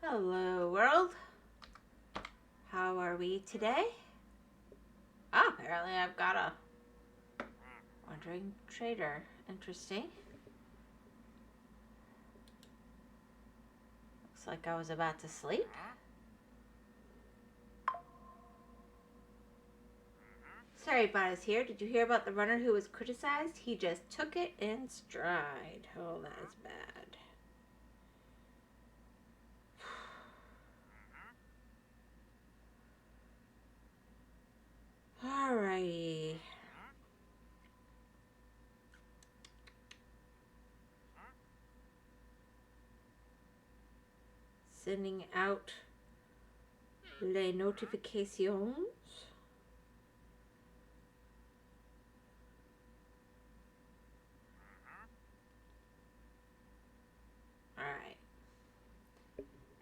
Hello world. How are we today? Ah, apparently I've got a wandering trader. Interesting. Looks like I was about to sleep. Sorry, Bona's here. Did you hear about the runner who was criticized? He just took it in stride. Oh, that is bad. Alrighty. Sending out les notifications. Alright.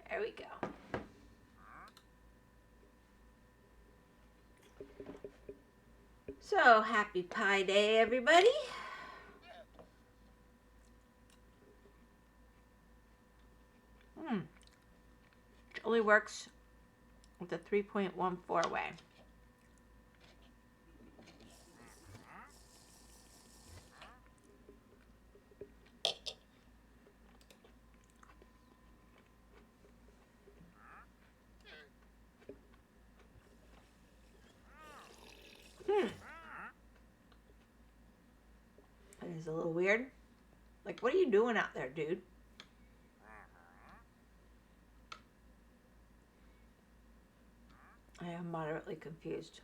There we go. So, happy Pi Day, everybody. It only works with the 3.14 way. That is a little weird. Like, what are you doing out there, dude? I am moderately confused.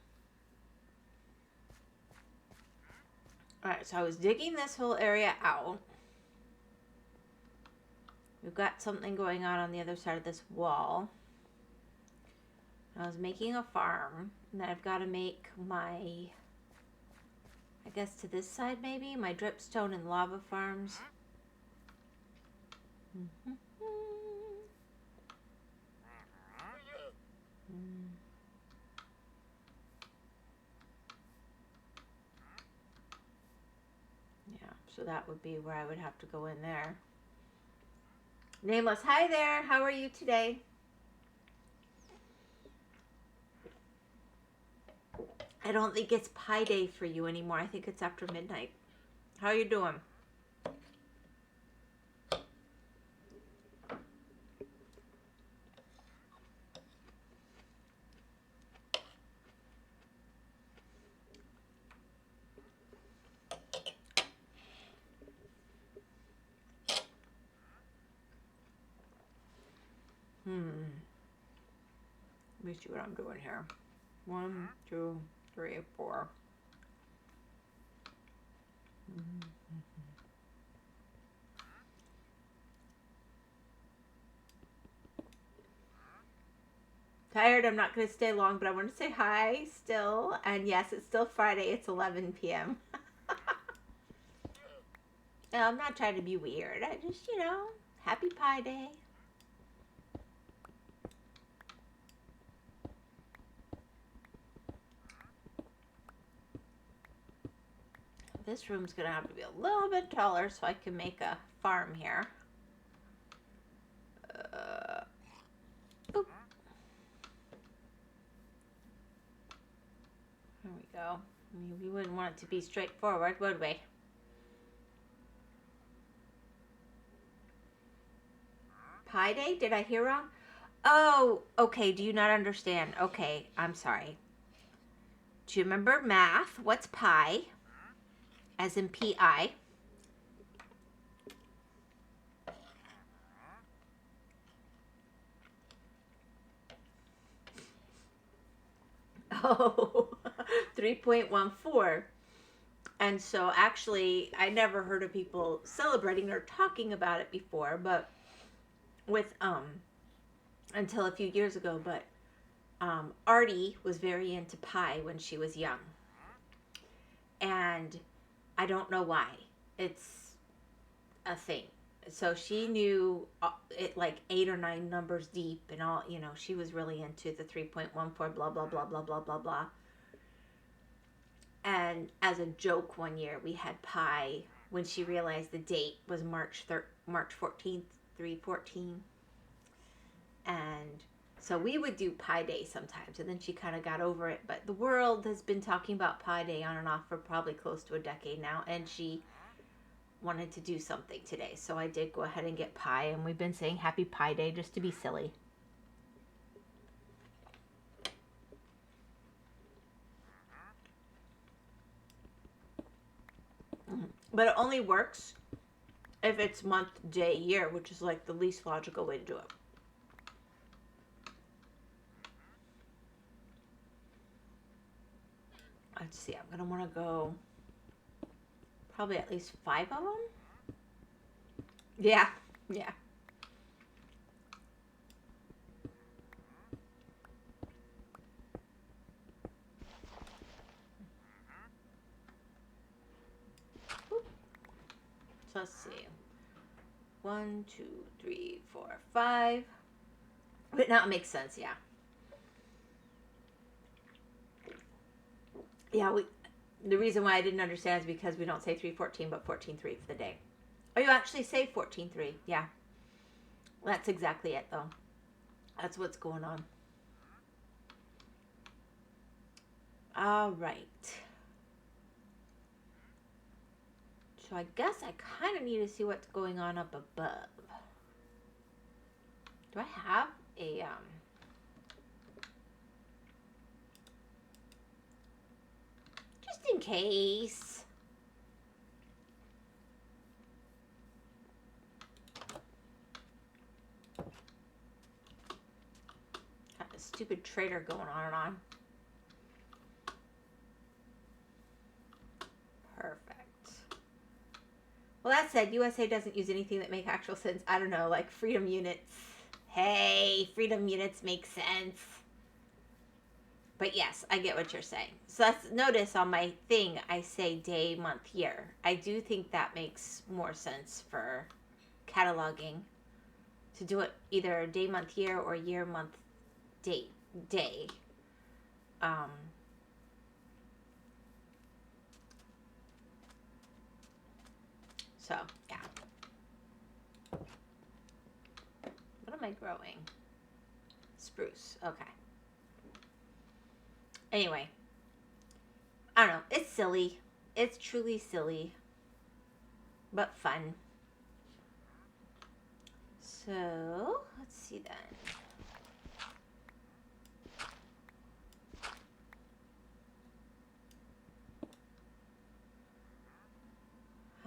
Alright, so I was digging this whole area out. We've got something going on the other side of this wall. I was making a farm. And then I've got to make my, I guess to this side maybe, my dripstone and lava farms. Yeah, so that would be where I would have to go in there. Nameless, hi there. How are you today? I don't think it's Pi Day for you anymore. I think it's after midnight. How are you doing? Let me see what I'm doing here. 1, 2, 3, 4. Tired, I'm not going to stay long, but I want to say hi still. And yes, it's still Friday. It's 11 p.m. No, I'm not trying to be weird. I just, happy Pi Day. This room's going to have to be a little bit taller so I can make a farm here. Boop. There we go. I mean, we wouldn't want it to be straightforward, would we? Pi Day? Did I hear wrong? Oh, okay. Do you not understand? Okay, I'm sorry. Do you remember math? What's pi? As in P-I. Oh, 3.14. And so actually, I never heard of people celebrating or talking about it before, but with, until a few years ago, but Artie was very into pie when she was young. And I don't know why. It's a thing. So she knew it like 8 or 9 numbers deep and all, she was really into the 3.14, blah, blah, blah, blah, blah, blah, blah. And as a joke one year, we had pie when she realized the date was March 14th, 314. And so we would do Pi Day sometimes, and then she kind of got over it. But the world has been talking about Pi Day on and off for probably close to a decade now, and she wanted to do something today. So I did go ahead and get pie, and we've been saying Happy Pi Day just to be silly. But it only works if it's month, day, year, which is like the least logical way to do it. Let's see, I'm going to want to go probably at least 5 of them. Yeah, yeah. So let's see. 1, 2, 3, 4, 5. But now it makes sense, yeah. Yeah, the reason why I didn't understand is because we don't say 3/14, but 14/3 for the day. Oh, you actually say 14/3. Yeah. That's exactly it, though. That's what's going on. All right. So I guess I kind of need to see what's going on up above. Do I have a, just in case. Got a stupid trader going on and on. Perfect. Well, that said, USA doesn't use anything that make actual sense. I don't know, like freedom units. Hey, freedom units make sense. But yes, I get what you're saying. So let's notice on my thing, I say day, month, year. I do think that makes more sense for cataloging. To do it either day, month, year, or year, month, date, day. So, yeah. What am I growing? Spruce. Okay. Anyway. I don't know. It's silly. It's truly silly. But fun. So, let's see then.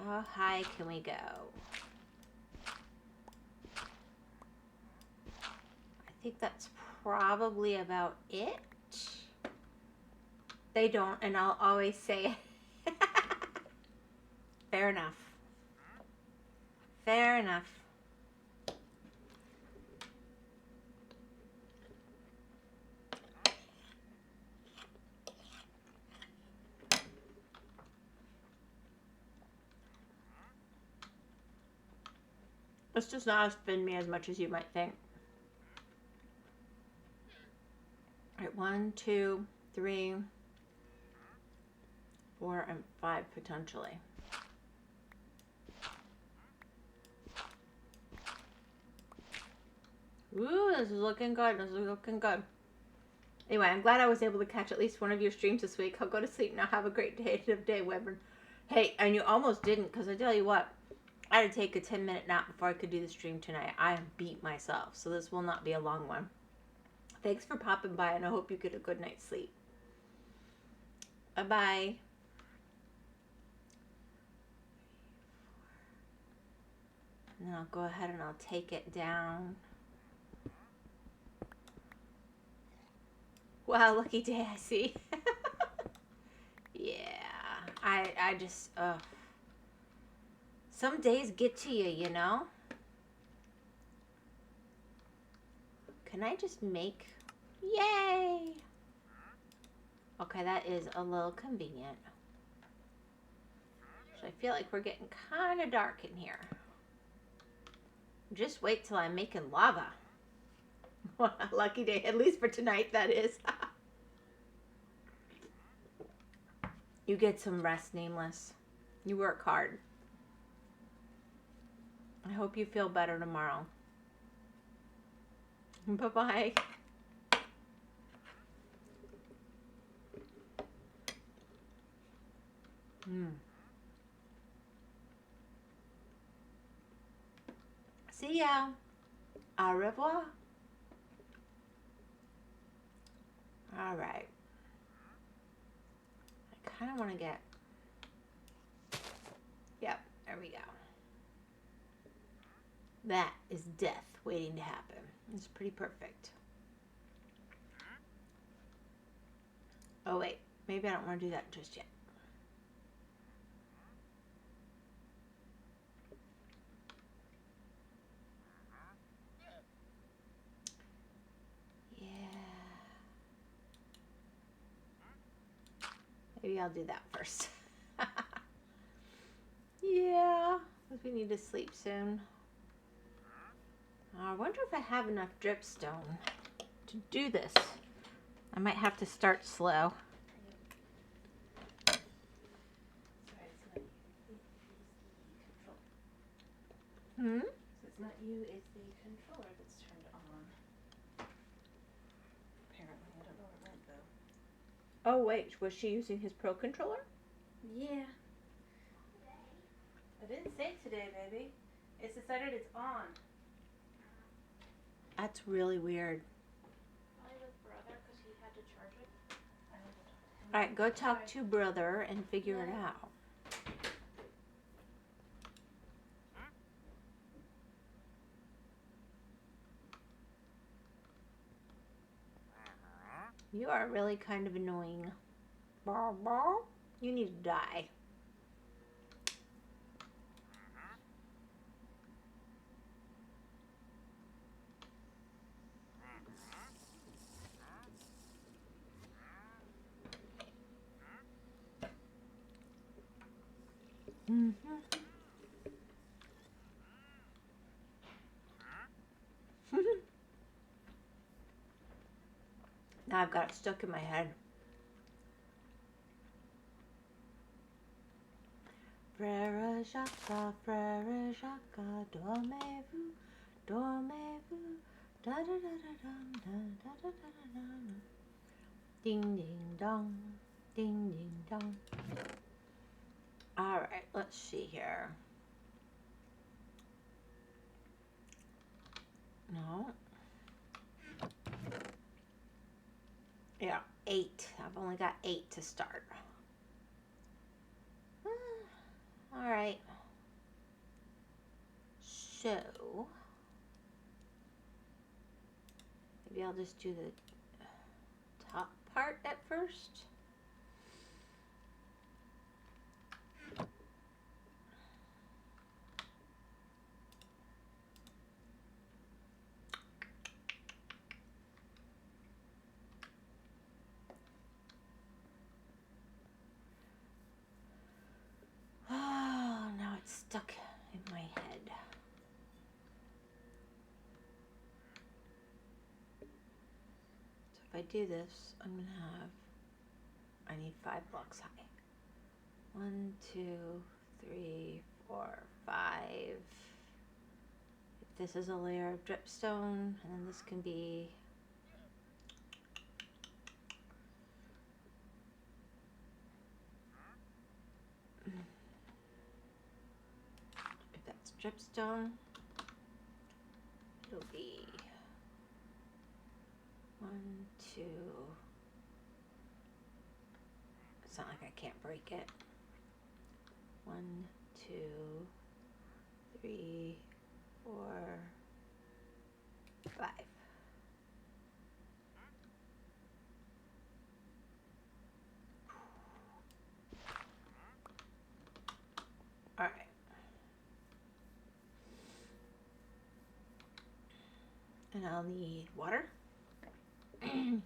How high can we go? I think that's probably about it. They don't, and I'll always say it. Fair enough. Fair enough. This does not offend me as much as you might think. All right, 1, 2, 3, 4, and 5 potentially. Ooh, this is looking good. This is looking good. Anyway, I'm glad I was able to catch at least one of your streams this week. I'll go to sleep now. Have a great day, Wyvern. Hey, and you almost didn't, because I tell you what, I had to take a 10-minute nap before I could do the stream tonight. I am beat myself, so this will not be a long one. Thanks for popping by, and I hope you get a good night's sleep. Bye-bye. And then I'll go ahead and I'll take it down. Wow, lucky day, I see. Yeah, I just, some days get to you, you know? Can I just make, yay! Okay, that is a little convenient. So I feel like we're getting kind of dark in here. Just wait till I'm making lava. Lucky day, at least for tonight, that is. You get some rest, Nameless. You work hard. I hope you feel better tomorrow. Bye-bye. See ya. Au revoir. All right. I kind of want to get... Yep, there we go. That is death waiting to happen. It's pretty perfect. Oh, wait. Maybe I don't want to do that just yet. Yeah. Maybe I'll do that first. Yeah, because we need to sleep soon. I wonder if I have enough dripstone to do this. I might have to start slow. Hmm? So it's not you, it's the controller that's turned on. Apparently, I don't know where it went though. Oh wait, was she using his Pro controller? Yeah. I didn't say today, baby. It's decided it's on. That's really weird. Probably with brother because he had to charge it. Alright, go talk to brother and figure it out. You are really kind of annoying. You need to die. Now I've got it stuck in my head. Frère Jacques, dormez-vous, dormez-vous, da da da da da da da da da da. Ding ding dong, ding ding dong. All right, let's see here. No. Yeah, 8. I've only got 8 to start. All right. So, maybe I'll just do the top part at first. Oh, now it's stuck in my head. So if I do this, I'm going to have, I need 5 blocks high. 1, 2, 3, 4, 5. If this is a layer of dripstone, and then this can be dripstone, it'll be 1, 2. It's not like I can't break it. 1, 2, 3, 4, 5. All right. And I'll need water. Boop,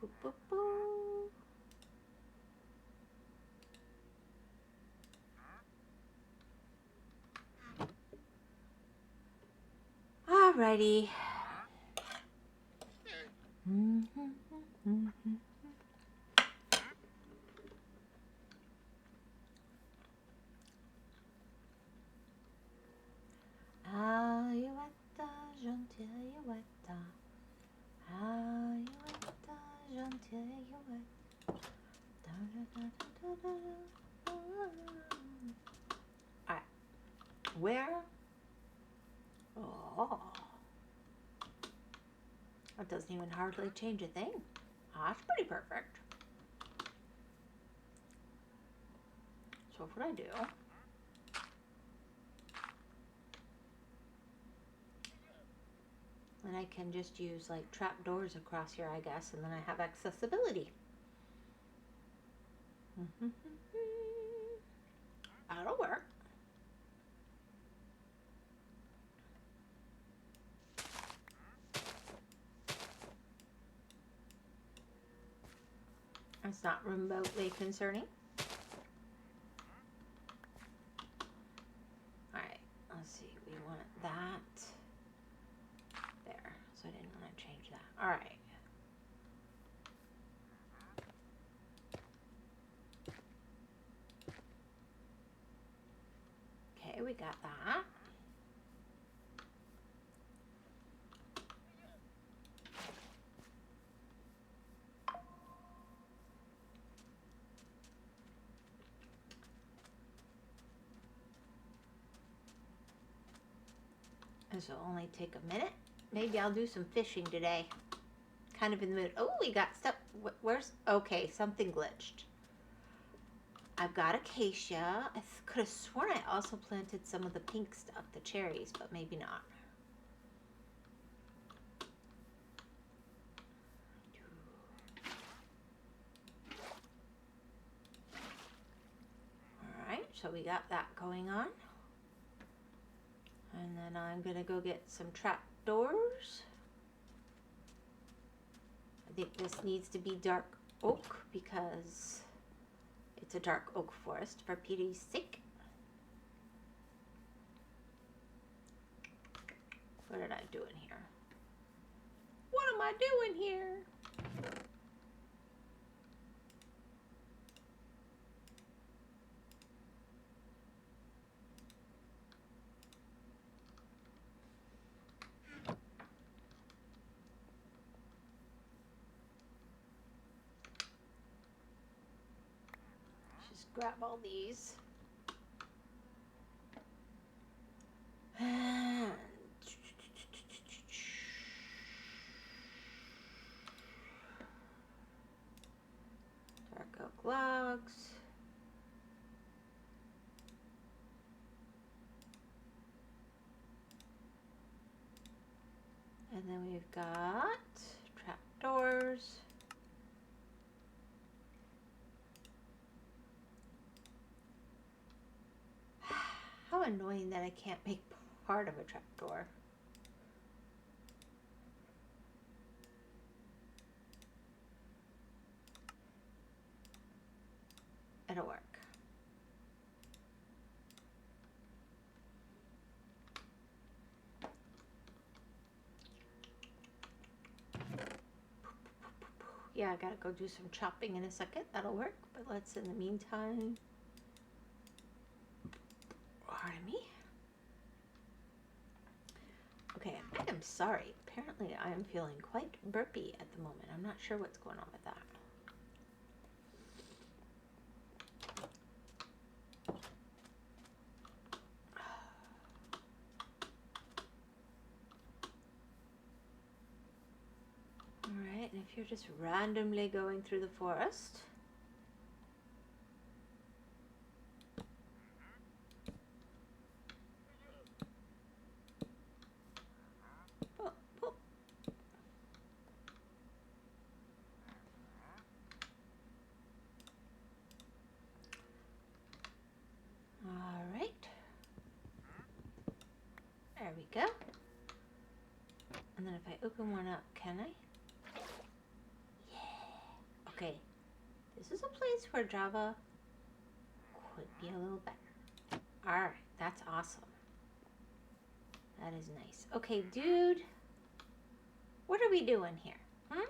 boop, boop, boop. Alrighty. tell you what. Alright. Where? Oh. That doesn't even hardly change a thing. Oh, that's pretty perfect. So what I do, and I can just use like trap doors across here, I guess, and then I have accessibility. That'll work. It's not remotely concerning. Alright, let's see. We want that there. So I didn't want to change that. Alright. Okay, we got that. This will only take a minute. Maybe I'll do some fishing today. Kind of in the mood. Oh, we got stuff. Where's... Okay, something glitched. I've got acacia. I could have sworn I also planted some of the pink stuff, the cherries, but maybe not. Alright, so we got that going on. And then I'm going to go get some trap doors. I think this needs to be dark oak because it's a dark oak forest for Petey's sake. What did I do in here? What am I doing here? Just grab all these. Dark oak logs. And then we've got trap doors. How annoying that I can't make part of a trap door. It'll work. Yeah, I gotta go do some chopping in a second. That'll work. But let's, in the meantime... Pardon me? Okay, I am sorry. Apparently I am feeling quite burpy at the moment. I'm not sure what's going on with that. Alright, and if you're just randomly going through the forest... Alright. There we go. And then if I open one up, can I? Yeah. Okay. This is a place where Java could be a little better. Alright, that's awesome. That is nice. Okay, dude. What are we doing here? Hmm?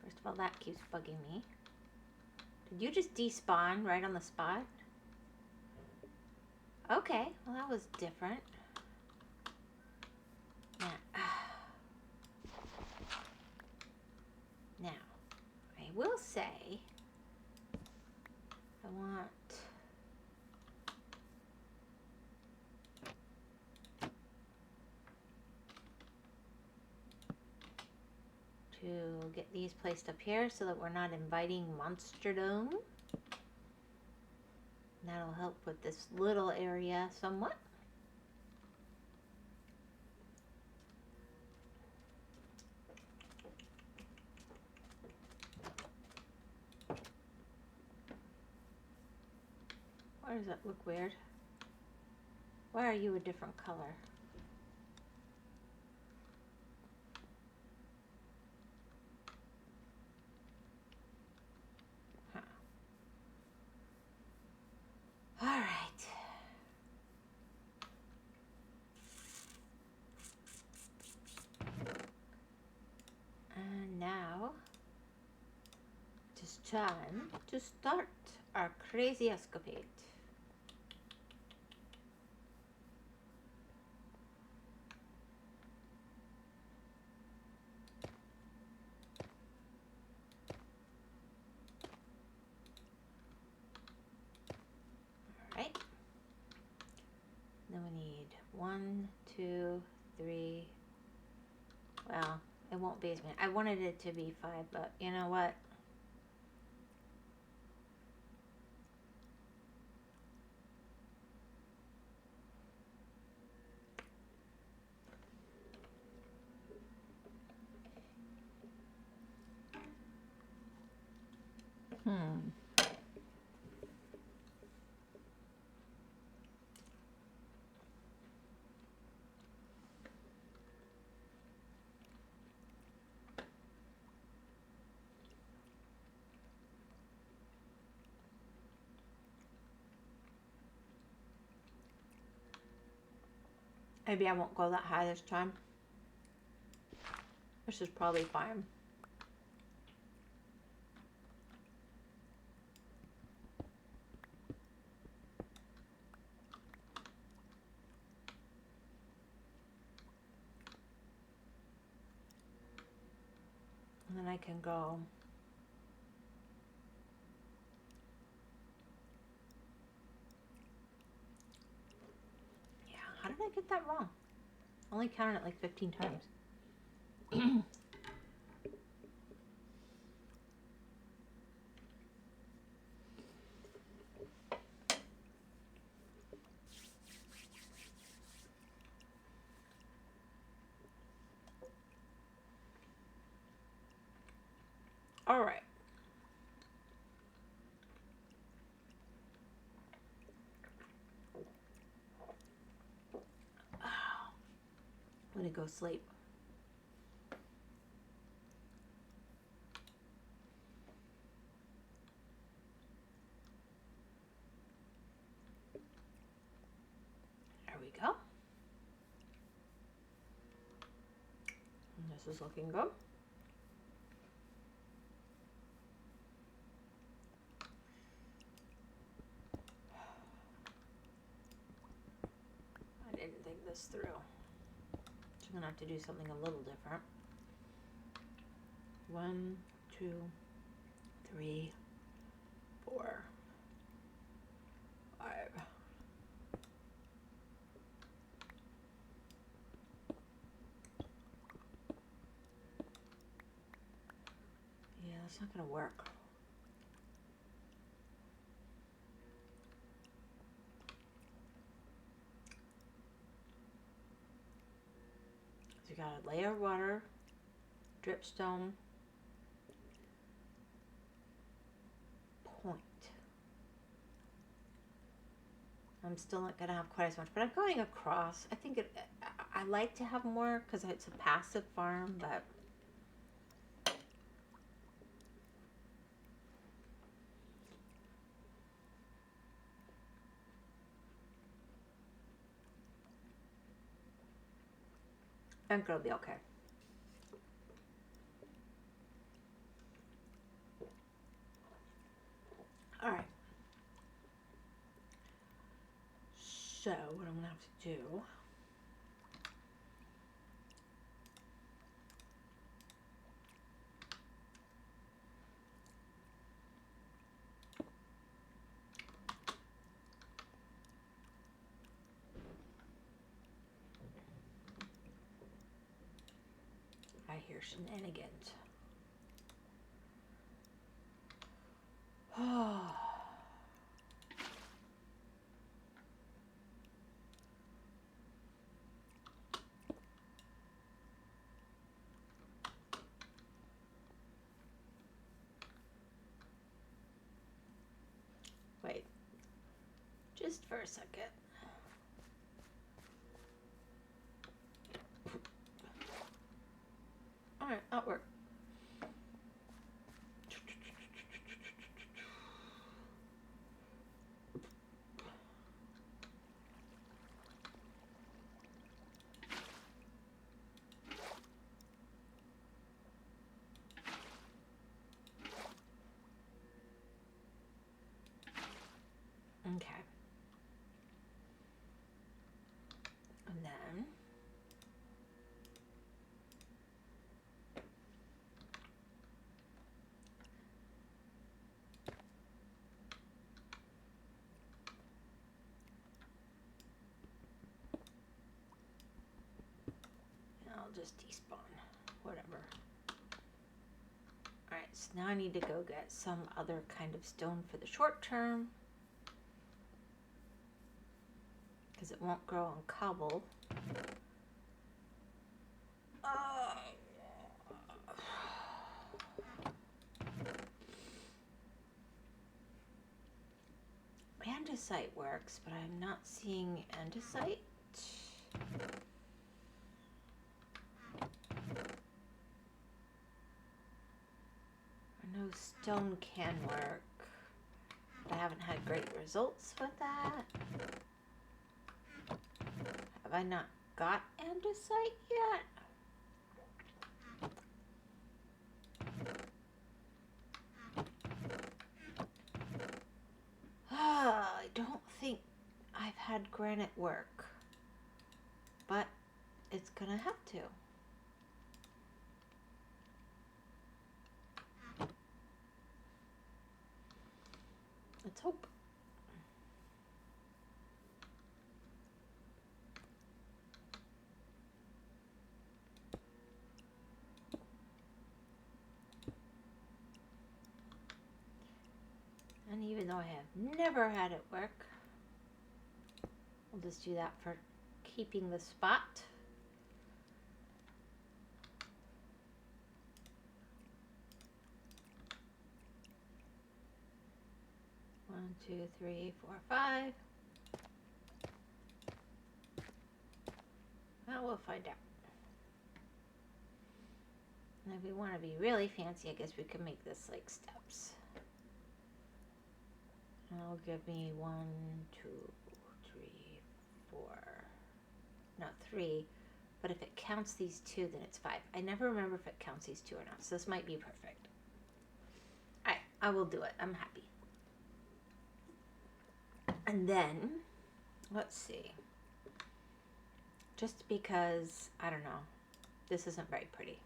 First of all, that keeps bugging me. Did you just despawn right on the spot? Okay, well that was different. Yeah. will say I want to get these placed up here so that we're not inviting monsterdom. That'll help with this little area somewhat. Why does that look weird? Why are you a different color? Huh. All right. And now it is time to start our crazy escapade. Alright. Then we need 1, 2, 3. Well, it won't be as many. I wanted it to be 5, but you know what? Maybe I won't go that high this time. This is probably fine. And then I can go how did I get that wrong? I only counted it like 15 times. All right. I'm gonna go sleep. There we go. And this is looking good. I didn't think this through. So I'm gonna have to do something a little different. 1, 2, 3, 4, 5. Yeah, that's not gonna work. So you got a layer of water, dripstone, point. I'm still not gonna have quite as much, but I'm going across. I think I like to have more because it's a passive farm, but I think it'll be okay. All right. So what I'm gonna have to do shenanigans. Oh. Wait, just for a second. All right, that'll work. Okay. And then I'll just despawn, whatever. Alright, so now I need to go get some other kind of stone for the short term, because it won't grow on cobble. Andesite works, but I'm not seeing andesite. I know stone can work, but I haven't had great results with that. Have I not got andesite yet? I don't think I've had granite work, but it's gonna have to. Let's hope. And even though I have never had it work, we'll just do that for keeping the spot. One, two, three, four, five. Well, we'll find out. And if we want to be really fancy, I guess we could make this like steps. That'll give me 1, 2, 3, 4. No, 3. But if it counts these 2, then it's 5. I never remember if it counts these 2 or not, so this might be perfect. Alright, I will do it. I'm happy. And then, let's see. Just because, I don't know, this isn't very pretty.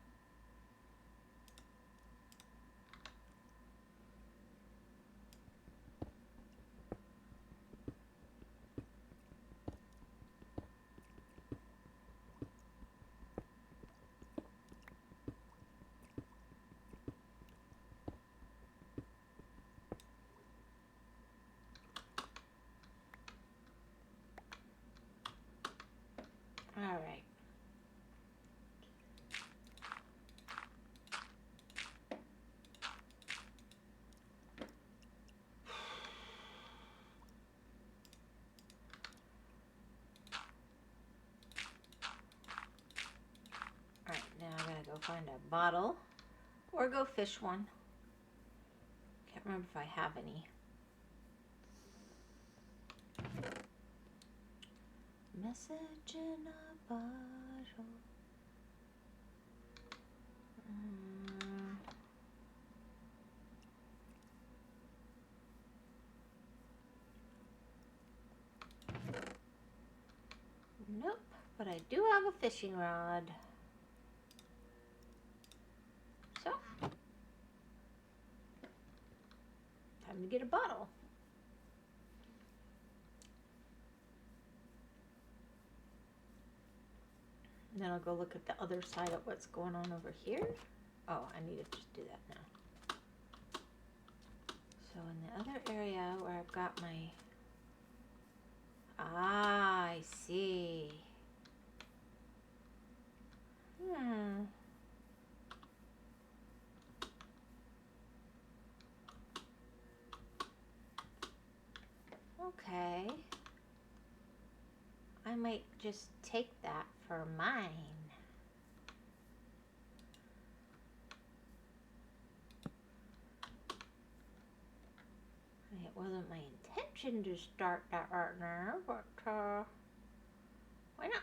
All right. All right, now I'm gonna go find a bottle or go fish one. Can't remember if I have any. Message in a bottle. Nope, but I do have a fishing rod. So, time to get a bottle. And then I'll go look at the other side of what's going on over here. Oh, I need to just do that now. So in the other area where I've got my... Ah, I see. Okay. I might just take that for mine. It wasn't my intention to start that right now, but why not?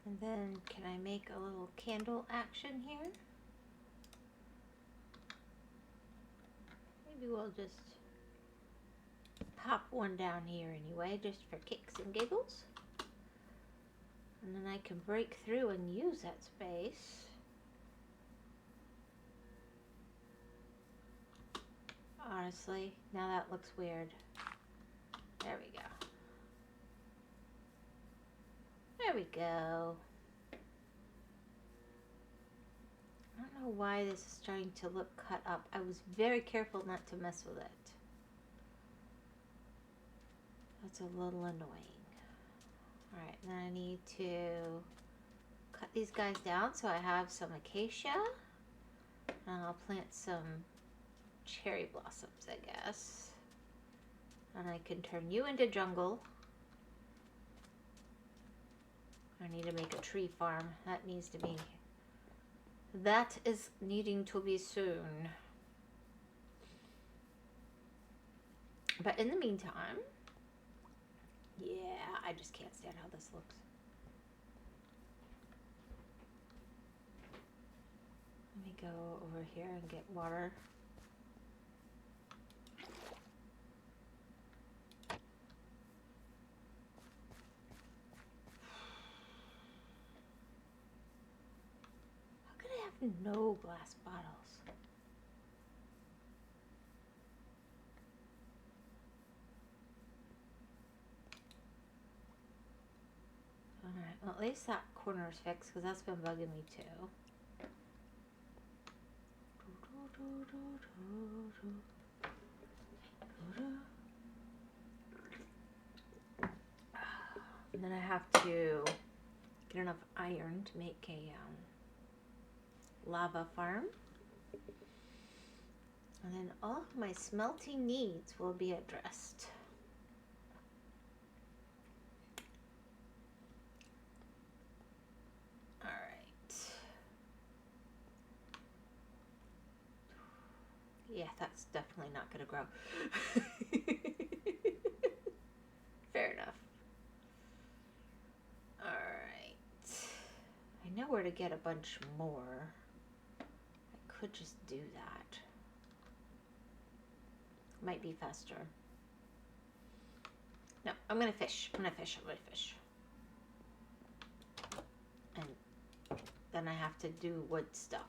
And then can I make a little candle action here? Maybe we'll just pop one down here anyway, just for kicks and giggles. And then I can break through and use that space. Honestly, now that looks weird. There we go. There we go. I don't know why this is starting to look cut up. I was very careful not to mess with it. That's a little annoying. Alright, then I need to cut these guys down so I have some acacia. And I'll plant some cherry blossoms, I guess. And I can turn you into jungle. I need to make a tree farm. That needs to be... That is needing to be soon. But in the meantime... Yeah, I just can't stand how this looks. Let me go over here and get water. How could I have no glass bottles? Alright, well at least that corner is fixed because that's been bugging me too. And then I have to get enough iron to make a lava farm. And then all of my smelting needs will be addressed. Alright. Yeah, that's definitely not going to grow. Fair enough. Alright. I know where to get a bunch more. I could just do that. Might be faster. No, I'm gonna fish. I'm gonna fish. And then I have to do wood stuff.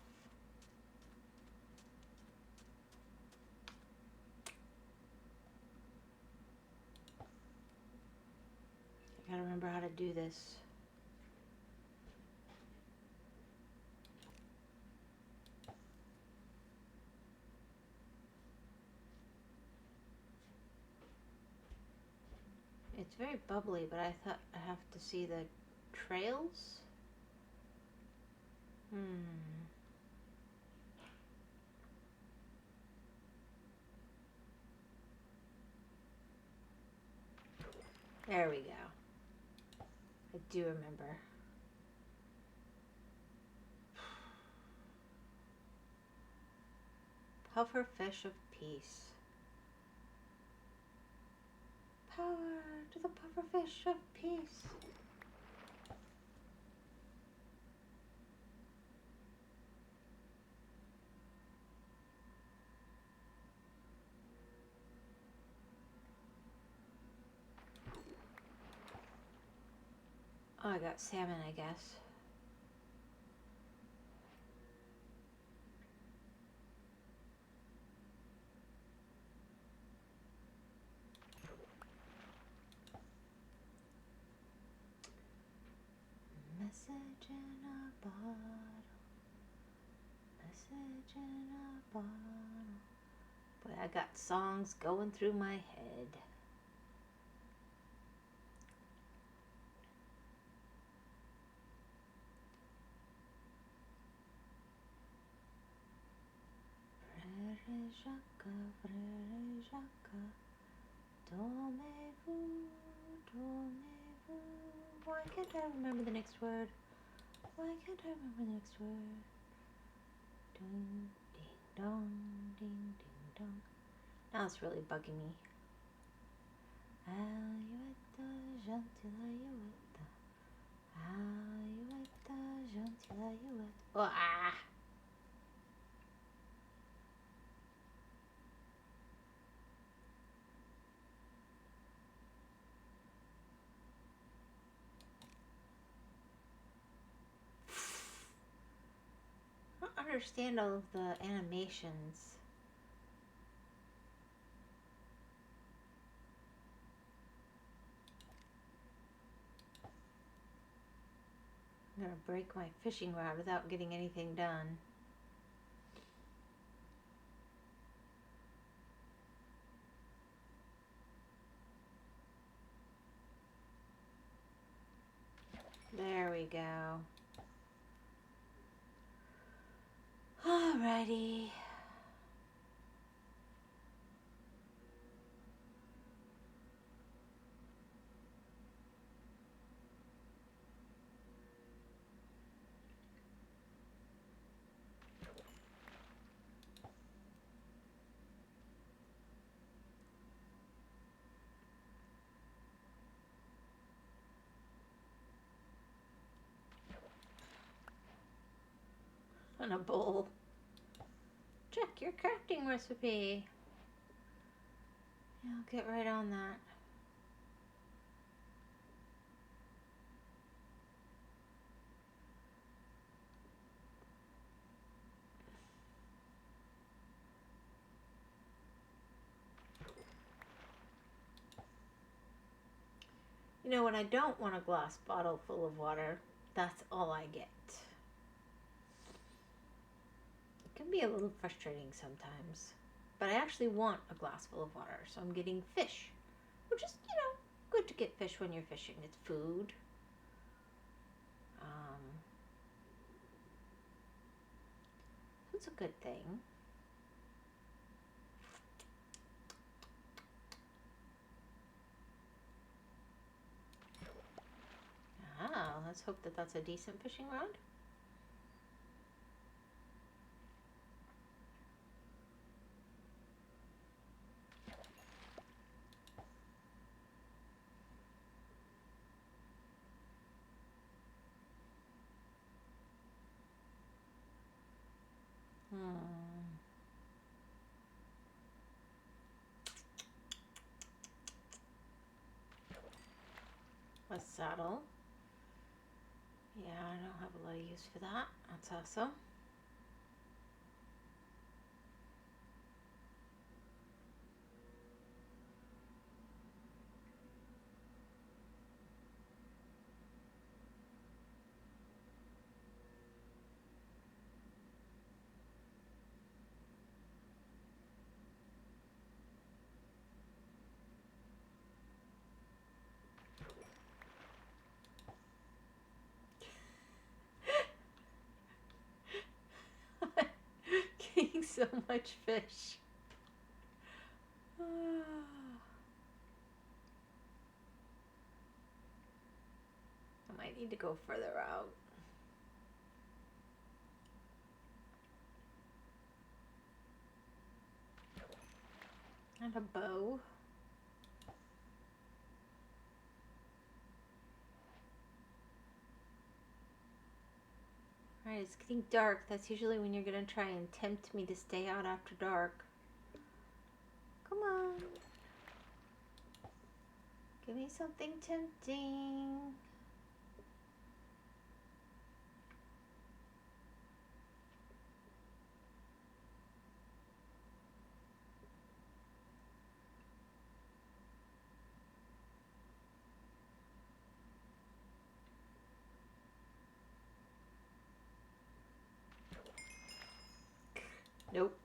I gotta remember how to do this. It's very bubbly, but I thought I have to see the trails. There we go. I do remember. Pufferfish of peace. Power to the pufferfish of peace. Oh, I got salmon, I guess. Message in a bottle. Message in a bottle. Boy, I got songs going through my head. Frère Jacques, dormez-vous, dormez-vous. Why can't I remember the next word? Why can't I remember the next word? Ding, ding, dong, ding, ding, dong. Now it's really bugging me. Alouette, gentille alouette. Alouette, gentille alouette. Oh, ah! I don't understand all of the animations. I'm gonna break my fishing rod without getting anything done. There we go. Alrighty. On a bowl. Check your crafting recipe. Yeah, I'll get right on that. You know, when I don't want a glass bottle full of water, that's all I get. It can be a little frustrating sometimes, but I actually want a glass full of water, so I'm getting fish, which is, you know, good to get fish when you're fishing. It's food. It's a good thing. Ah, let's hope that that's a decent fishing rod. A saddle. Yeah, I don't have a lot of use for that. That's awesome. Getting so much fish. I need to go further out. And a bow. Alright, it's getting dark. That's usually when you're going to try and tempt me to stay out after dark. Come on. Give me something tempting. Nope.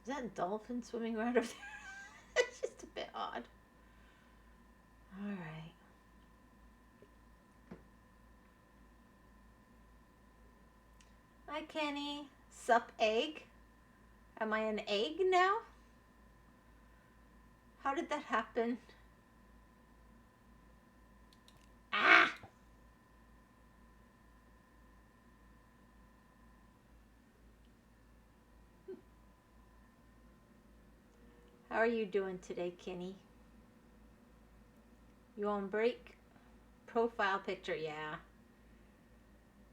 Is that a dolphin swimming right over there? It's just a bit odd. Alright. Hi, Kenny. Sup, egg? Am I an egg now? How did that happen? Ah! How are you doing today, Kenny? You on break? Profile picture, yeah.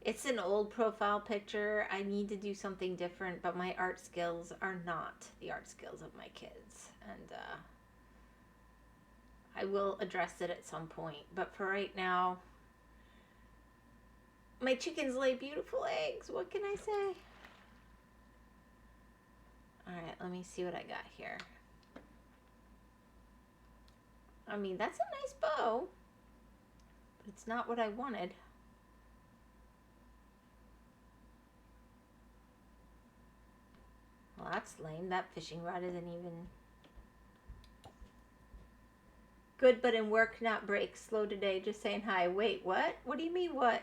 It's an old profile picture. I need to do something different, but my art skills are not the art skills of my kids. And I will address it at some point. But for right now, my chickens lay beautiful eggs. What can I say? Alright, let me see what I got here. I mean, that's a nice bow, but it's not what I wanted. Well, that's lame. That fishing rod isn't even... Good, but in work, not break. Slow today, just saying hi. Wait, what? What do you mean, what?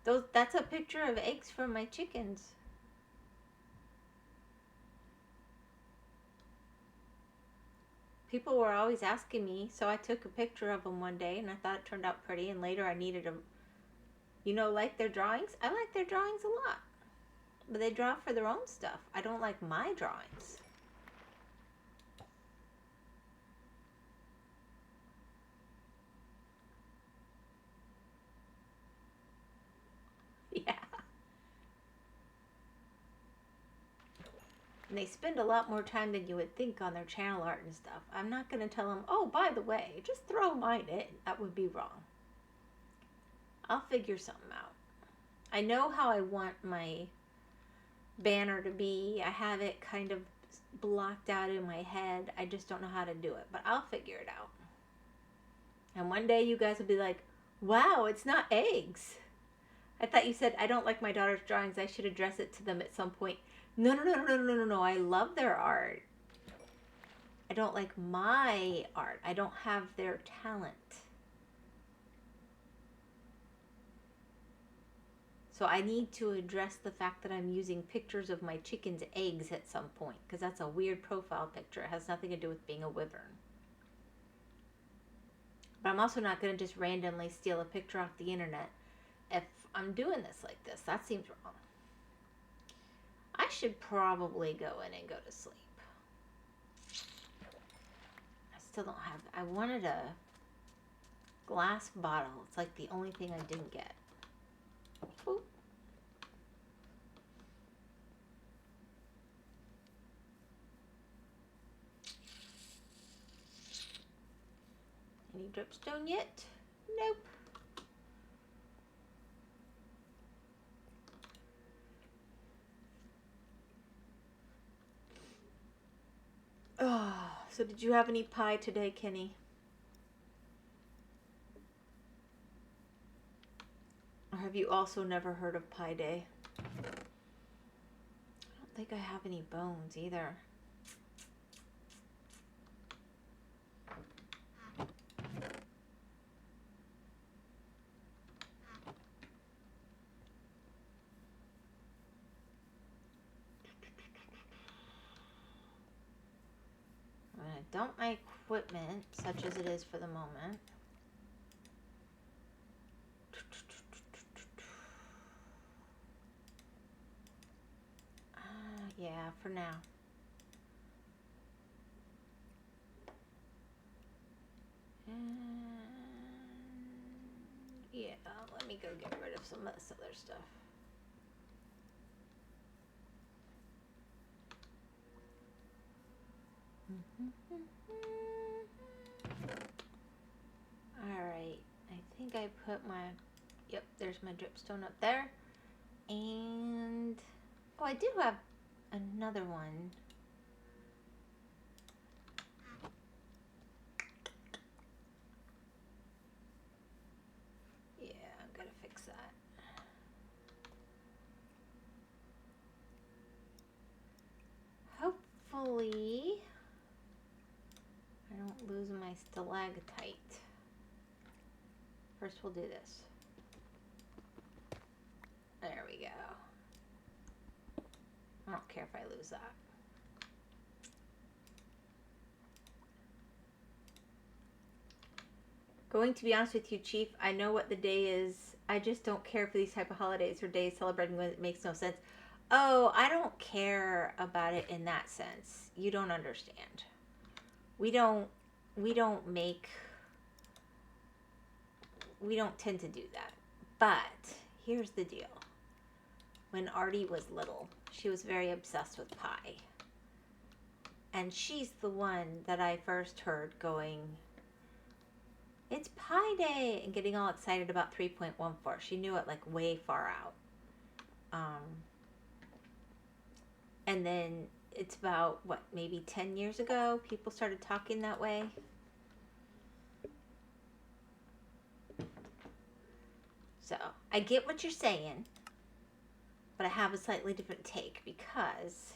That's a picture of eggs from my chickens. People were always asking me, so I took a picture of them one day, and I thought it turned out pretty, and later I needed them. You know, like their drawings? I like their drawings a lot. But they draw for their own stuff. I don't like my drawings. Yeah. And they spend a lot more time than you would think on their channel art and stuff. I'm not going to tell them, oh, by the way, just throw mine in. That would be wrong. I'll figure something out. I know how I want my banner to be. I have it kind of blocked out in my head. I just don't know how to do it, but I'll figure it out. And one day you guys will be like, wow, it's not eggs. I thought you said, I don't like my daughter's drawings. I should address it to them at some point. No, no, no, no, no, no, no, no. I love their art. I don't like my art. I don't have their talent. So I need to address the fact that I'm using pictures of my chicken's eggs at some point, because that's a weird profile picture. It has nothing to do with being a wyvern. But I'm also not going to just randomly steal a picture off the internet if I'm doing this like this. That seems wrong. I should probably go in and go to sleep. I still don't have... I wanted a glass bottle. It's like the only thing I didn't get. Oop. Any dripstone yet? Nope. Oh, so did you have any pie today, Kenny? Or have you also never heard of Pie Day? I don't think I have any bones either. I'm going to dump my equipment, such as it is for the moment. have for now. And yeah, let me go get rid of some of this other stuff. Alright, I think I put my, yep, there's my dripstone up there. And, oh, I do have another one. Yeah, I'm gonna fix that. Hopefully, I don't lose my stalactite. First, we'll do this. There we go. I don't care if I lose that. Going to be honest with you, Chief, I know what the day is. I just don't care for these type of holidays or days celebrating when it makes no sense. Oh, I don't care about it in that sense. You don't understand. We don't tend to do that. But here's the deal. When Artie was little, she was very obsessed with pie. And she's the one that I first heard going, it's Pie Day, and getting all excited about 3.14. She knew it like way far out. And then it's about, what, maybe 10 years ago, people started talking that way. So, I get what you're saying, but I have a slightly different take because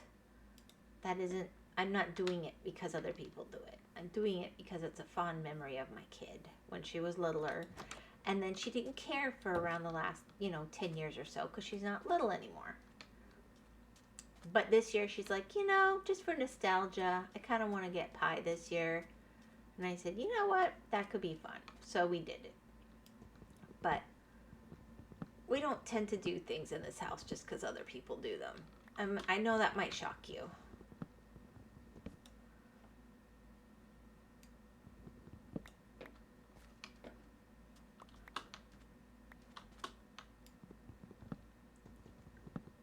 that isn't, I'm not doing it because other people do it. I'm doing it because it's a fond memory of my kid when she was littler. And then she didn't care for around the last, 10 years or so because she's not little anymore. But this year she's like, just for nostalgia, I kind of want to get pie this year. And I said, you know what? That could be fun. So we did it. But we don't tend to do things in this house just because other people do them. I know that might shock you.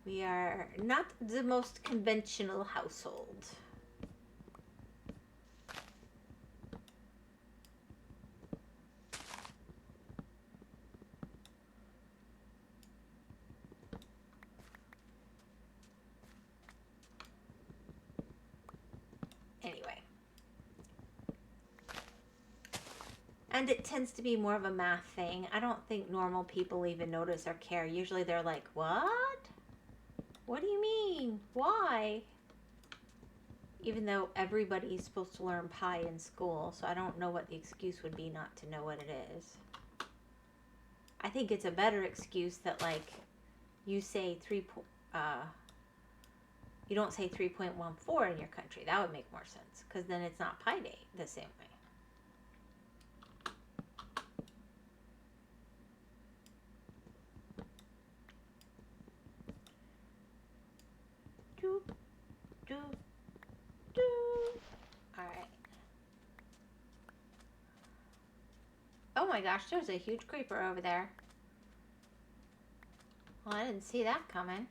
We are not the most conventional household. Anyway. And it tends to be more of a math thing. I don't think normal people even notice or care. Usually they're like, what? What do you mean? Why? Even though everybody's supposed to learn pi in school, so I don't know what the excuse would be not to know what it is. I think it's a better excuse that, like, you say you don't say 3.14 in your country. That would make more sense, because then it's not Pi Day the same way. Alright. Oh my gosh, there's a huge creeper over there. Well, I didn't see that coming.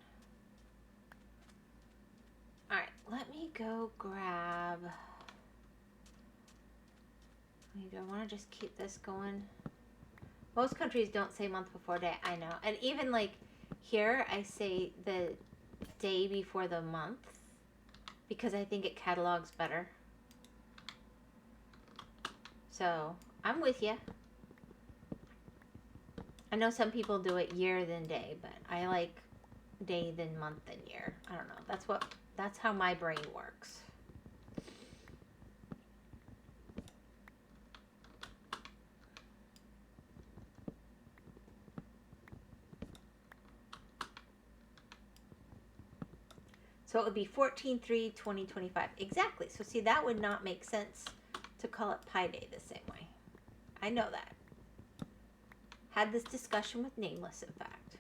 Alright, let me go grab... Do I want to just keep this going? Most countries don't say month before day, I know. And even like here, I say the day before the month because I think it catalogs better. So, I'm with you. I know some people do it year than day, but I like day than month than year. I don't know. That's how my brain works. So it would be 14/3/2025. Exactly. So see, that would not make sense to call it Pi Day the same way. I know that. Had this discussion with Nameless, in fact.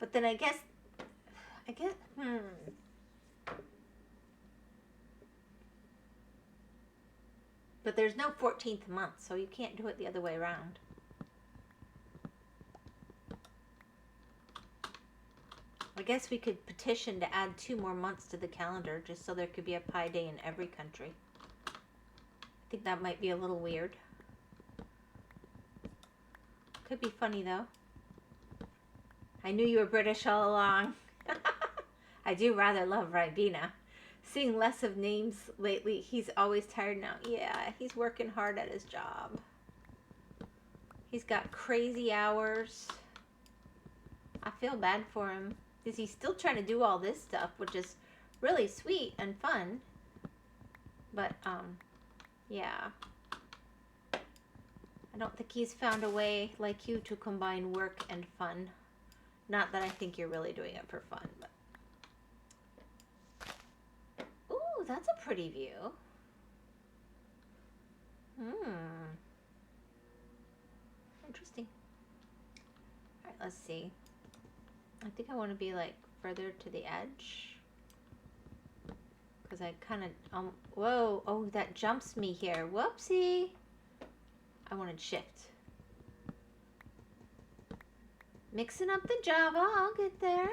But then I guess, But there's no 14th month, so you can't do it the other way around. I guess we could petition to add 2 more months to the calendar just so there could be a Pi Day in every country. I think that might be a little weird. Could be funny though. I knew you were British all along. I do rather love Ribena. Seeing less of names lately, he's always tired now. Yeah, he's working hard at his job. He's got crazy hours. I feel bad for him because he's still trying to do all this stuff, which is really sweet and fun. But, yeah. I don't think he's found a way like you to combine work and fun. Not that I think you're really doing it for fun, but. Ooh, that's a pretty view. Interesting. Alright, let's see. I think I want to be like further to the edge. Because I kind of, whoa, oh, that jumps me here. Whoopsie. I wanted shift. Mixing up the Java, I'll get there.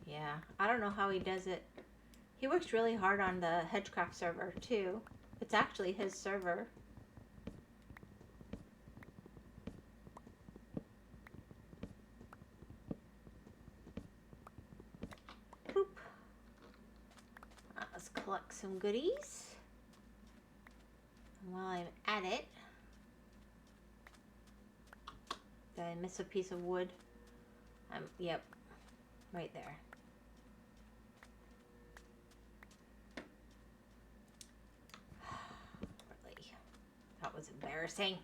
Yeah, I don't know how he does it. He works really hard on the Hedgecraft server too. It's actually his server. Boop. Let's collect some goodies. And while I'm at it, did I miss a piece of wood? Yep, right there. Really, that was embarrassing.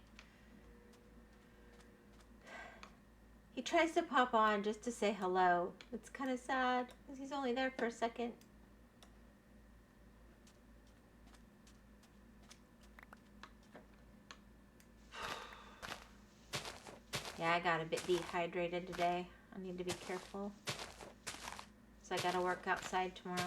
He tries to pop on just to say hello. It's kind of sad because he's only there for a second. Yeah, I got a bit dehydrated today. I need to be careful. So I gotta work outside tomorrow.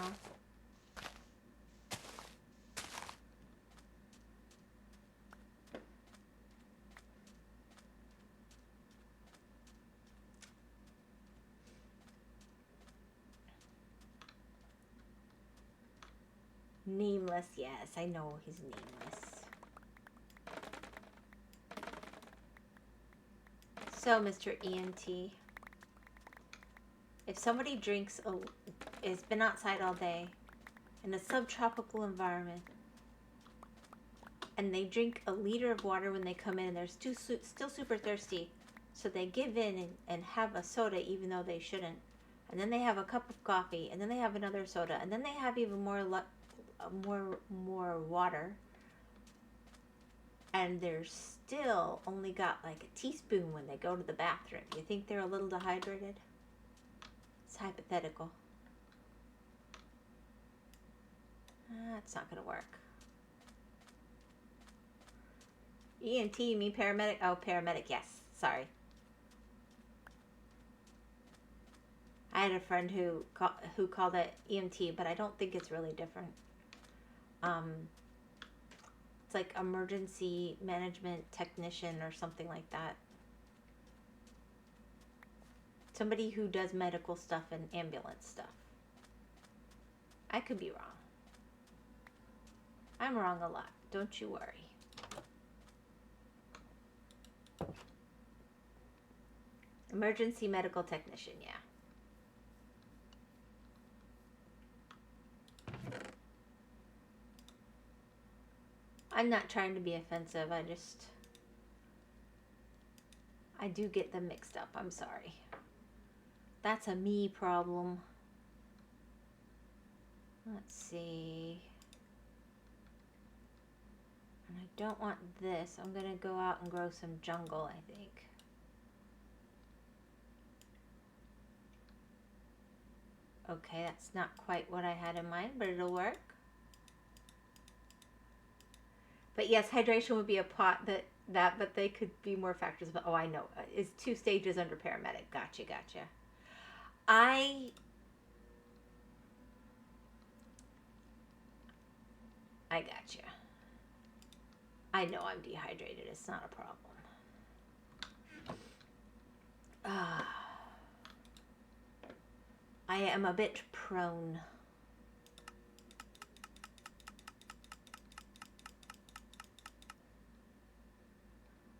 Nameless, yes, I know he's nameless. So, Mr. ENT, if somebody has been outside all day in a subtropical environment, and they drink a liter of water when they come in, and they're still super thirsty, so they give in and have a soda even though they shouldn't, and then they have a cup of coffee, and then they have another soda, and then they have even more water, and they're still only got like a teaspoon when they go to the bathroom. You think they're a little dehydrated? It's hypothetical. It's not gonna work. ENT, you mean paramedic? Oh, paramedic, yes. Sorry. I had a friend who called it EMT, but I don't think it's really different. It's like emergency management technician or something like that. Somebody who does medical stuff and ambulance stuff. I could be wrong. I'm wrong a lot. Don't you worry. Emergency medical technician, yeah. I'm not trying to be offensive. I do get them mixed up. I'm sorry. That's a me problem. Let's see. And I don't want this. I'm going to go out and grow some jungle, I think. Okay, that's not quite what I had in mind, but it'll work. But yes, hydration would be a pot but they could be more factors. But oh, I know. It's 2 stages under paramedic. Gotcha. I gotcha. I know I'm dehydrated. It's not a problem. I am a bit prone.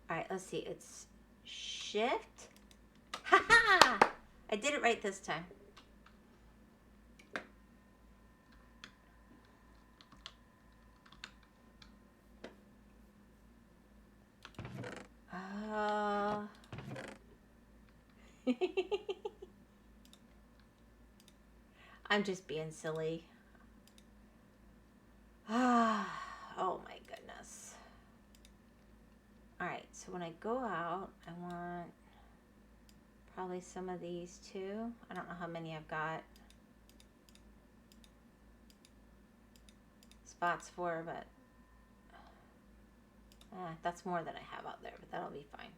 All right, let's see. It's shift. Ha ha! I did it right this time. I'm just being silly. Oh my goodness. Alright, so when I go out, I want probably some of these too. I don't know how many I've got spots for, but that's more than I have out there, but that'll be fine.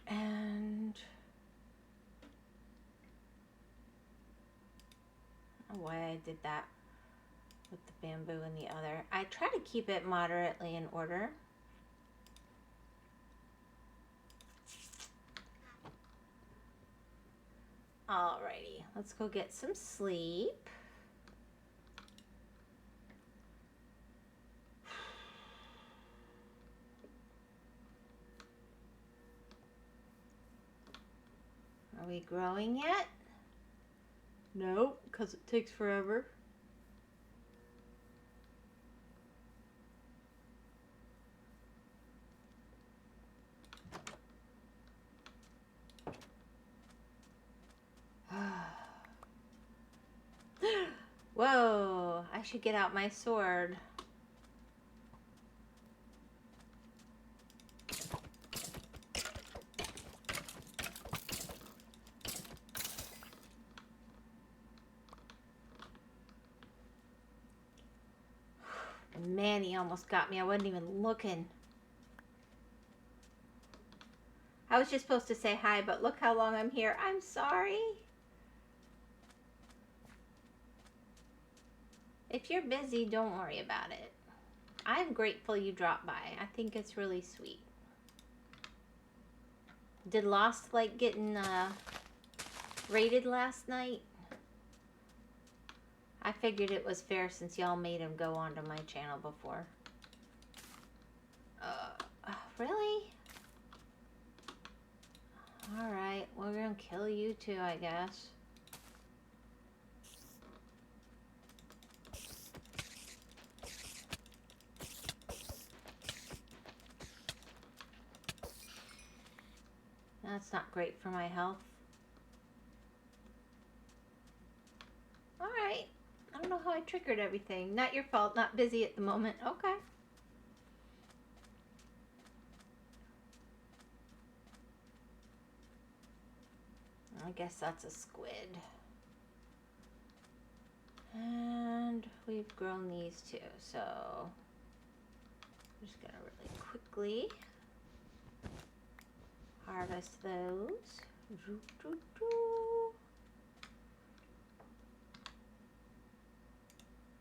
And I don't know why I did that with the bamboo and the other. I try to keep it moderately in order. Alrighty, let's go get some sleep. Are we growing yet? No, because it takes forever. Whoa, I should get out my sword. Man, he almost got me. I wasn't even looking. I was just supposed to say hi, but look how long I'm here. I'm sorry. If you're busy, don't worry about it. I'm grateful you dropped by. I think it's really sweet. Did Lost like getting rated last night? I figured it was fair since y'all made him go onto my channel before. Really? Alright, we're gonna kill you too, I guess. That's not great for my health. Alright. I don't know how I triggered everything. Not your fault. Not busy at the moment. Okay. I guess that's a squid. And we've grown these too, so I'm just gonna really quickly harvest those.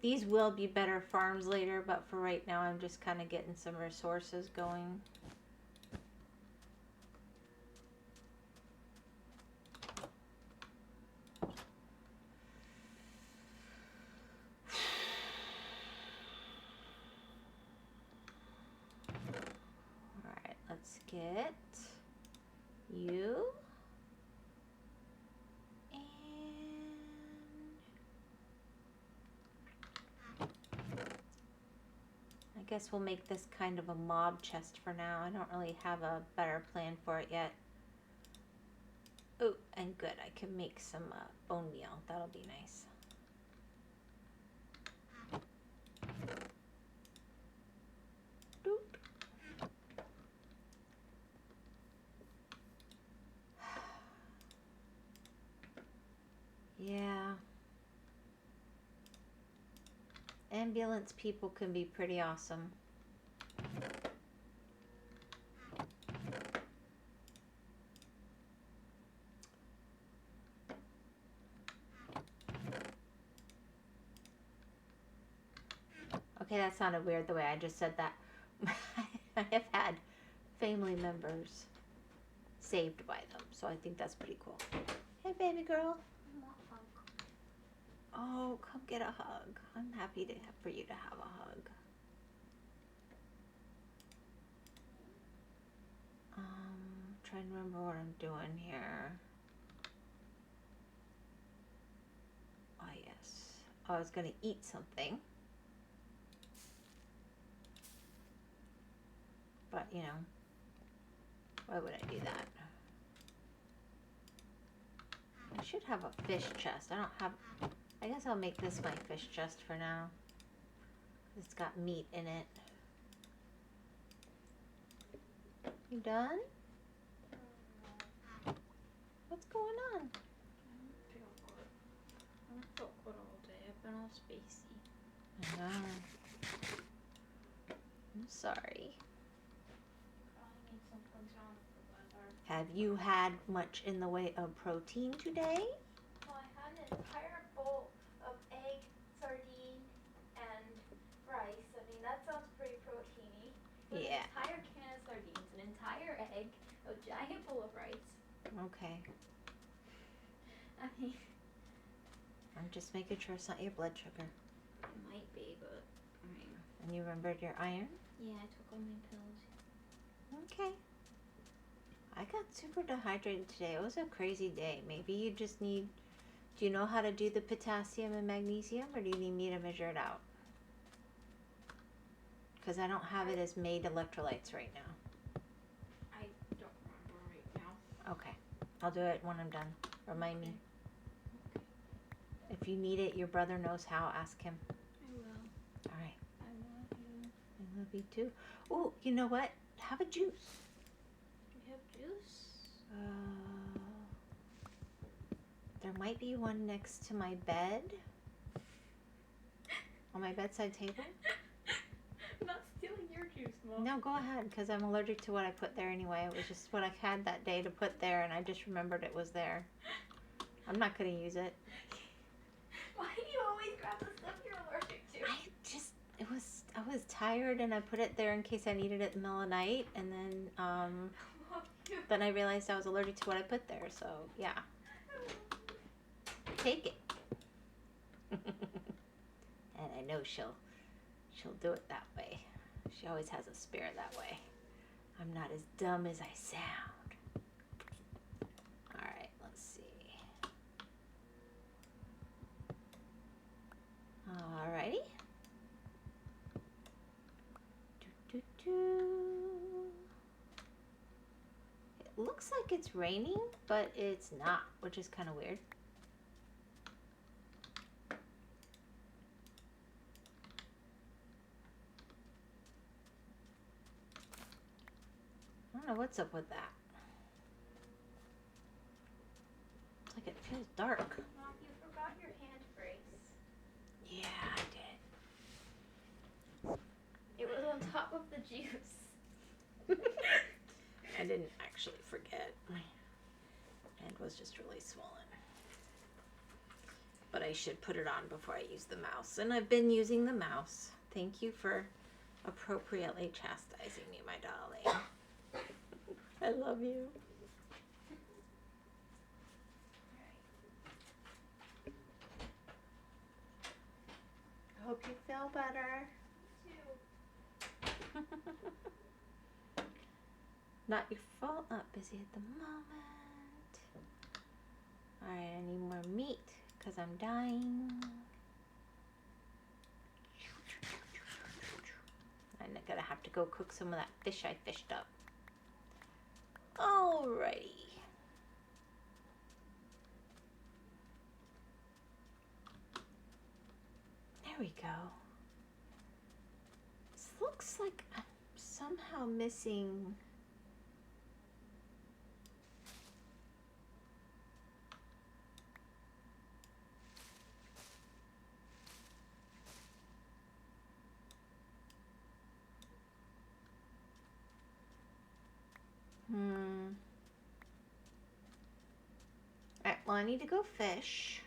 These will be better farms later, but for right now I'm just kind of getting some resources going. Alright, let's get you. I guess we'll make this kind of a mob chest for now. I don't really have a better plan for it yet. Oh, and good. I can make some bone meal. That'll be nice. Doop. Yeah. Ambulance people can be pretty awesome. Okay, that sounded weird the way I just said that. I have had family members saved by them, so I think that's pretty cool. Hey, baby girl. Oh, come get a hug. I'm happy for you to have a hug. Trying to remember what I'm doing here. Oh, yes. I was going to eat something. But, you know, why would I do that? I should have a fish chest. I don't have... I guess I'll make this my fish chest for now. It's got meat in it. You done? What's going on? I don't feel good. I don't feel good all day. I've been all spacey. I know. I'm sorry. Probably need something wrong with the weather. Have you had much in the way of protein today? Well, I had an entire bowl of egg, sardine, and rice. I mean, that sounds pretty proteiny. But Yeah. An entire can of sardines, an entire egg, a giant bowl of rice. Okay. I mean, I'm just making sure it's not your blood sugar. it might be, but I mean, And you remembered your iron? yeah, I took all my pills. Okay. I got super dehydrated today. It was a crazy day. Maybe you just need... Do you know how to do the potassium and magnesium, or do you need me to measure it out? Because I don't have it as made electrolytes right now. I don't remember right now. Okay. I'll do it when I'm done. Remind me. Okay. If you need it, your brother knows how. Ask him. I will. All right. I love you. I love you too. Oh, you know what? Have a juice. Do you have juice? There might be one next to my bed. On my bedside table. I'm not stealing your juice, Mom. No, go ahead, because I'm allergic to what I put there anyway. It was just what I had that day to put there, and I just remembered it was there. I'm not going to use it. Why do you always grab the stuff you're allergic to? I was tired, and I put it there in case I needed it in the middle of the night, and then I realized I was allergic to what I put there, so yeah. Take it. And I know she'll do it that way. She always has a spare that way. I'm not as dumb as I sound. Alright, let's see. Alrighty. It looks like it's raining, but it's not, which is kind of weird. I don't know what's up with that. It's like it feels dark. Mom, you forgot your hand brace. Yeah, I did. It was on top of the juice. I didn't actually forget. My hand was just really swollen. But I should put it on before I use the mouse. And I've been using the mouse. Thank you for appropriately chastising me, my darling. I love you. I hope you feel better. Too. Not your fault, not busy at the moment. Alright, I need more meat because I'm dying. I'm gonna have to go cook some of that fish I fished up. Alrighty. There we go. This looks like I'm somehow missing. Alright, well, I need to go fish.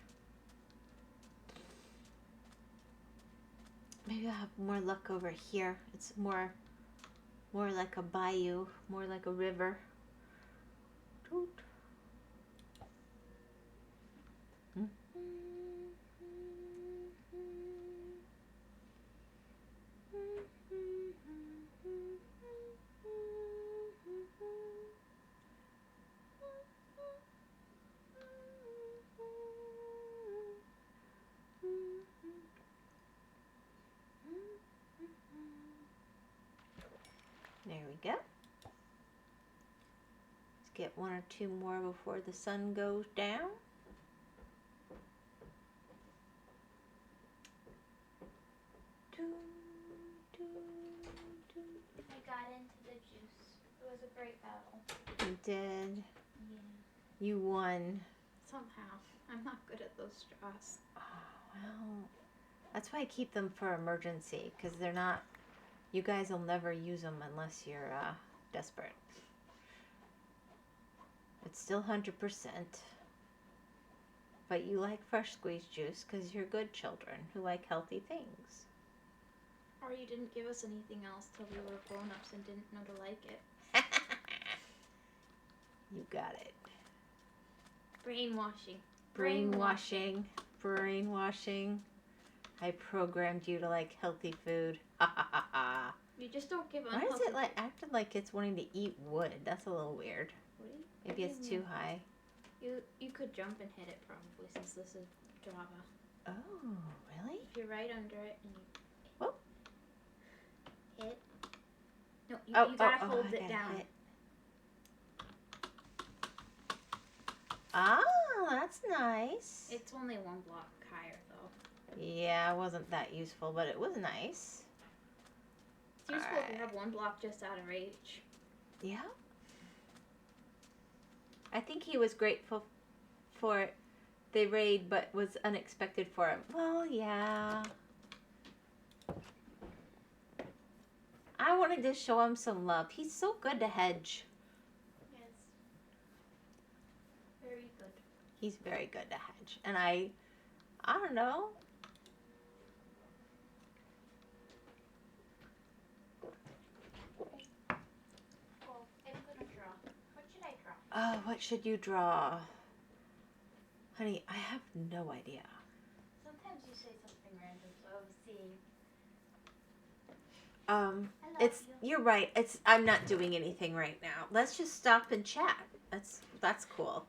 Maybe I'll have more luck over here. It's more like a bayou, more like a river. Toot. There we go. Let's get one or two more before the sun goes down. I got into the juice. It was a great battle. You did. Yeah. You won. Somehow. I'm not good at those straws. Oh, well. That's why I keep them for emergency, because they're not... You guys will never use them unless you're desperate. It's still 100%. But you like fresh squeezed juice because you're good children who like healthy things. Or you didn't give us anything else till we were grown-ups and didn't know to like it. You got it. Brainwashing. Brainwashing. Brainwashing. I programmed you to like healthy food. Ha ha ha ha. You just don't give Why unhealthy is it like acting like it's wanting to eat wood? That's a little weird. Maybe it's too high. You could jump and hit it probably, since this is Java. Oh, really? If you're right under it and you Whoa. hit. No, you gotta hold it down. Hit. Ah, that's nice. It's only one block higher though. Yeah, it wasn't that useful, but it was nice. It's useful if you have one block just out of reach. Yeah. I think he was grateful for the raid, but was unexpected for him. Well, yeah. I wanted to show him some love. He's so good to hedge. Yes. Very good. He's very good to hedge. And I don't know. Well, I'm gonna draw. What should I draw? Oh, what should you draw? Honey, I have no idea. Sometimes you say something random, so I was seeing. I love you. You're right. I'm not doing anything right now. Let's just stop and chat. That's cool.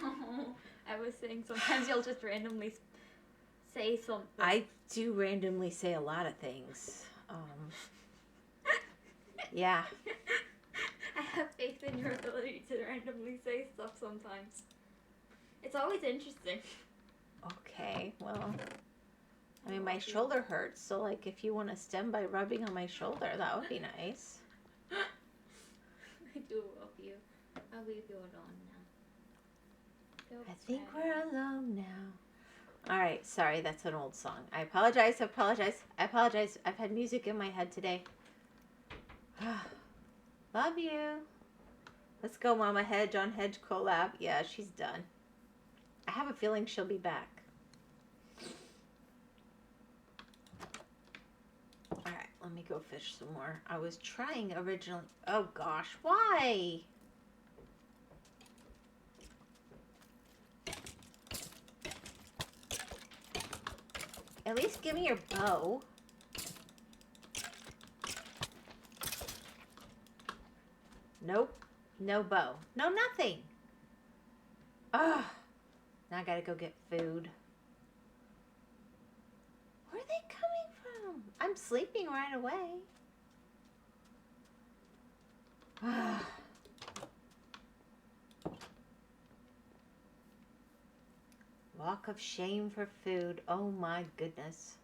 No, I was saying sometimes you'll just randomly say something. I do randomly say a lot of things. Yeah. I have faith in your ability to randomly say stuff sometimes. It's always interesting. Okay, well, I mean, my shoulder hurts, so, like, if you want to stem by rubbing on my shoulder, that would be nice. I do love you. I'll leave you alone now. I think we're alone now. All right, sorry, that's an old song. I apologize. I've had music in my head today. Love you. Let's go, Mama Hedge on Hedge collab. Yeah, she's done. I have a feeling she'll be back. All right, let me go fish some more. I was trying originally. Oh gosh, why? At least give me your bow. Nope. No bow. No nothing. Ugh. Now I gotta go get food. Where are they coming from? I'm sleeping right away. Walk of shame for food. Oh my goodness.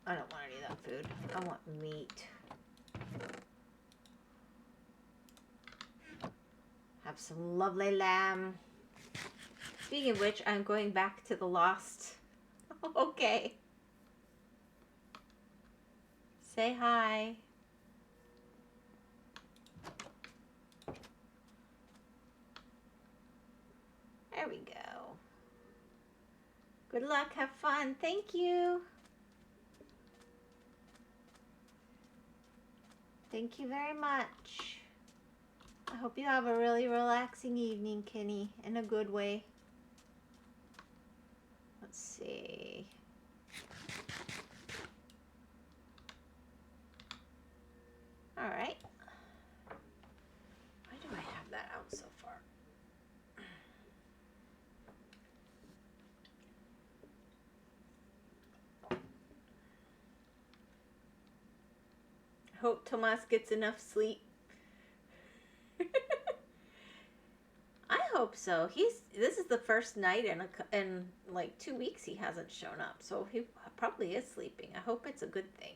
I don't want any of that food. I want meat. Have some lovely lamb. Speaking of which, I'm going back to the Lost. Okay. Say hi. There we go. Good luck. Have fun. Thank you. Thank you very much. I hope you have a really relaxing evening, Kenny, in a good way. Let's see. All right. Why do I have that out so far? I hope Tomas gets enough sleep. I hope so. This is the first night in like 2 weeks he hasn't shown up, so he probably is sleeping. I hope it's a good thing.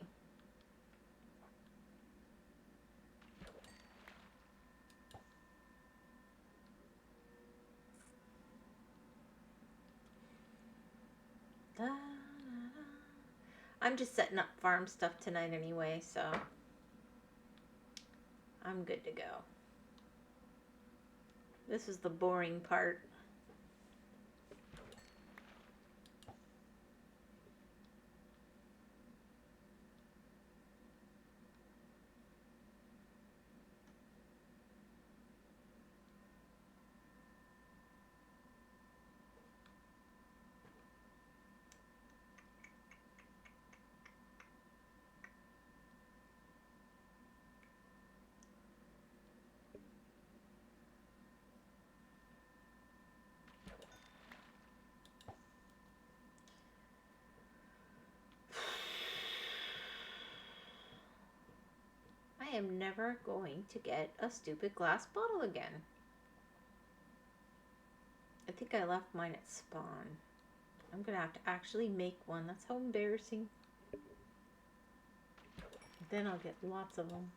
I'm just setting up farm stuff tonight anyway, so I'm good to go. This is the boring part. I am never going to get a stupid glass bottle again. I think I left mine at spawn. I'm gonna have to actually make one. That's how embarrassing. Then I'll get lots of them.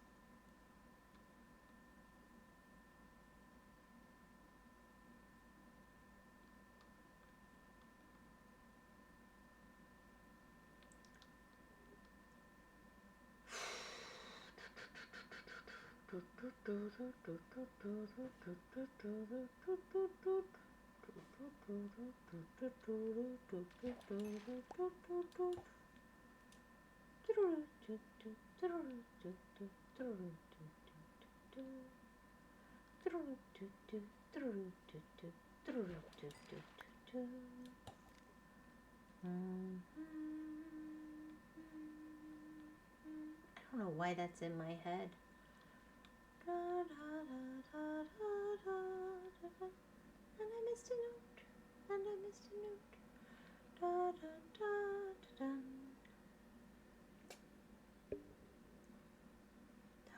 I don't know why that's in my head. And I missed a note. And I missed a note. Da, da, da, da, dun.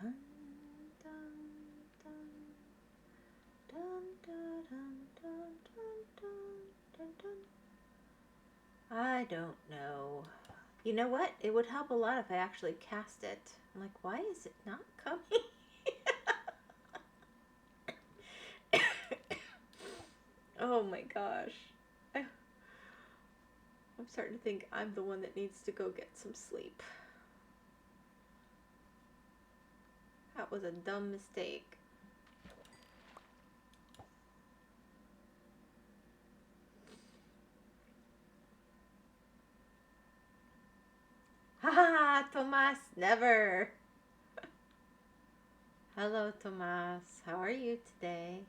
Dun, dun, dun. Dun, dun, dun, dun, dun, dun, dun. I don't know. You know what? It would help a lot if I actually cast it. I'm like, why is it not coming? Oh my gosh. I'm starting to think I'm the one that needs to go get some sleep. That was a dumb mistake. Haha, Tomas, never. Hello, Tomas. How are you today?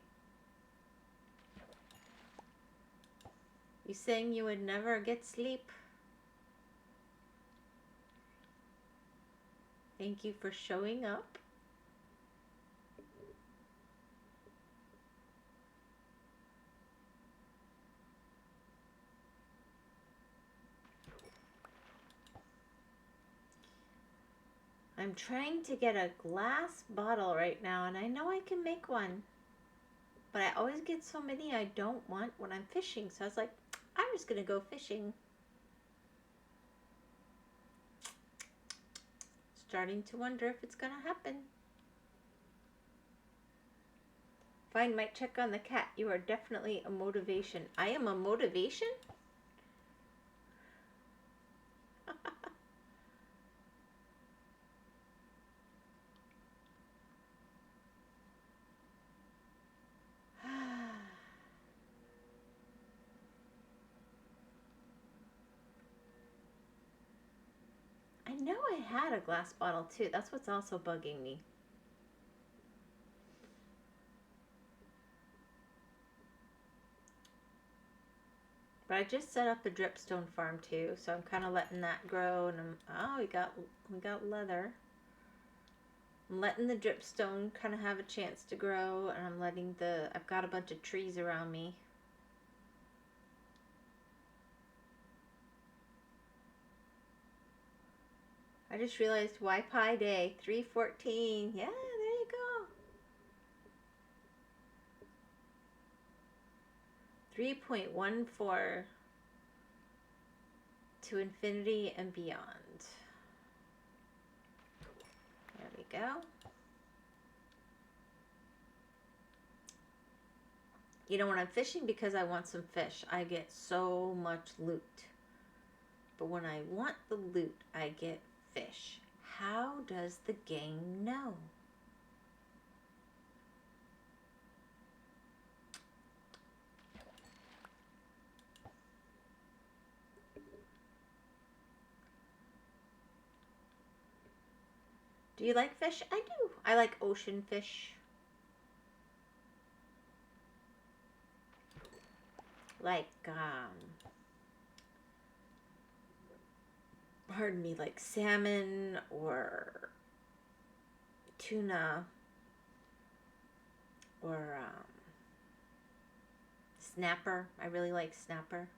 You saying you would never get sleep? Thank you for showing up. I'm trying to get a glass bottle right now, and I know I can make one. But I always get so many I don't want when I'm fishing. So I was like, I'm just going to go fishing. Starting to wonder if it's going to happen. Fine, might check on the cat. You are definitely a motivation. I am a motivation? had a glass bottle too. That's what's also bugging me. But I just set up a dripstone farm too, so I'm kind of letting that grow. And we got leather. I'm letting the dripstone kind of have a chance to grow, and I've got a bunch of trees around me. I just realized Wi-Fi day 314. Yeah, there you go. 3.14 to infinity and beyond. There we go. You know, when I'm fishing because I want some fish, I get so much loot. But when I want the loot, I get fish. How does the game know? Do you like fish? I do. I like ocean fish. Like, pardon me, like salmon or tuna or snapper. I really like snapper.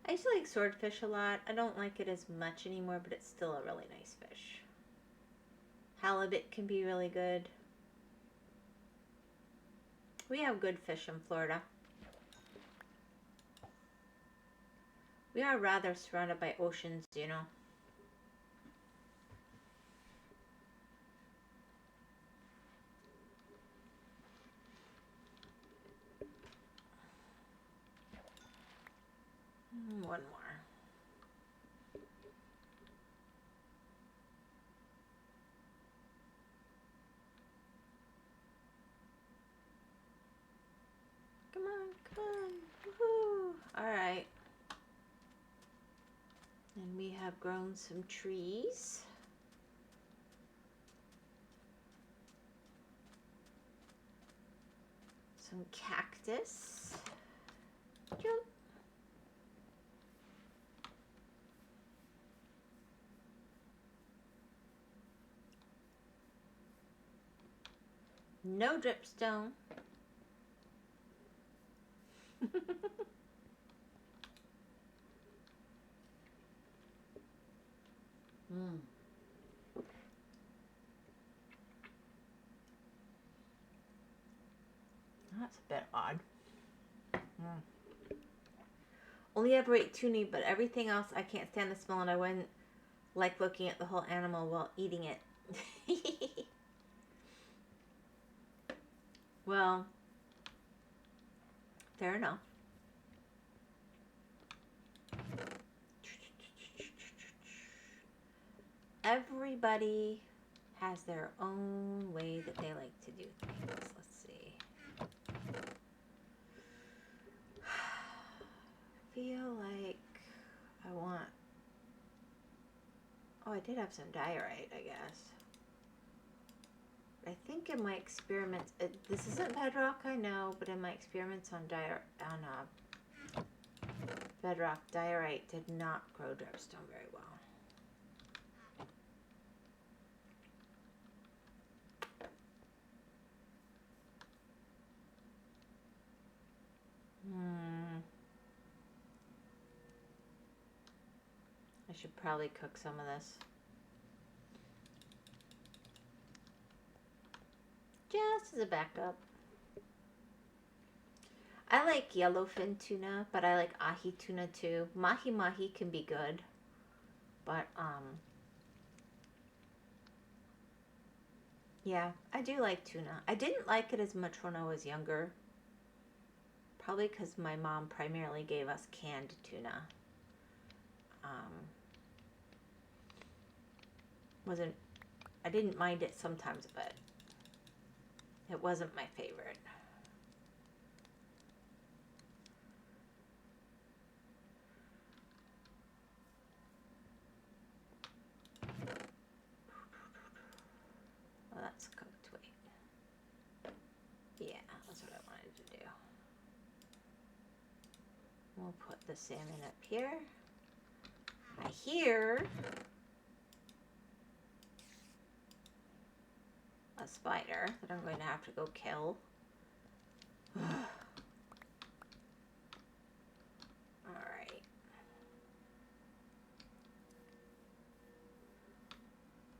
I used to like swordfish a lot. I don't like it as much anymore, but it's still a really nice fish. Halibut can be really good. We have good fish in Florida. We are rather surrounded by oceans, you know. One more. Come on, come on. Woohoo! All right. And we have grown some trees. Some cactus. Jump. No dripstone. That's a bit odd. Only ever ate tuna, but everything else I can't stand the smell, and I wouldn't like looking at the whole animal while eating it. Well, fair enough. Everybody has their own way that they like to do things. Let's see. I feel like I want... Oh, I did have some diorite, I guess. I think in my experiments... this isn't bedrock, I know, but in my experiments on bedrock, diorite did not grow dripstone very well. I should probably cook some of this. Just as a backup. I like yellowfin tuna, but I like ahi tuna too. Mahi mahi can be good, but yeah, I do like tuna. I didn't like it as much when I was younger. Probably because my mom primarily gave us canned tuna. wasn't, I didn't mind it sometimes, but it wasn't my favorite. Well, that's cooked. Wait. Yeah, that's what I wanted to do. We'll put the salmon up here. I hear a spider that I'm going to have to go kill. Alright.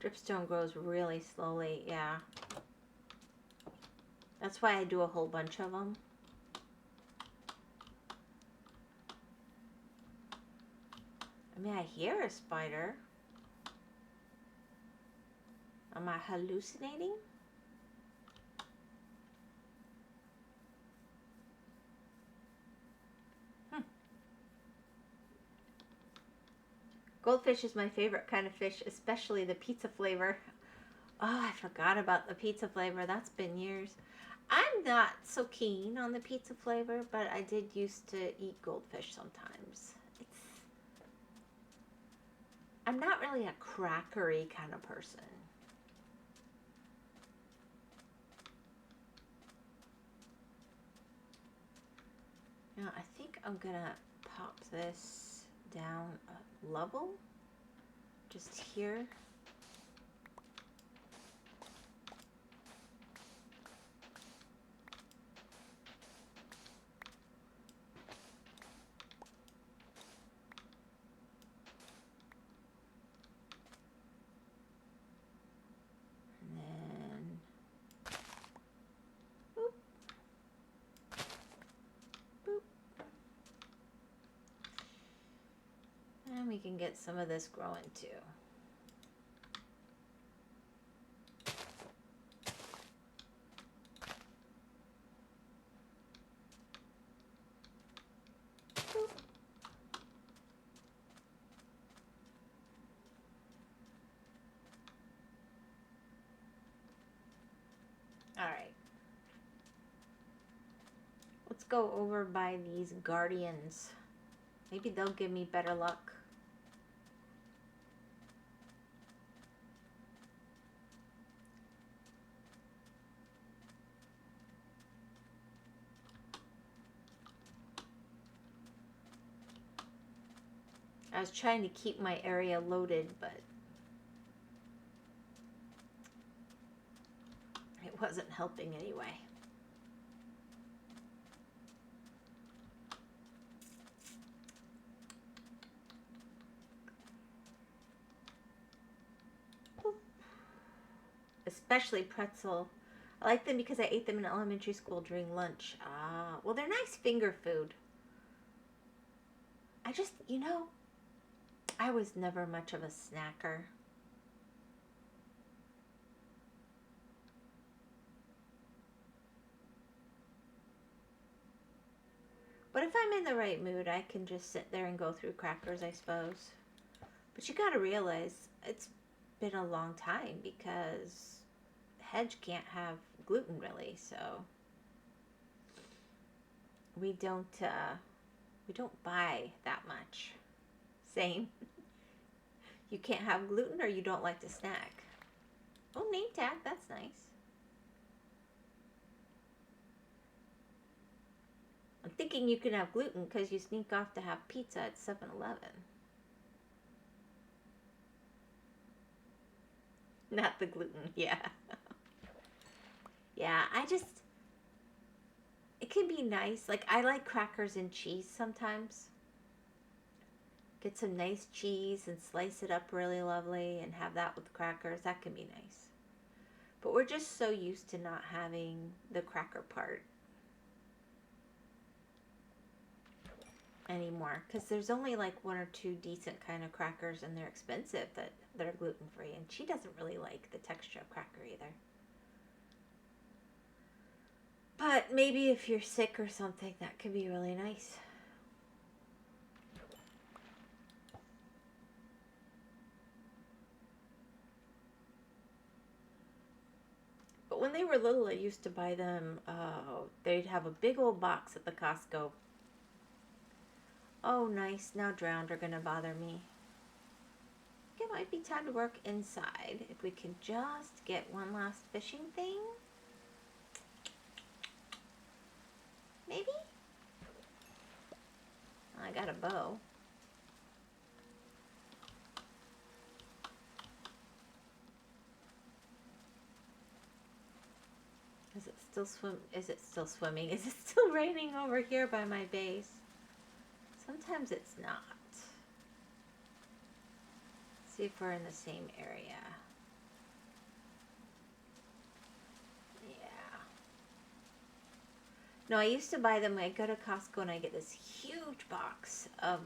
Dripstone grows really slowly, yeah. That's why I do a whole bunch of them. I mean, I hear a spider. Am I hallucinating? Goldfish is my favorite kind of fish, especially the pizza flavor. Oh, I forgot about the pizza flavor. That's been years. I'm not so keen on the pizza flavor, but I did used to eat goldfish sometimes. I'm not really a crackery kind of person. Now, I think I'm gonna pop this down a level, just here. And then, boop, boop. And we can get some of this growing too. Boop. All right. Let's go over by these guardians. Maybe they'll give me better luck. I was trying to keep my area loaded, but it wasn't helping anyway. Especially pretzel. I like them because I ate them in elementary school during lunch. Ah, well, they're nice finger food. I just, you know, I was never much of a snacker. But if I'm in the right mood, I can just sit there and go through crackers, I suppose. But you gotta realize, it's been a long time because Hedge can't have gluten really, so we don't buy that much. Same. You can't have gluten or you don't like to snack. Oh, name tag, that's nice. I'm thinking you can have gluten because you sneak off to have pizza at 7-Eleven. Not the gluten, yeah. Yeah, it can be nice. Like, I like crackers and cheese sometimes. Get some nice cheese and slice it up really lovely and have that with crackers. That can be nice. But we're just so used to not having the cracker part anymore. Because there's only like 1 or 2 decent kind of crackers and they're expensive that are gluten-free. And she doesn't really like the texture of cracker either. But maybe if you're sick or something, that could be really nice. when they were little, I used to buy them. They'd have a big old box at the Costco. Oh, nice. Now drowned are gonna bother me. It might be time to work inside. If we can just get one last fishing thing. Maybe? I got a bow. Is it still swimming? Is it still raining over here by my base? Sometimes it's not. Let's see if we're in the same area. Yeah. No, I used to buy them. I go to Costco and I get this huge box of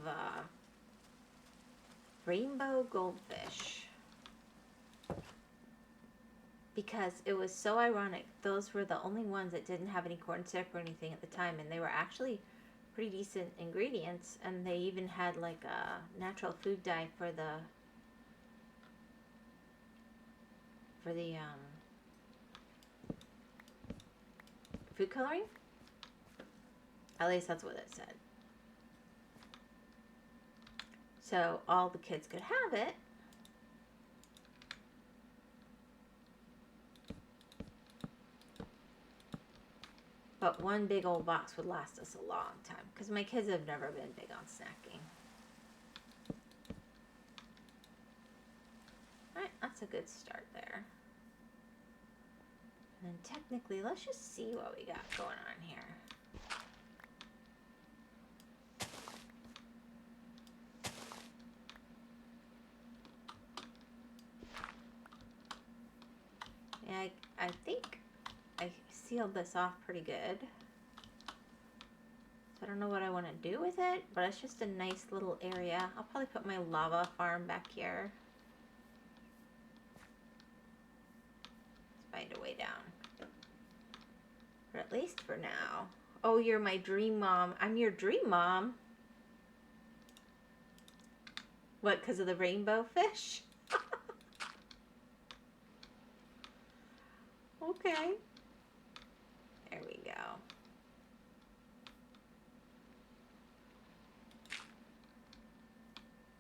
rainbow goldfish. Because it was so ironic. Those were the only ones that didn't have any corn syrup or anything at the time, and they were actually pretty decent ingredients, and they even had like a natural food dye for the food coloring. At least that's what it said. So all the kids could have it. But one big old box would last us a long time, because my kids have never been big on snacking. Alright, that's a good start there. And then technically, let's just see what we got going on here. Yeah, I think I sealed this off pretty good. So I don't know what I want to do with it, but it's just a nice little area. I'll probably put my lava farm back here. Let's find a way down. But at least for now. Oh, you're my dream mom. I'm your dream mom. What, because of the rainbow fish? Okay. There we go.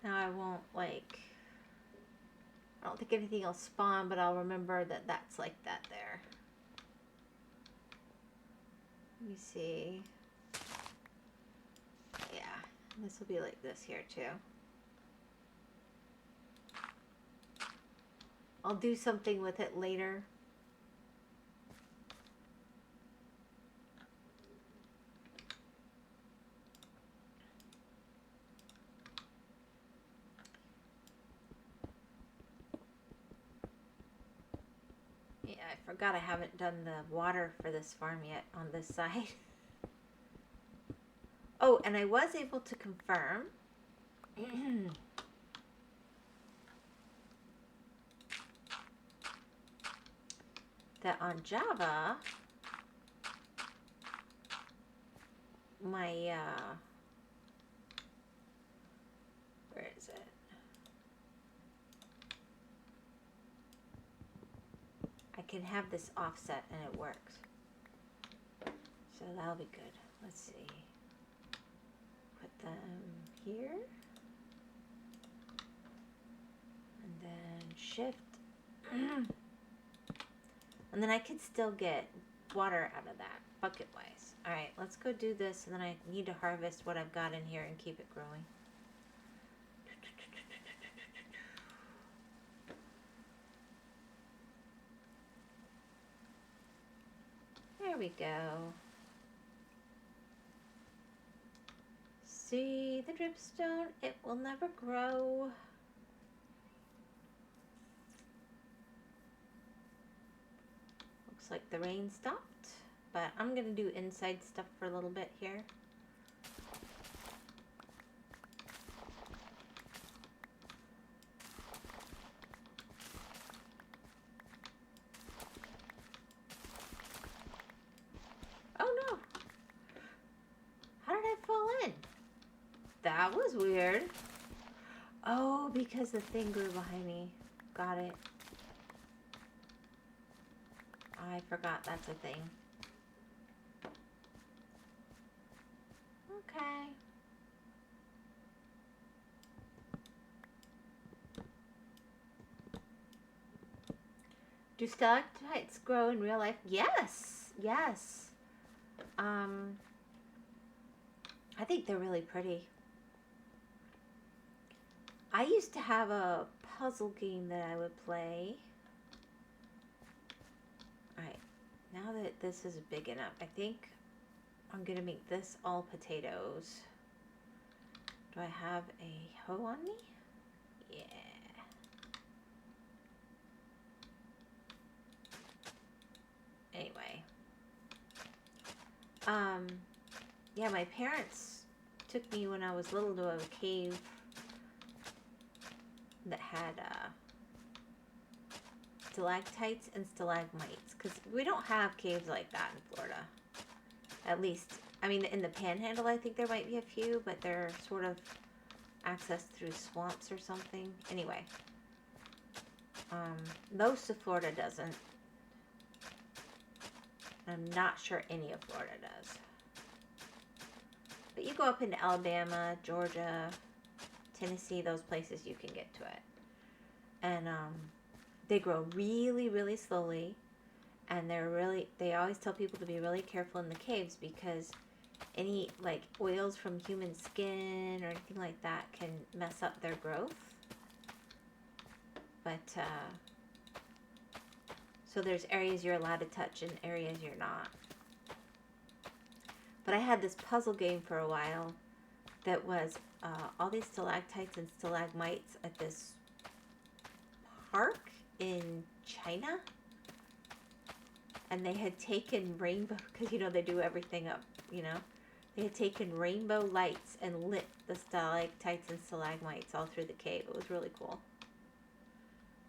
Now I won't I don't think anything will spawn, but I'll remember that that's like that there. Let me see. Yeah, this will be like this here too. I'll do something with it later. Yeah, I forgot I haven't done the water for this farm yet on this side. Oh, and I was able to confirm that on Java, my, where is it? I can have this offset and it works. So that'll be good. Let's see. Put them here. And then shift. And then I could still get water out of that, bucket-wise. Alright, let's go do this, and then I need to harvest what I've got in here and keep it growing. There we go. See the dripstone? It will never grow. Looks like the rain stopped, but I'm gonna do inside stuff for a little bit here. Oh no! How did I fall in? That was weird. Oh, because the thing grew behind me. Got it. I forgot that's a thing. Okay. Do stalactites grow in real life? Yes. Yes. I think they're really pretty. I used to have a puzzle game that I would play. Alright, now that this is big enough, I think I'm going to make this all potatoes. Do I have a hoe on me? Yeah. Anyway. Yeah, my parents took me when I was little to a cave that had stalactites and stalagmites, because we don't have caves like that in Florida. At least, I mean, in the Panhandle, I think there might be a few, but they're sort of accessed through swamps or something. Anyway, most of Florida doesn't. I'm not sure any of Florida does. But you go up into Alabama, Georgia, Tennessee, those places, you can get to it. And they grow really, really slowly. And they always tell people to be really careful in the caves, because any like oils from human skin or anything like that can mess up their growth. But so there's areas you're allowed to touch and areas you're not. But I had this puzzle game for a while that was all these stalactites and stalagmites at this park in China. And they had taken rainbow, because, you know, they do everything up, you know. They had taken rainbow lights and lit the stalactites and stalagmites all through the cave. It was really cool.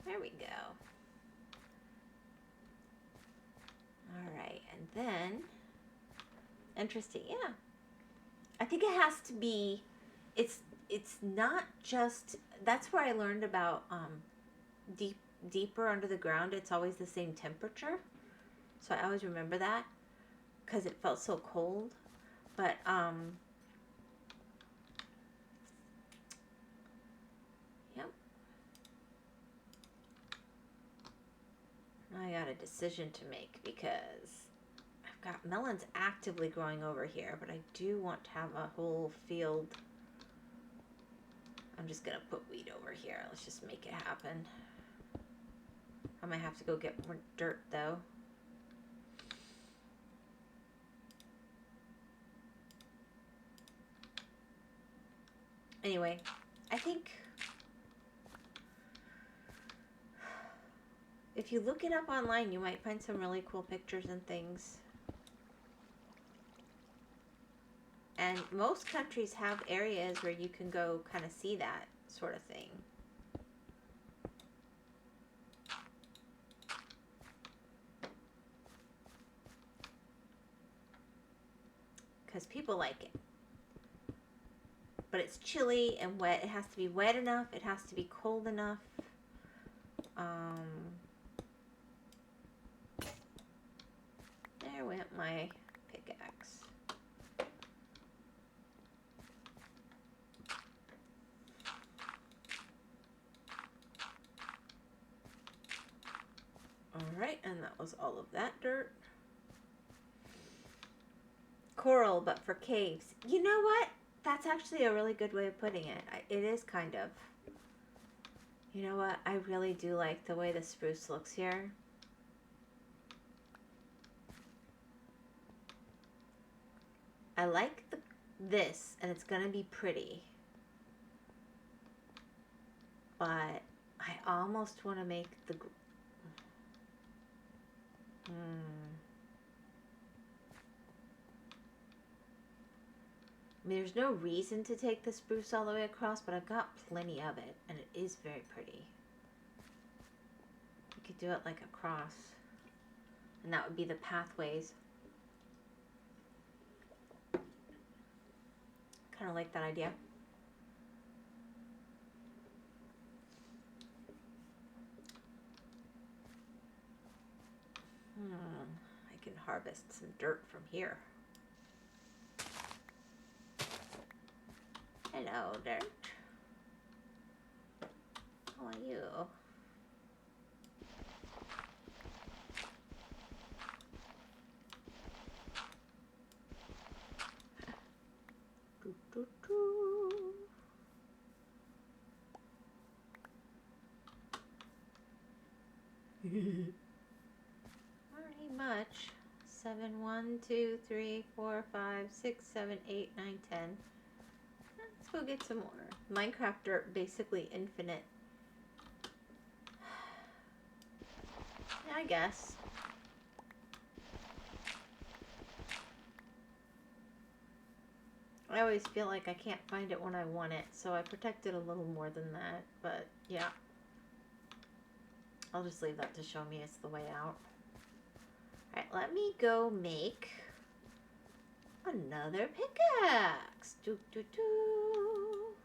There we go. Alright, and then, interesting, yeah. I think it has to be, it's not just, that's where I learned about deeper under the ground, it's always the same temperature. So I always remember that, because it felt so cold. But, yep. Now I got a decision to make, because I've got melons actively growing over here, but I do want to have a whole field. I'm just going to put wheat over here. Let's just make it happen. I might have to go get more dirt, though. Anyway, I think if you look it up online, you might find some really cool pictures and things. And most countries have areas where you can go kind of see that sort of thing. Because people like it. But it's chilly and wet. It has to be wet enough. It has to be cold enough. There went my pickaxe. Alright, and that was all of that dirt. Coral, but for caves. You know what? That's actually a really good way of putting it. It is kind of. You know what? I really do like the way the spruce looks here. I like this, and it's going to be pretty. But I almost want to make the... I mean, there's no reason to take the spruce all the way across, but I've got plenty of it, and it is very pretty. You could do it like across, and that would be the pathways. Kind of like that idea. harvest some dirt from here. Hello, dirt. How are you? Doo, doo, doo. Not much. 7, 1, 2, 3, 4, 5, 6, 7, 8, 9, 10. Let's go get some more. Minecraft dirt, basically infinite. I guess. I always feel like I can't find it when I want it, so I protect it a little more than that, but yeah. I'll just leave that to show me it's the way out. Alright, let me go make another pickaxe. Doo, doo, doo.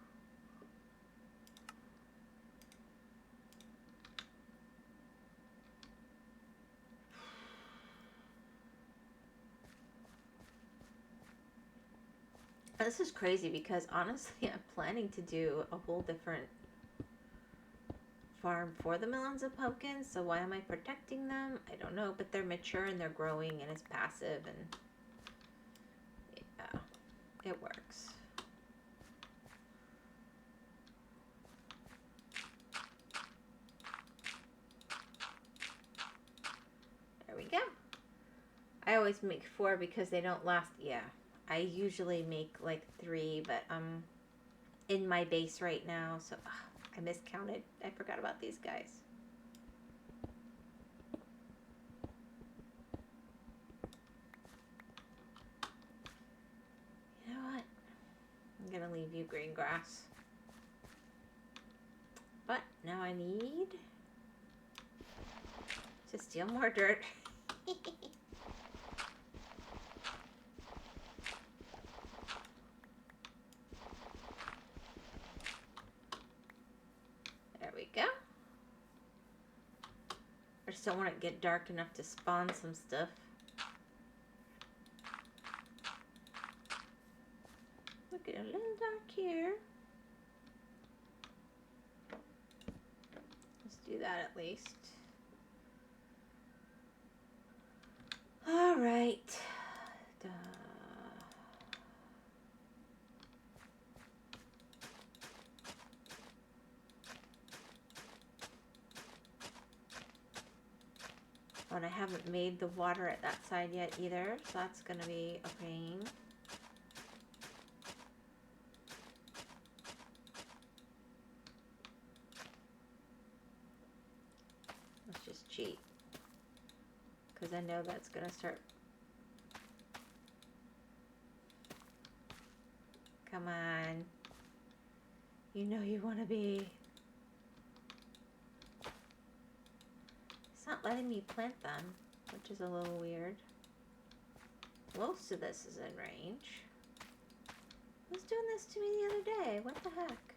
This is crazy because honestly I'm planning to do a whole different farm for the melons and pumpkins, so why am I protecting them? I don't know, but they're mature and they're growing and it's passive and yeah, it works. There we go. I always make 4 because they don't last. Yeah, I usually make like 3, but I'm in my base right now, so I miscounted. I forgot about these guys. You know what? I'm gonna leave you green grass. But now I need to steal more dirt. There we go. I just don't want it to get dark enough to spawn some stuff. Look at a little dark here. Let's do that at least. All right. Duh. Oh, and I haven't made the water at that side yet either, so that's going to be a pain. Let's just cheat, because I know that's going to start. Come on. You know you want to be. It's not letting me plant them, which is a little weird. Most of this is in range. Who's doing this to me the other day? What the heck?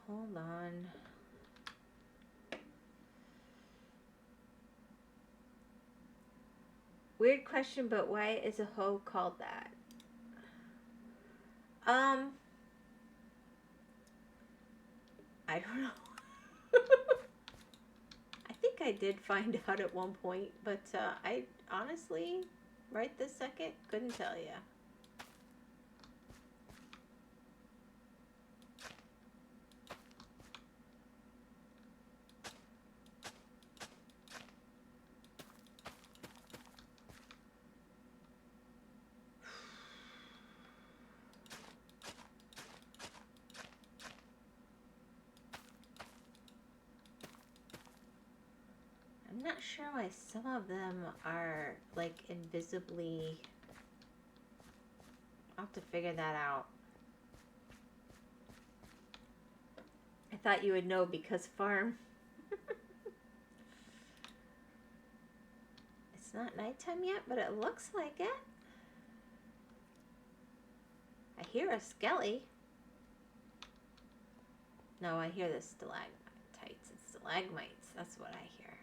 Hold on. Weird question, but why is a hoe called that? I don't know. I think I did find out at one point, but I honestly, right this second, couldn't tell you. I'm not sure why some of them are like invisibly. I'll have to figure that out. I thought you would know because farm. It's not nighttime yet, but it looks like it. I hear a skelly. No, I hear the stalagmite. Stalagmites, that's what I hear.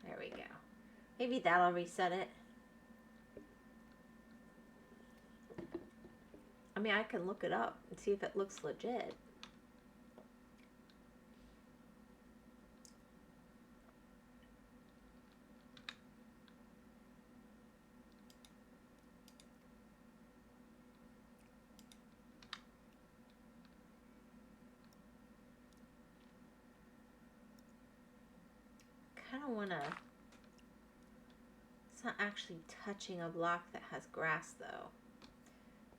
There we go. Maybe that'll reset it. I mean, I can look it up and see if it looks legit. Kind of want to... It's not actually touching a block that has grass, though.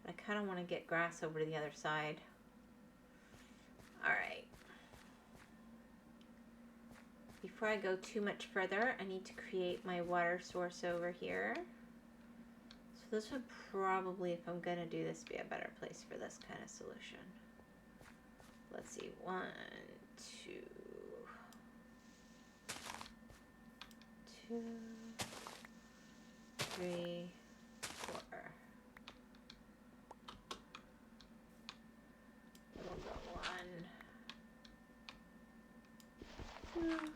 I kind of want to get grass over to the other side. Alright. Before I go too much further, I need to create my water source over here. So this would probably, if I'm going to do this, be a better place for this kind of solution. Let's see. 1, 2, 2, 3, 4. We'll go 1, 2,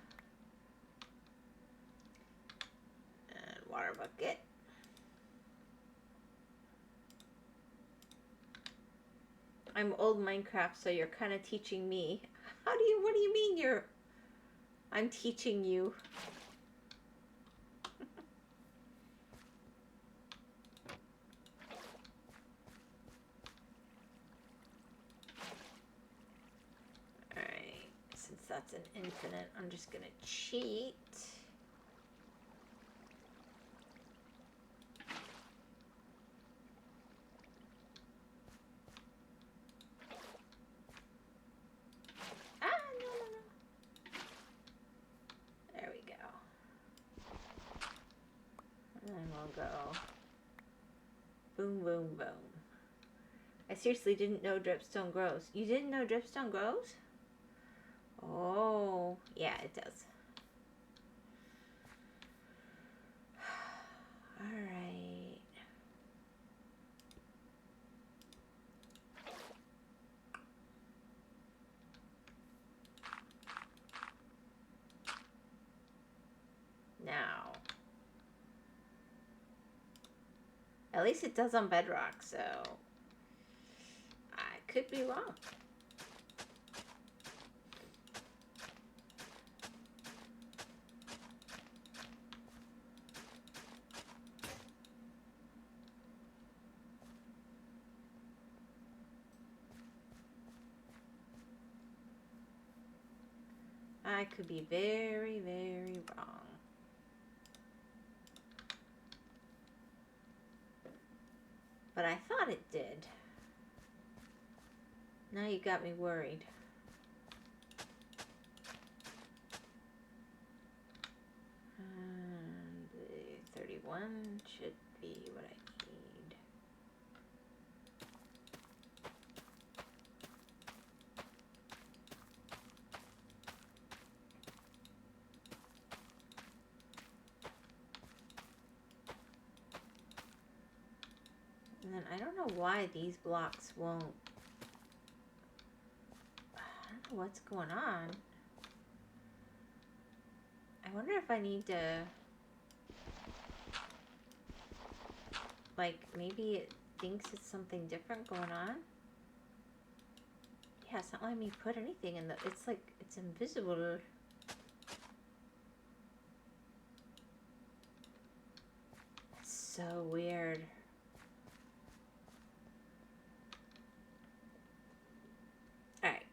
and water bucket. I'm old Minecraft, so you're kind of teaching me. What do you mean I'm teaching you? Alright, since that's an infinite, I'm just gonna cheat. Go. Boom, boom, boom. I seriously didn't know dripstone grows. You didn't know dripstone grows? Oh, yeah, it does. Alright. Now. At least it does on bedrock, so I could be wrong. I could be very, very wrong. But I thought it did. Now you got me worried. The 31 should be what I need. And then I don't know why these blocks won't. I don't know what's going on. I wonder if I need to, like, maybe it thinks it's something different going on. Yeah, it's not letting me put anything in the, it's like, it's invisible. It's so weird. Alright.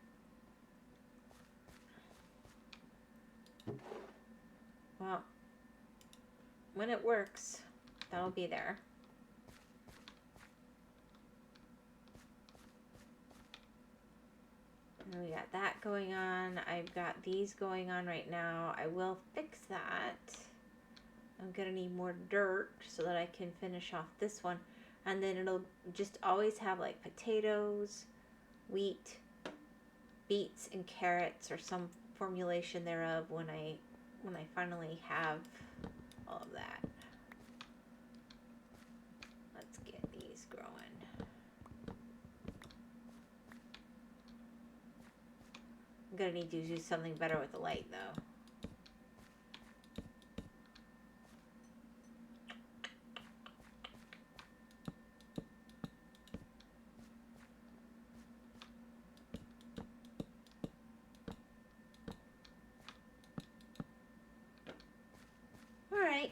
Well, when it works, that'll be there. And we got that going on. I've got these going on right now. I will fix that. I'm gonna need more dirt so that I can finish off this one. And then it'll just always have like potatoes, wheat, beets, and carrots, or some formulation thereof when I finally have all of that. Let's get these growing. gonna need to do something better with the light, though. Alright.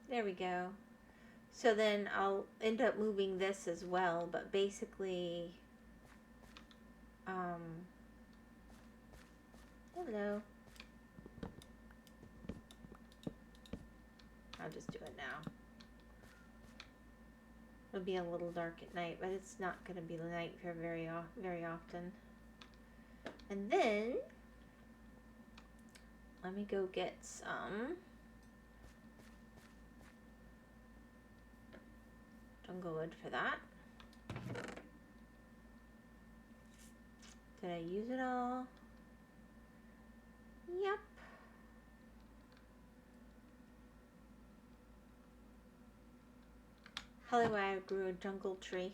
There we go. So then I'll end up moving this as well, but basically, hello. I'll just do it now. It'll be a little dark at night, but it's not going to be the night for very often. And then, let me go get some jungle wood for that. Did I use it all? Yep. Probably why I grew a jungle tree.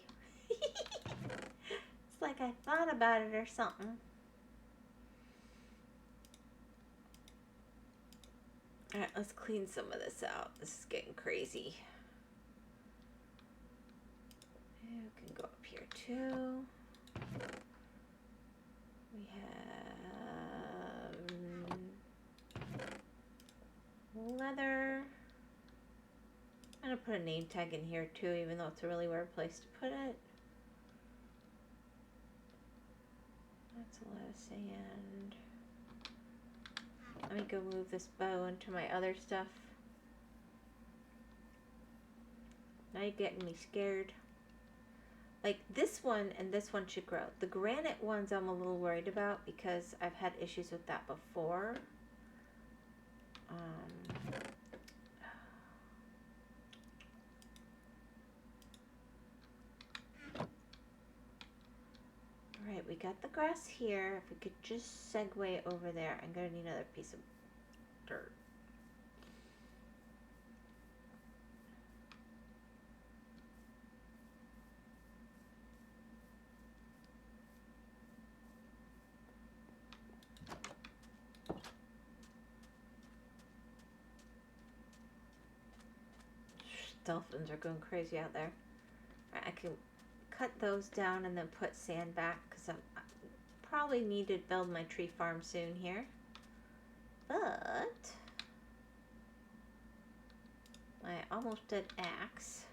It's like I thought about it or something. Alright, let's clean some of this out. This is getting crazy. You can go up here too. We have leather. I'm going to put a name tag in here too, even though it's a really weird place to put it. That's a lot of sand. Let me go move this bow into my other stuff. Now you're getting me scared. Like this one and this one should grow. The granite ones I'm a little worried about because I've had issues with that before. Alright, we got the grass here. If we could just segue over there. I'm going to need another piece of dirt. Dolphins are going crazy out there. I can cut those down and then put sand back because I probably need to build my tree farm soon here. But my almost dead axe.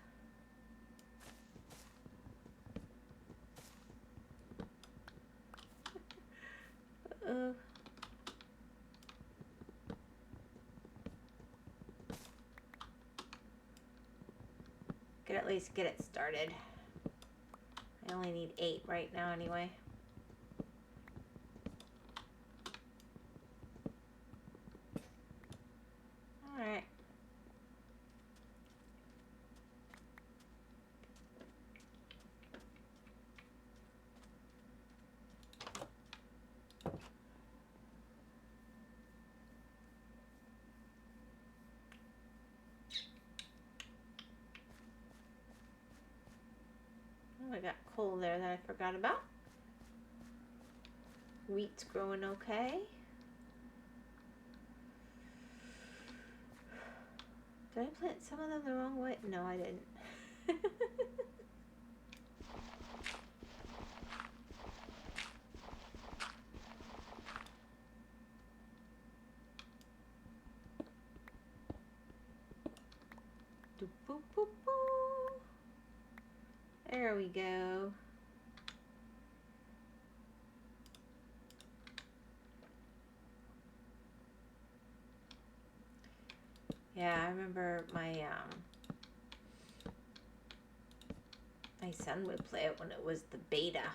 Could at least get it started. I only need 8 right now anyway. Alright. I got coal there that I forgot about. Wheat's growing okay. Did I plant some of them the wrong way? No, I didn't. There we go. Yeah, I remember my son would play it when it was the beta.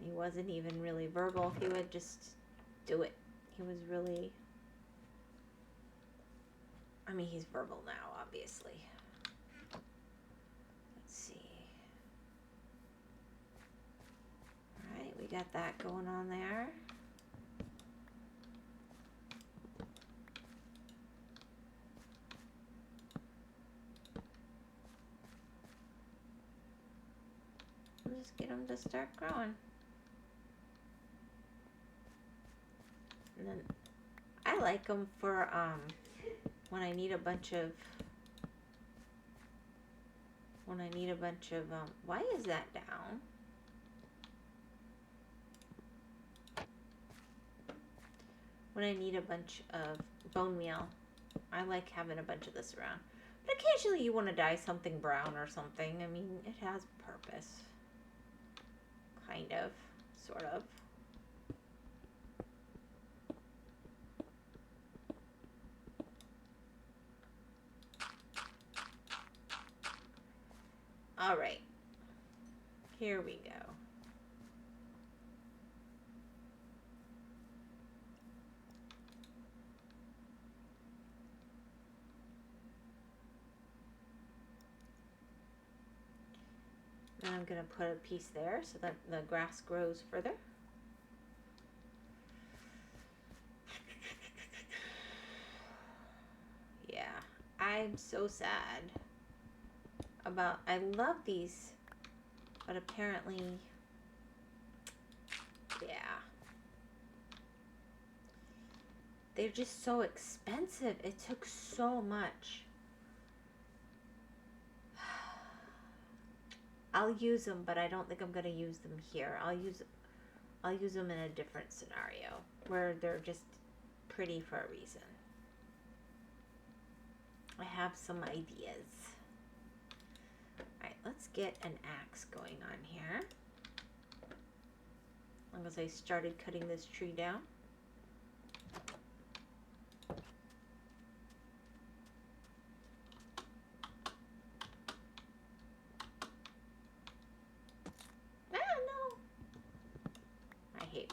He wasn't even really verbal. He would just do it. He was really... I mean, he's verbal now, obviously. Let's see. Alright, we got that going on there. just get them to start growing. And then I like them for when I need a bunch of why is that down? When I need a bunch of bone meal, I like having a bunch of this around. But occasionally you want to dye something brown or something. I mean, it has purpose. Kind of. Sort of. All right. Here we go. And I'm going to put a piece there so that the grass grows further. Yeah, I'm so sad about, I love these, but apparently, yeah. They're just so expensive. It took so much. I'll use them, but I don't think I'm going to use them here. I'll use them in a different scenario where they're just pretty for a reason. I have some ideas. Alright, let's get an axe going on here. As long as I started cutting this tree down.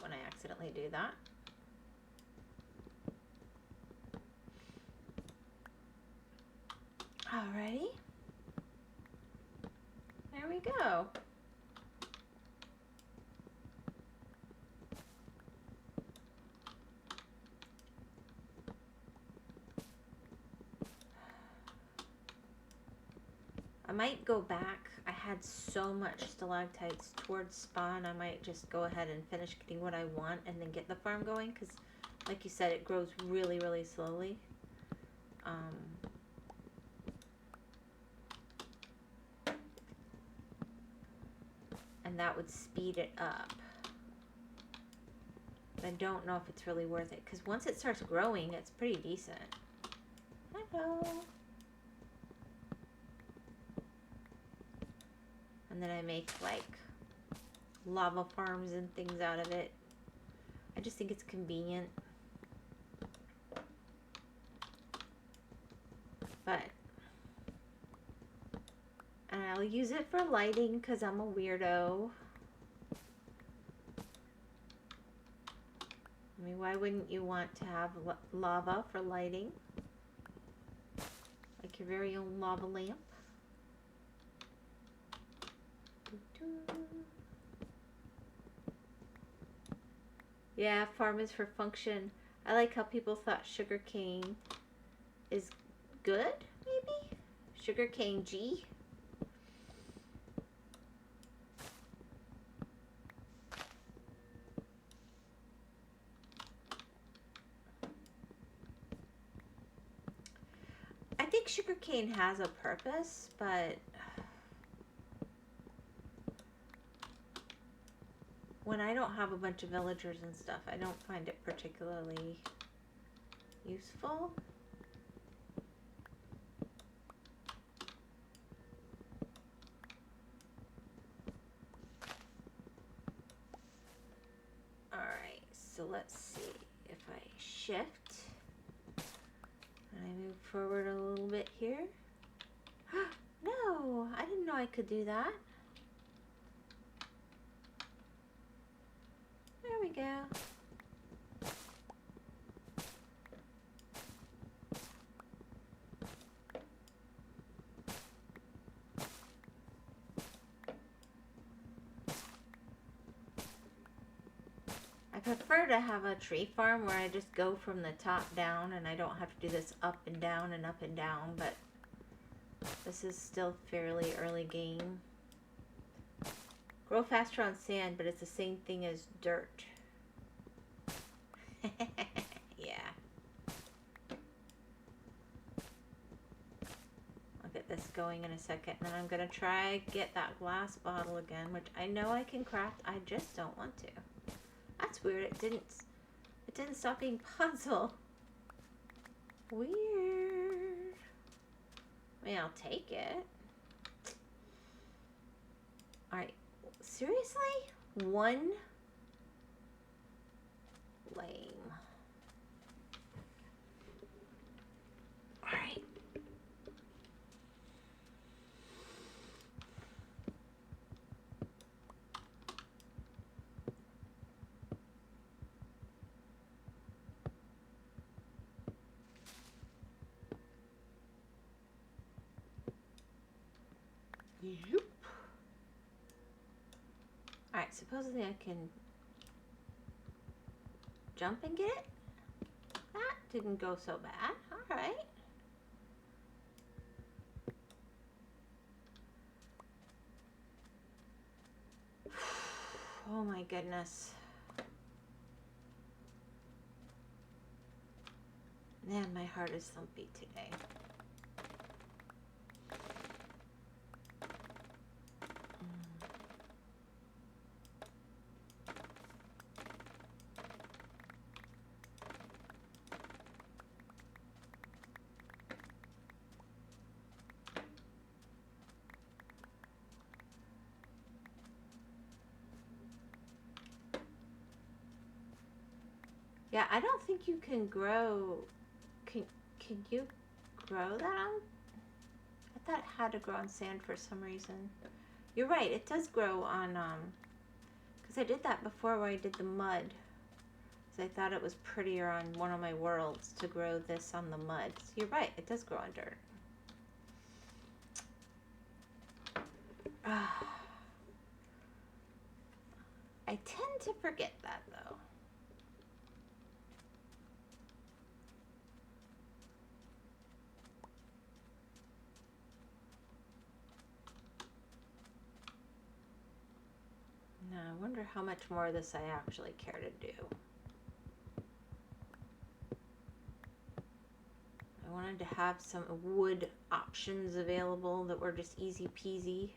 When I accidentally do that. Alrighty. There we go. I might go back. I had so much stalactites towards spawn. I might just go ahead and finish getting what I want and then get the farm going, because like you said, it grows really, really slowly. And that would speed it up. But I don't know if it's really worth it, because once it starts growing, it's pretty decent. Hello. And then I make like lava farms and things out of it. I just think it's convenient. But, and I'll use it for lighting because I'm a weirdo. I mean, why wouldn't you want to have lava for lighting? Like your very own lava lamp. Yeah, farm is for function. I like how people thought sugarcane is good, maybe? Sugarcane G? I think sugarcane has a purpose, but when I don't have a bunch of villagers and stuff, I don't find it particularly useful. Alright, so let's see. If I shift and I move forward a little bit here. No, I didn't know I could do that. There we go. I prefer to have a tree farm where I just go from the top down and I don't have to do this up and down and up and down, but this is still fairly early game Grow faster on sand, but it's the same thing as dirt. Yeah. I'll get this going in a second, and then I'm gonna try get that glass bottle again, which I know I can craft. I just don't want to. That's weird. It didn't stop being puzzle. Weird. I mean, I'll take it. All right. Seriously? One? Lame. All right. Yep. Alright, supposedly I can jump and get it. That didn't go so bad. Alright. Oh my goodness. Man, my heart is thumpy today. Yeah, I don't think you can grow. Can you grow that on? I thought it had to grow on sand for some reason. You're right, it does grow on because I did that before where I did the mud. So I thought it was prettier on one of my worlds to grow this on the mud. So you're right, it does grow on dirt. I tend to forget that though. Now I wonder how much more of this I actually care to do. I wanted to have some wood options available that were just easy peasy.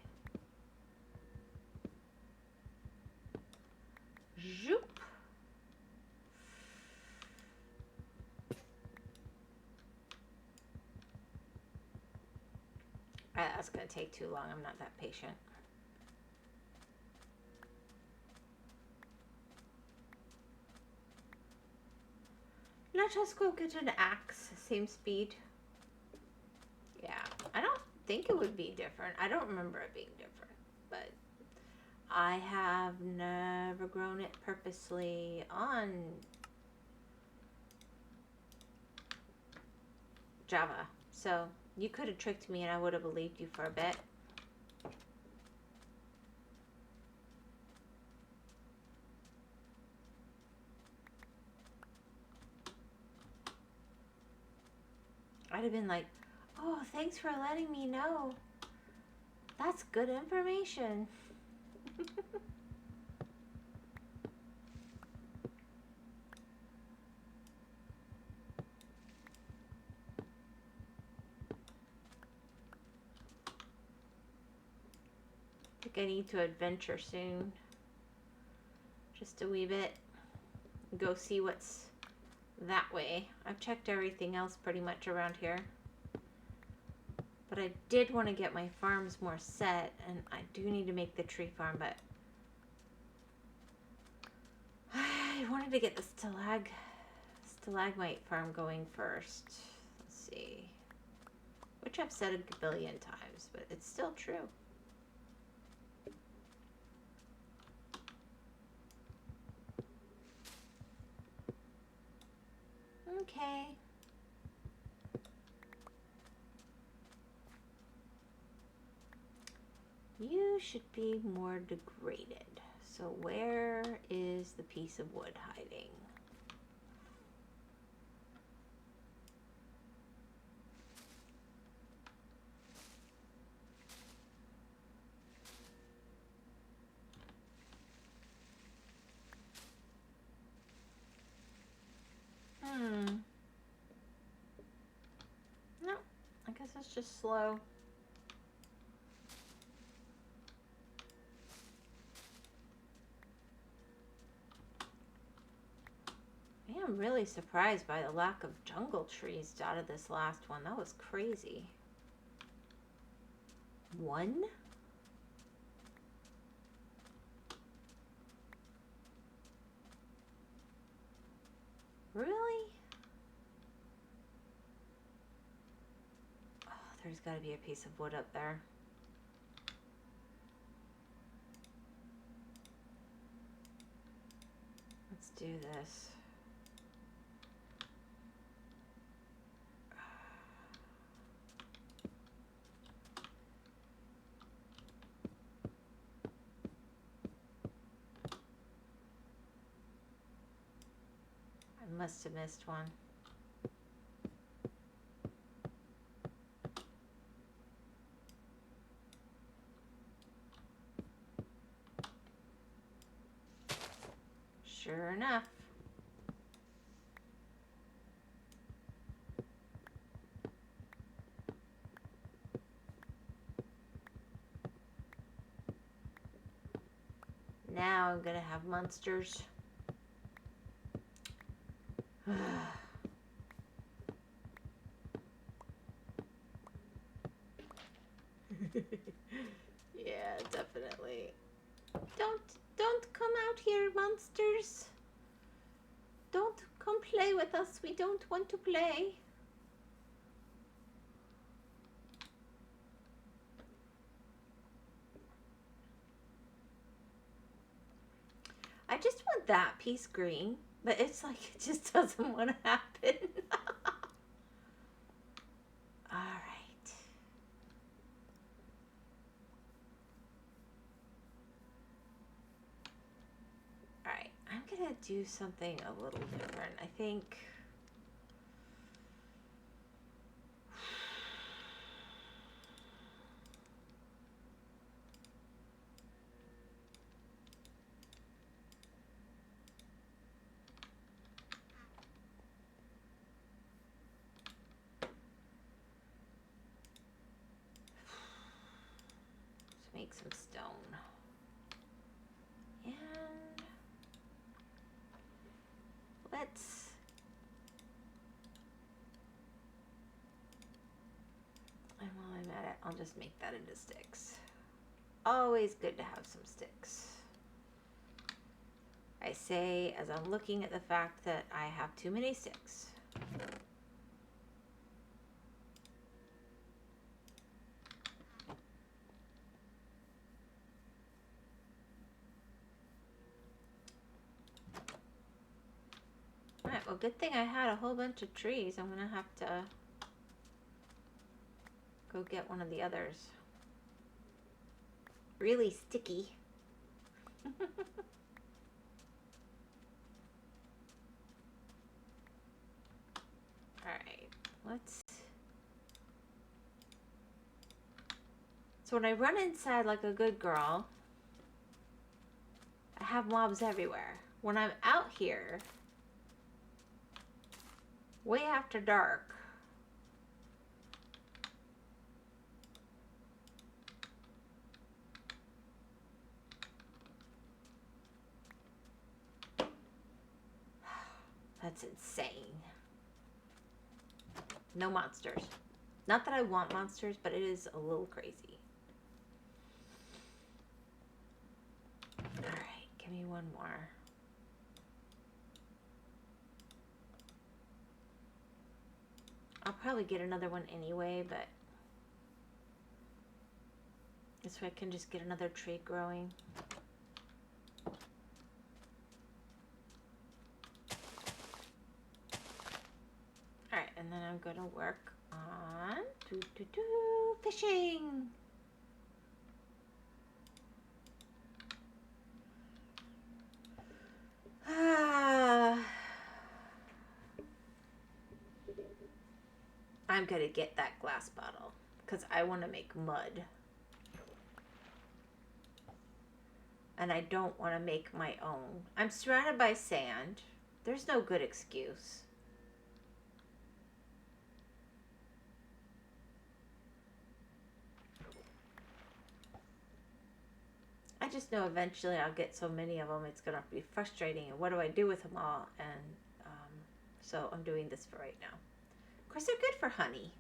Zoop. That's going to take too long. I'm not that patient. Let us go get an axe. Same speed. Yeah. I don't think it would be different. I don't remember it being different. But I have never grown it purposely on Java. So you could have tricked me and I would have believed you for a bit. I'd have been like, oh, thanks for letting me know. That's good information. I think I need to adventure soon. Just a wee bit. Go see what's that way. I've checked everything else pretty much around here. But I did want to get my farms more set, and I do need to make the tree farm, but I wanted to get the stalagmite farm going first. Let's see. Which I've said a billion times, but it's still true. Okay. You should be more degraded. So where is the piece of wood hiding? that's just slow. Man, I'm really surprised by the lack of jungle trees out of this last one. That was crazy. 1? Really? Oh, there's got to be a piece of wood up there. Let's do this. I must have missed one. Sure enough. Now I'm gonna have monsters. Yeah, definitely. Don't come out here, monsters. Don't come play with us. We don't want to play. I just want that piece green, but it's like it just doesn't want to happen. All right. All right, I'm gonna do something a little different. I think. Make some stone. And let's and while I'm at it, I'll just make that into sticks. Always good to have some sticks. I say as I'm looking at the fact that I have too many sticks. Alright, well, good thing I had a whole bunch of trees. I'm gonna have to go get one of the others. Really sticky. Alright, let's... So when I run inside like a good girl, I have mobs everywhere. When I'm out here, way after dark, that's insane. No monsters. Not that I want monsters, but it is a little crazy. Alright, give me one more. I'll probably get another one anyway, but this way I can just get another tree growing. Alright, and then I'm going to work on fishing. I'm going to get that glass bottle because I want to make mud. And I don't want to make my own. I'm surrounded by sand. There's no good excuse. just know eventually I'll get so many of them, it's going to be frustrating. And what do I do with them all? And so I'm doing this for right now. Of course, they're good for honey.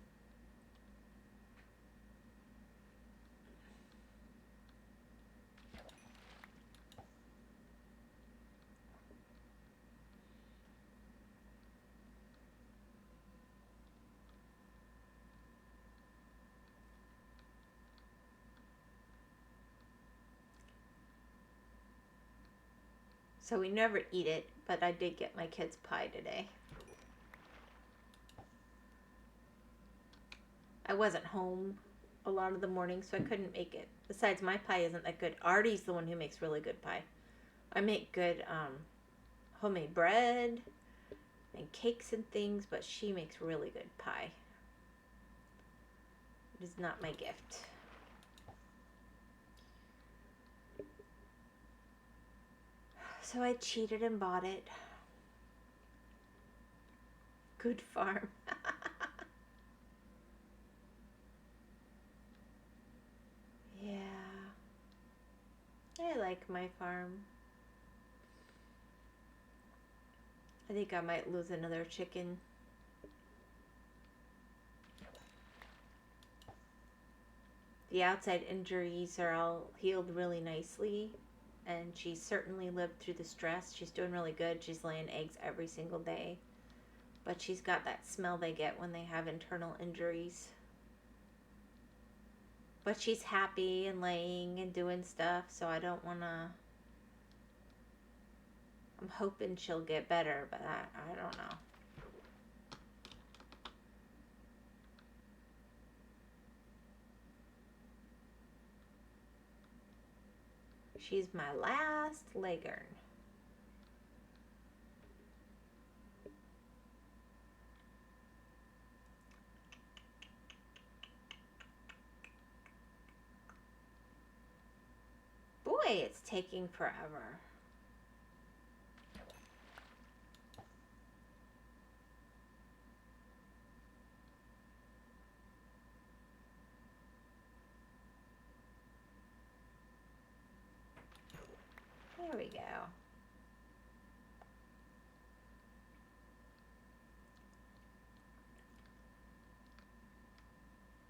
So we never eat it, but I did get my kids pie today. I wasn't home a lot of the morning, so I couldn't make it. Besides, my pie isn't that good. Artie's the one who makes really good pie. I make good homemade bread and cakes and things, but she makes really good pie. It is not my gift. So I cheated and bought it. Good farm. Yeah. I like my farm. I think I might lose another chicken. The outside injuries are all healed really nicely. And she's certainly lived through the stress. She's doing really good. She's laying eggs every single day. But she's got that smell they get when they have internal injuries. But she's happy and laying and doing stuff, so I don't want to... I'm hoping she'll get better, but I don't know. She's my last leghorn. Boy, it's taking forever. There we go.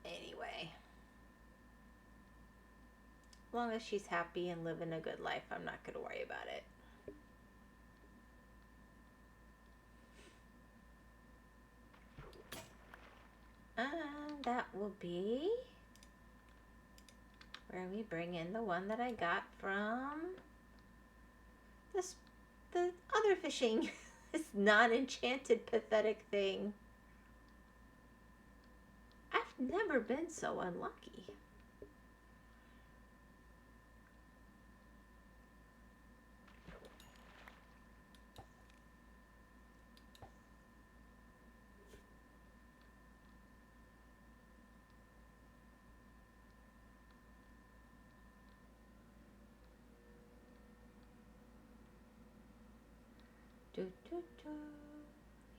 Anyway. As long as she's happy and living a good life, I'm not going to worry about it. And that will be where we bring in the one that I got from the other fishing. This non-enchanted pathetic thing. I've never been so unlucky.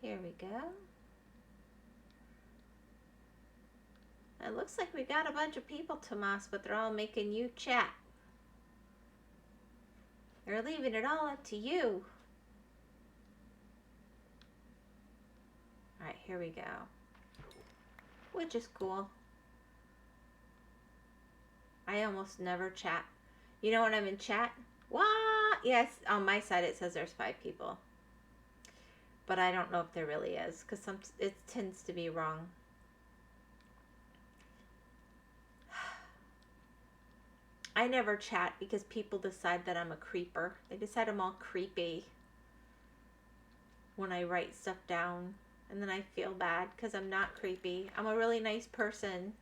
Here we go. It looks like we got a bunch of people, Tomas, but they're all making you chat. They're leaving it all up to you. Alright, here we go. Which is cool. I almost never chat. You know when I'm in chat? What? Yes, on my side it says there's 5 people. But I don't know if there really is, because it tends to be wrong. I never chat because people decide that I'm a creeper. They decide I'm all creepy when I write stuff down. And then I feel bad because I'm not creepy. I'm a really nice person.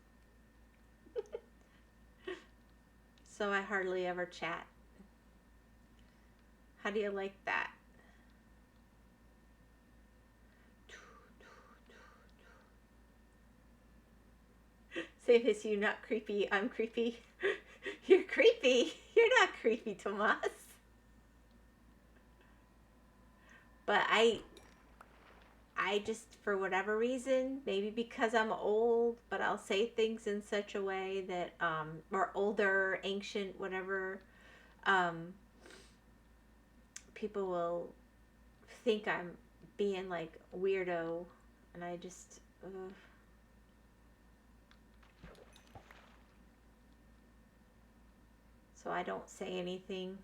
So I hardly ever chat. How do you like that? Same as you, not creepy. I'm creepy. You're creepy. You're not creepy, Tomas. But I just, for whatever reason, maybe because I'm old, but I'll say things in such a way that, or older, ancient, whatever, people will think I'm being like weirdo, and I just, so I don't say anything.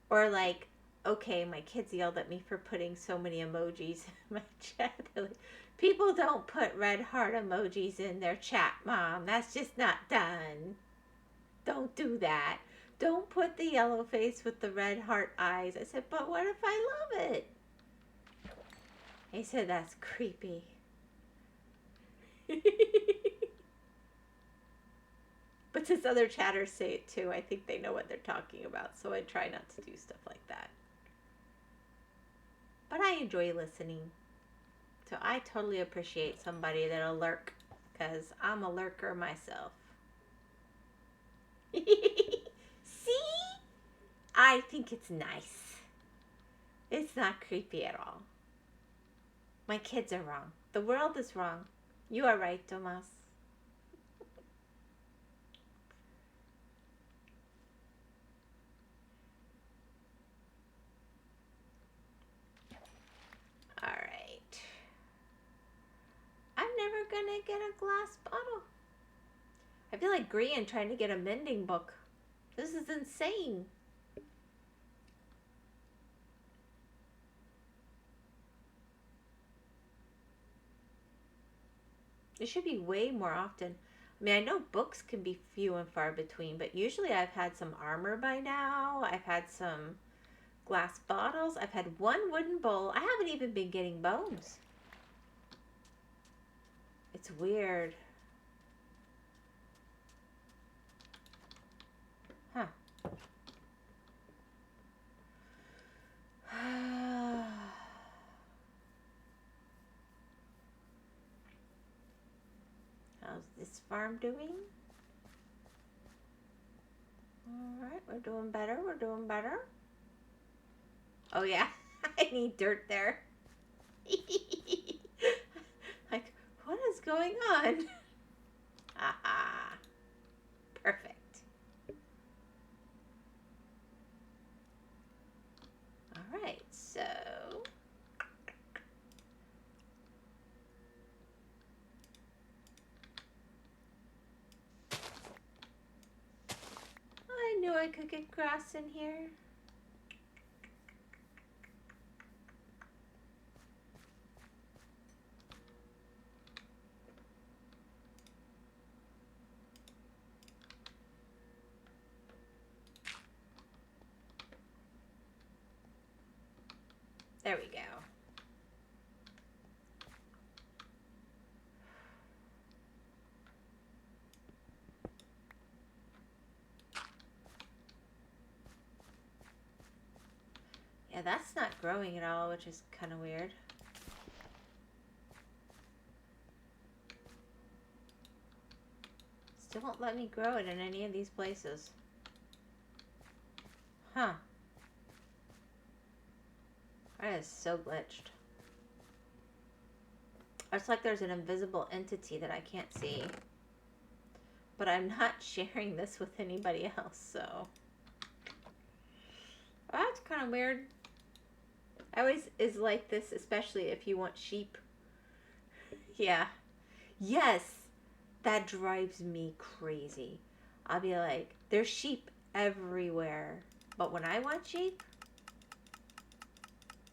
Or like, okay, my kids yelled at me for putting so many emojis in my chat. They're like, people don't put red heart emojis in their chat, Mom. That's just not done. Don't do that. Don't put the yellow face with the red heart eyes. I said, but what if I love it? He said, that's creepy. But since other chatters say it too, I think they know what they're talking about. So I try not to do stuff like that. But I enjoy listening. So I totally appreciate somebody that'll lurk, because I'm a lurker myself. See? I think it's nice. It's not creepy at all. My kids are wrong. The world is wrong. You are right, Tomas. Alright. I'm never gonna get a glass bottle. I feel like Grian trying to get a mending book. This is insane. It should be way more often. I mean, I know books can be few and far between, but usually I've had some armor by now. I've had some glass bottles. I've had one wooden bowl. I haven't even been getting bones. It's weird. Huh. How's this farm doing? Alright, we're doing better. We're doing better. Oh yeah, I need dirt there. Like, what is going on? Aha. Perfect. Alright, so I knew I could get grass in here. There we go. Yeah, that's not growing at all, which is kind of weird. Still won't let me grow it in any of these places. Huh. That is so glitched. It's like there's an invisible entity that I can't see. But I'm not sharing this with anybody else, so. Oh, that's kind of weird. I always is like this, especially if you want sheep. Yeah. Yes. That drives me crazy. I'll be like, there's sheep everywhere. But when I want sheep,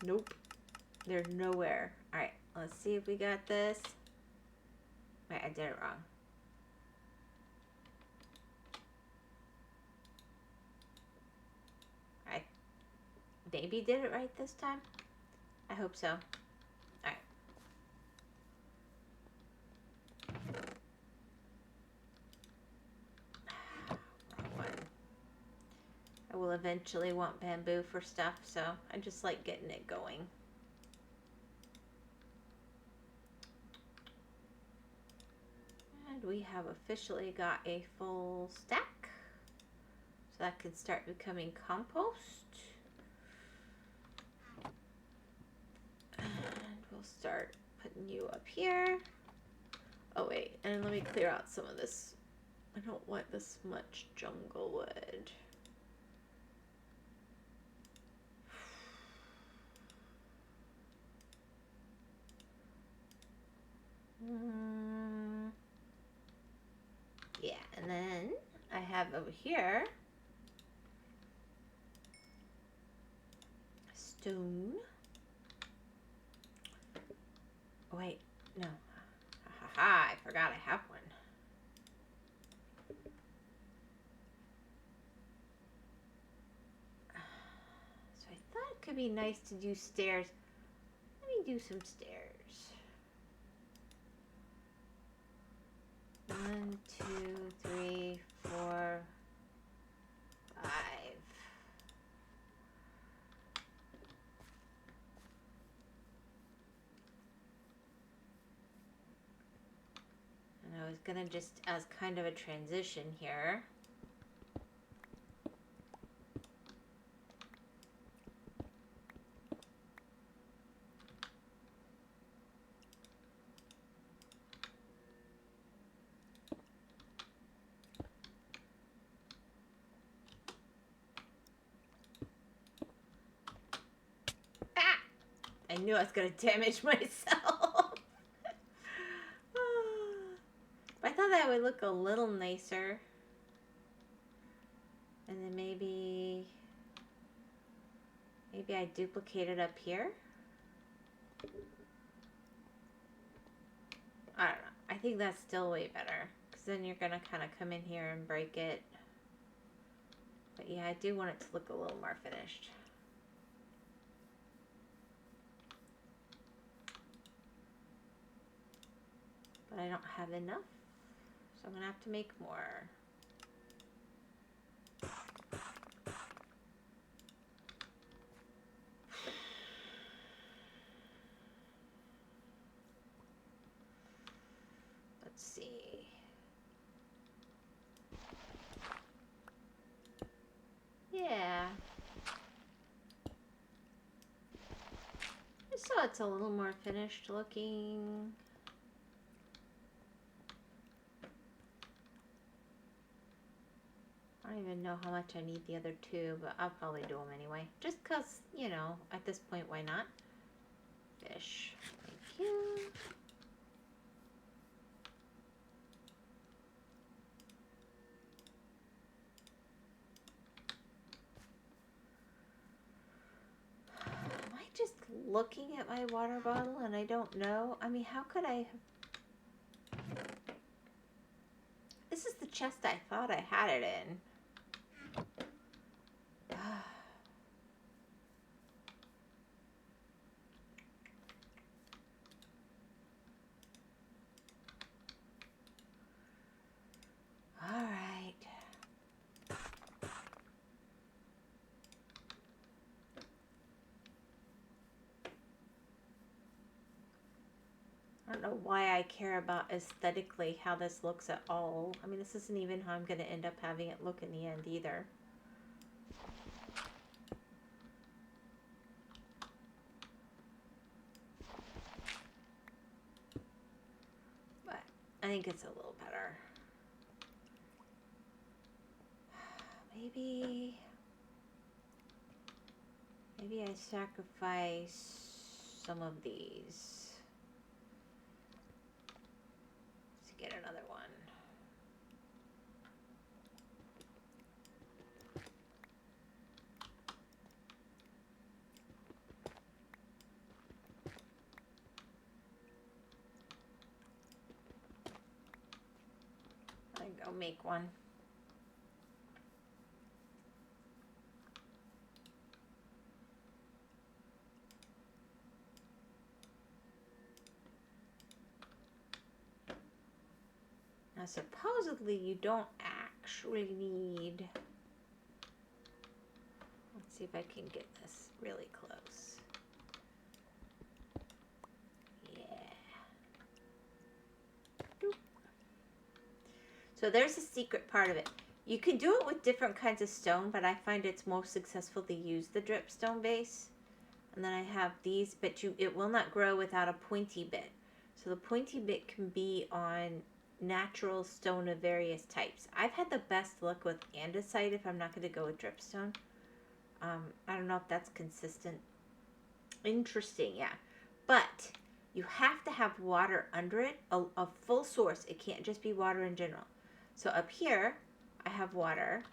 nope. They're nowhere. Alright, let's see if we got this. Wait, I did it wrong. I maybe did it right this time. I hope so. Alright. Wrong one. I will eventually want bamboo for stuff, so I just like getting it going. And we have officially got a full stack. So that can start becoming compost. And we'll start putting you up here. Oh wait, and let me clear out some of this I don't want this much jungle wood. Yeah, and then I have over here stone. Oh, wait, no. Ha ha ha, I forgot I have one. So I thought it could be nice to do stairs. Let me do some stairs. 1, 2, 3, 4, 5. And I was gonna just, as kind of a transition here, I knew I was going to damage myself. I thought that would look a little nicer. And then maybe I duplicate it up here. I don't know. I think that's still way better. Because then you're going to kind of come in here and break it. But yeah, I do want it to look a little more finished. But I don't have enough, so I'm gonna have to make more. Let's see. Yeah. Just so it's a little more finished looking. I don't even know how much I need the other two, but I'll probably do them anyway. Just because, you know, at this point, why not? Fish. Thank you. Am I just looking at my water bottle and I don't know? I mean, how could I have... This is the chest I thought I had it in. All right. I don't know why I care about aesthetically how this looks at all. I mean, this isn't even how I'm going to end up having it look in the end either. But I think it's a little better. Maybe I sacrifice some of these to get another one. I go make one. Now, supposedly you don't actually need... Let's see if I can get this really close. Yeah. Doop. So there's a secret part of it. You can do it with different kinds of stone, but I find it's most successful to use the dripstone base. And then I have these, but it will not grow without a pointy bit. So the pointy bit can be on natural stone of various types. I've had the best luck with andesite if I'm not going to go with dripstone. I don't know if that's consistent. Interesting, yeah. But you have to have water under it, a full source. It can't just be water in general. So up here, I have water.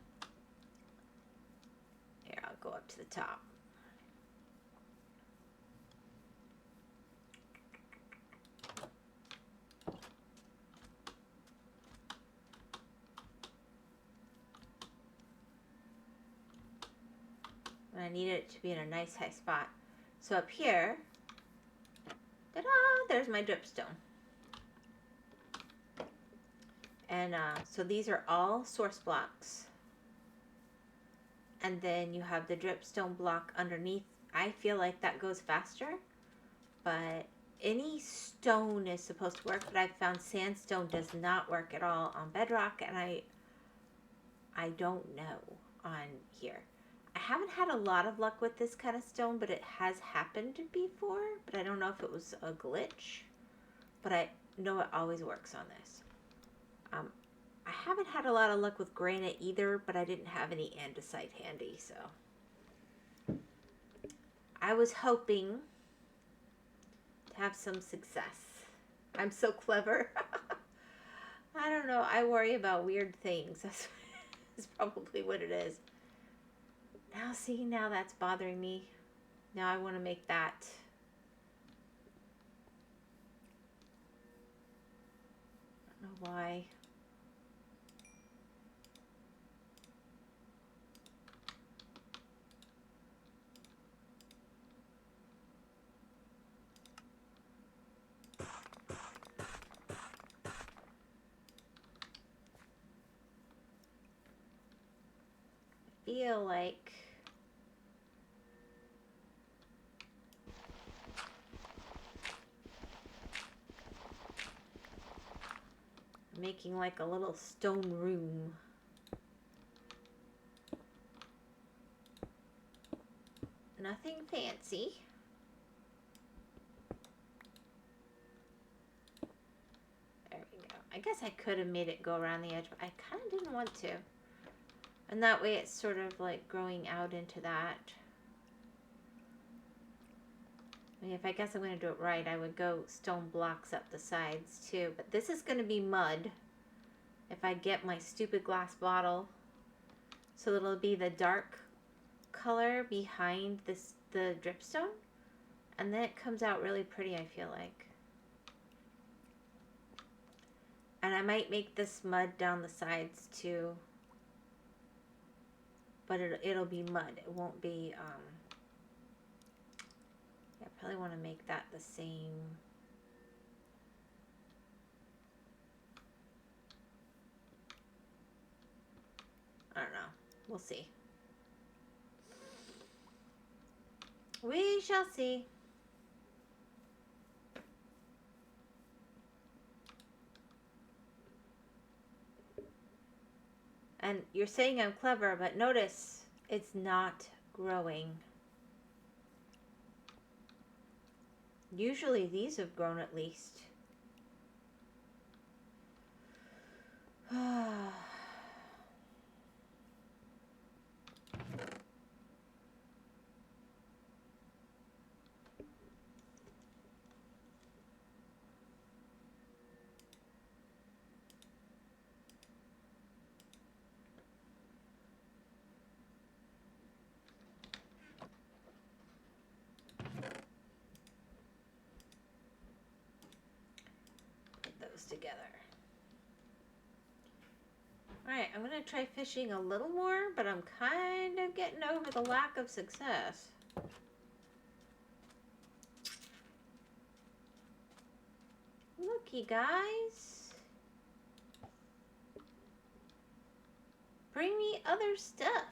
Here, I'll go up to the top. And I need it to be in a nice high spot. So up here, ta-da, there's my dripstone. And so these are all source blocks. And then you have the dripstone block underneath. I feel like that goes faster, but any stone is supposed to work, but I've found sandstone does not work at all on bedrock, and I don't know on here. I haven't had a lot of luck with this kind of stone, but it has happened before, but I don't know if it was a glitch, but I know it always works on this. I haven't had a lot of luck with granite either, but I didn't have any andesite handy, so I was hoping to have some success. I'm so clever. I don't know. I worry about weird things. That's probably what it is. Now, see, now that's bothering me. Now I want to make that. I don't know why. Feel like making like a little stone room. Nothing fancy. There we go. I guess I could have made it go around the edge, but I kind of didn't want to. And that way it's sort of like growing out into that. I mean, if I guess I'm going to do it right, I would go stone blocks up the sides too. But this is going to be mud if I get my stupid glass bottle. So it'll be the dark color behind the dripstone. And then it comes out really pretty, I feel like. And I might make this mud down the sides too. But it'll be mud. It won't be, I probably want to make that the same. I don't know. We'll see. We shall see. And you're saying I'm clever, but notice it's not growing. Usually these have grown at least. Together. Alright, I'm going to try fishing a little more, but I'm kind of getting over the lack of success. Look, you guys. Bring me other stuff.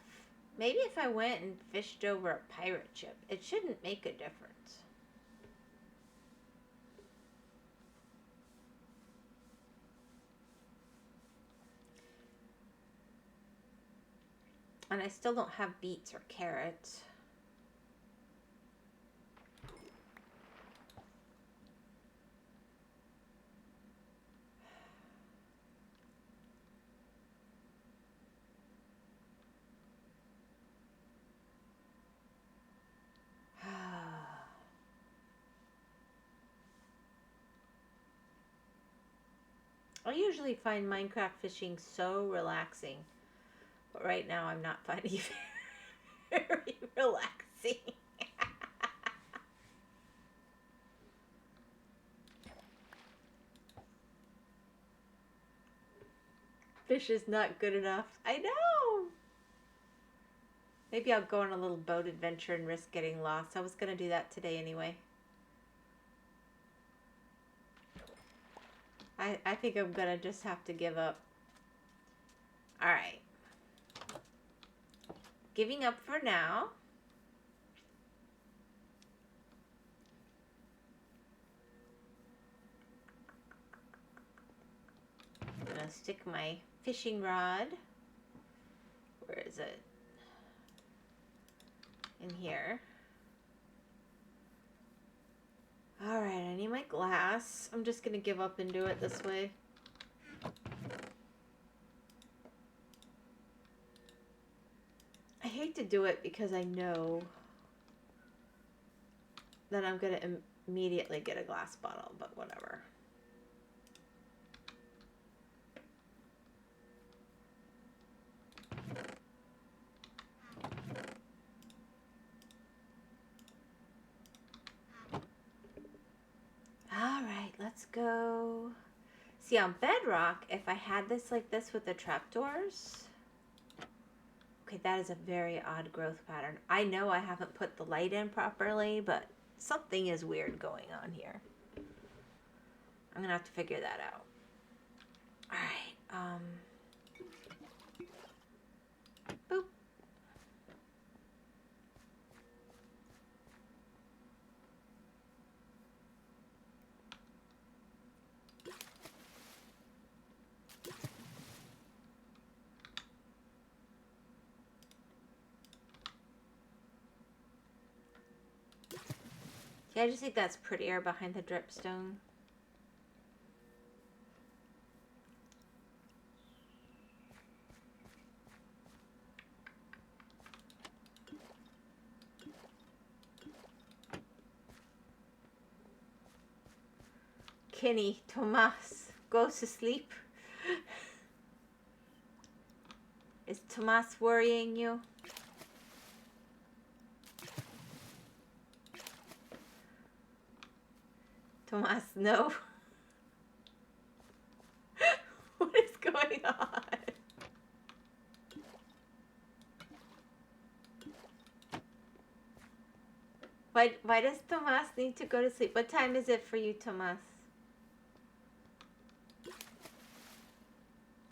Maybe if I went and fished over a pirate ship, it shouldn't make a difference. And I still don't have beets or carrots. I usually find Minecraft fishing so relaxing. But right now I'm not finding it very relaxing. Fish is not good enough. I know. Maybe I'll go on a little boat adventure and risk getting lost. I was going to do that today anyway. I think I'm going to just have to give up. All right. Giving up for now. I'm going to stick my fishing rod. Where is it? In here. Alright, I need my glass. I'm just going to give up and do it this way. I hate to do it because I know that I'm going to immediately get a glass bottle, but whatever. Alright, let's go. See, on bedrock, if I had this like this with the trapdoors... Okay, that is a very odd growth pattern. I know I haven't put the light in properly, but something is weird going on here. I'm going to have to figure that out. Alright, boop. Yeah, I just think that's prettier behind the dripstone. Kenny, Tomas, goes to sleep. Is Tomas worrying you? Tomas, no. What is going on? Why does Tomas need to go to sleep? What time is it for you, Tomas?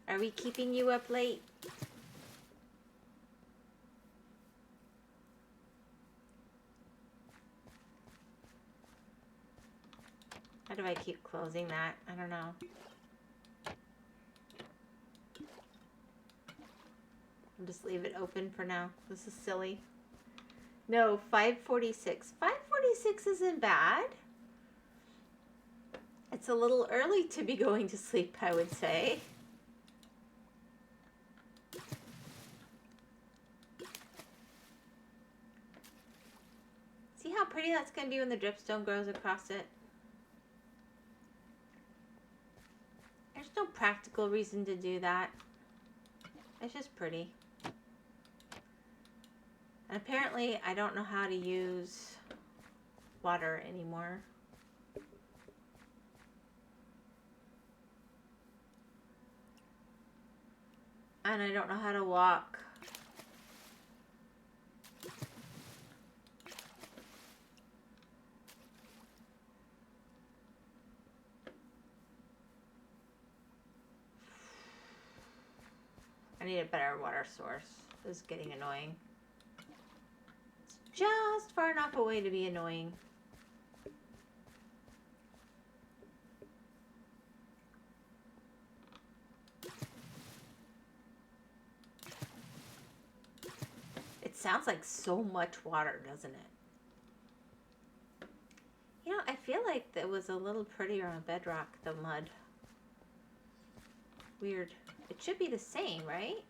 Are we keeping you up late? How do I keep closing that? I don't know. I'll just leave it open for now. This is silly. No, 5:46. 5:46 isn't bad. It's a little early to be going to sleep, I would say. See how pretty that's going to be when the dripstone grows across it? There's no practical reason to do that. It's just pretty. And apparently I don't know how to use water anymore. And I don't know how to walk. I need a better water source. This is getting annoying. It's just far enough away to be annoying. It sounds like so much water, doesn't it? You know, I feel like it was a little prettier on bedrock, the mud. Weird. It should be the same, right?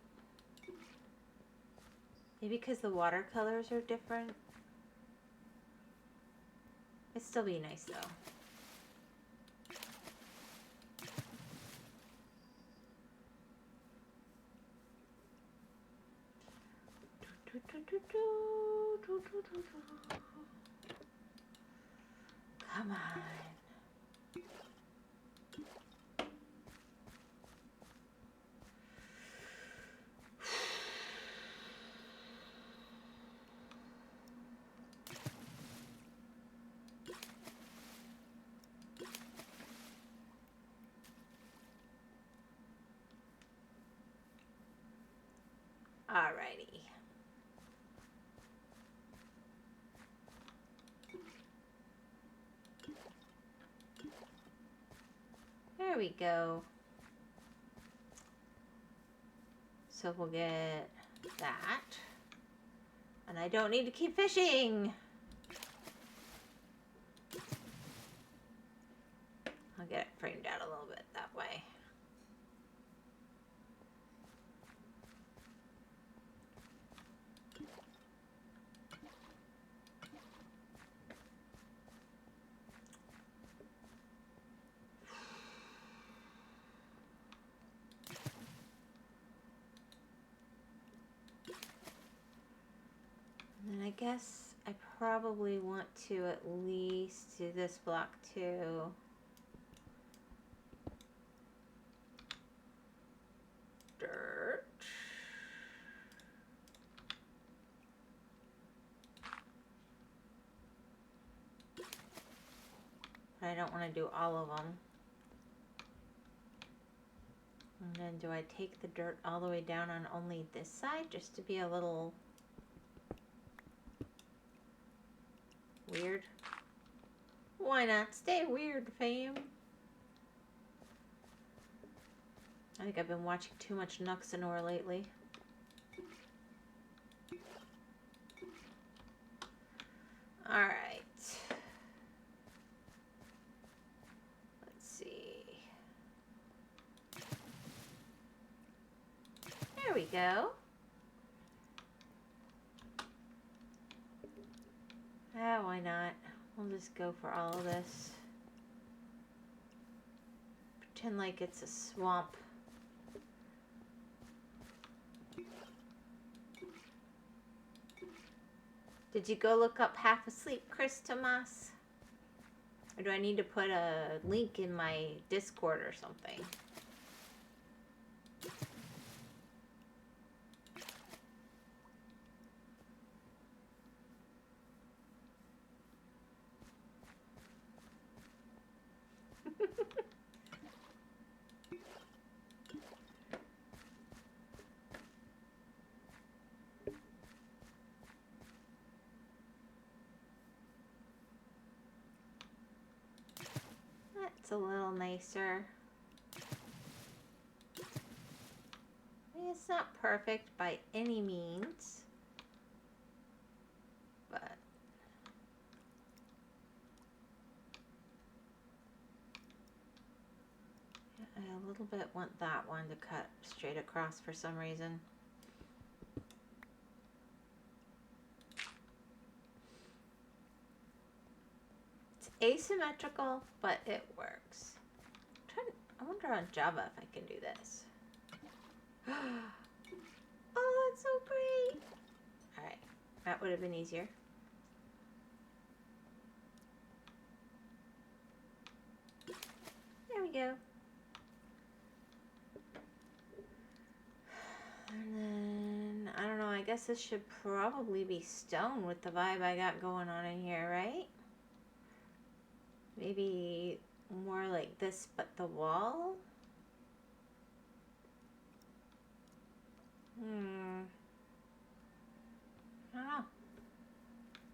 Maybe because the watercolors are different. It'd still be nice though. Come on. Alrighty. There we go. So we'll get that. And I don't need to keep fishing. I'll get it framed out a little bit that way. And I guess I probably want to at least do this block too. Dirt. But I don't want to do all of them. And then do I take the dirt all the way down on only this side just to be a little weird? Why not? Stay weird, fam. I think I've been watching too much Nuxanor lately. Alright. Let's see. There we go. Ah, why not? We'll just go for all of this. Pretend like it's a swamp. Did you go look up Half Asleep, Chris Tomas? Or do I need to put a link in my Discord or something? That's a little nicer. I mean, it's not perfect by any means, but I a little bit want that one to cut straight across for some reason. Asymmetrical, but it works. I wonder on Java if I can do this. Oh, that's so great. Alright, that would have been easier. There we go. And then, I don't know, I guess this should probably be stone with the vibe I got going on in here, right? Maybe more like this, but the wall? I don't know.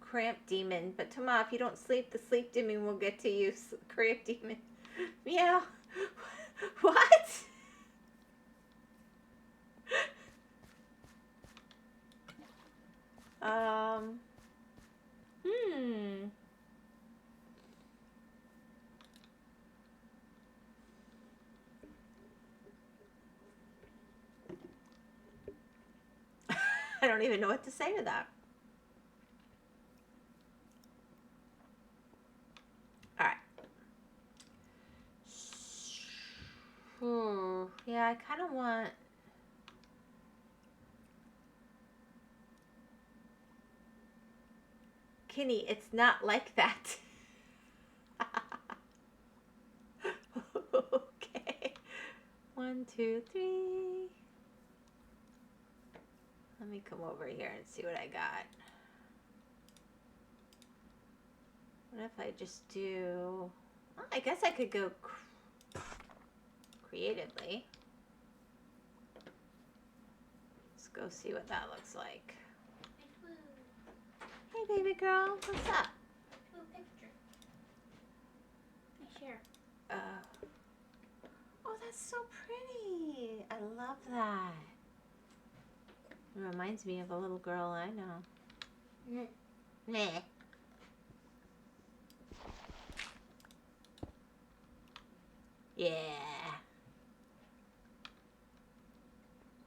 Cramp demon. But Tama, if you don't sleep, the sleep demon will get to you. Cramp demon. Meow. What? I don't even know what to say to that. Alright. Yeah, I kind of want... Kenny, it's not like that. Okay. 1, 2, 3. Let me come over here and see what I got. What if I just do... Well, I guess I could go creatively. Let's go see what that looks like. Hey, baby girl. What's up? Blue picture. I share. Oh, that's so pretty. I love that. It reminds me of a little girl I know. Meh. Yeah.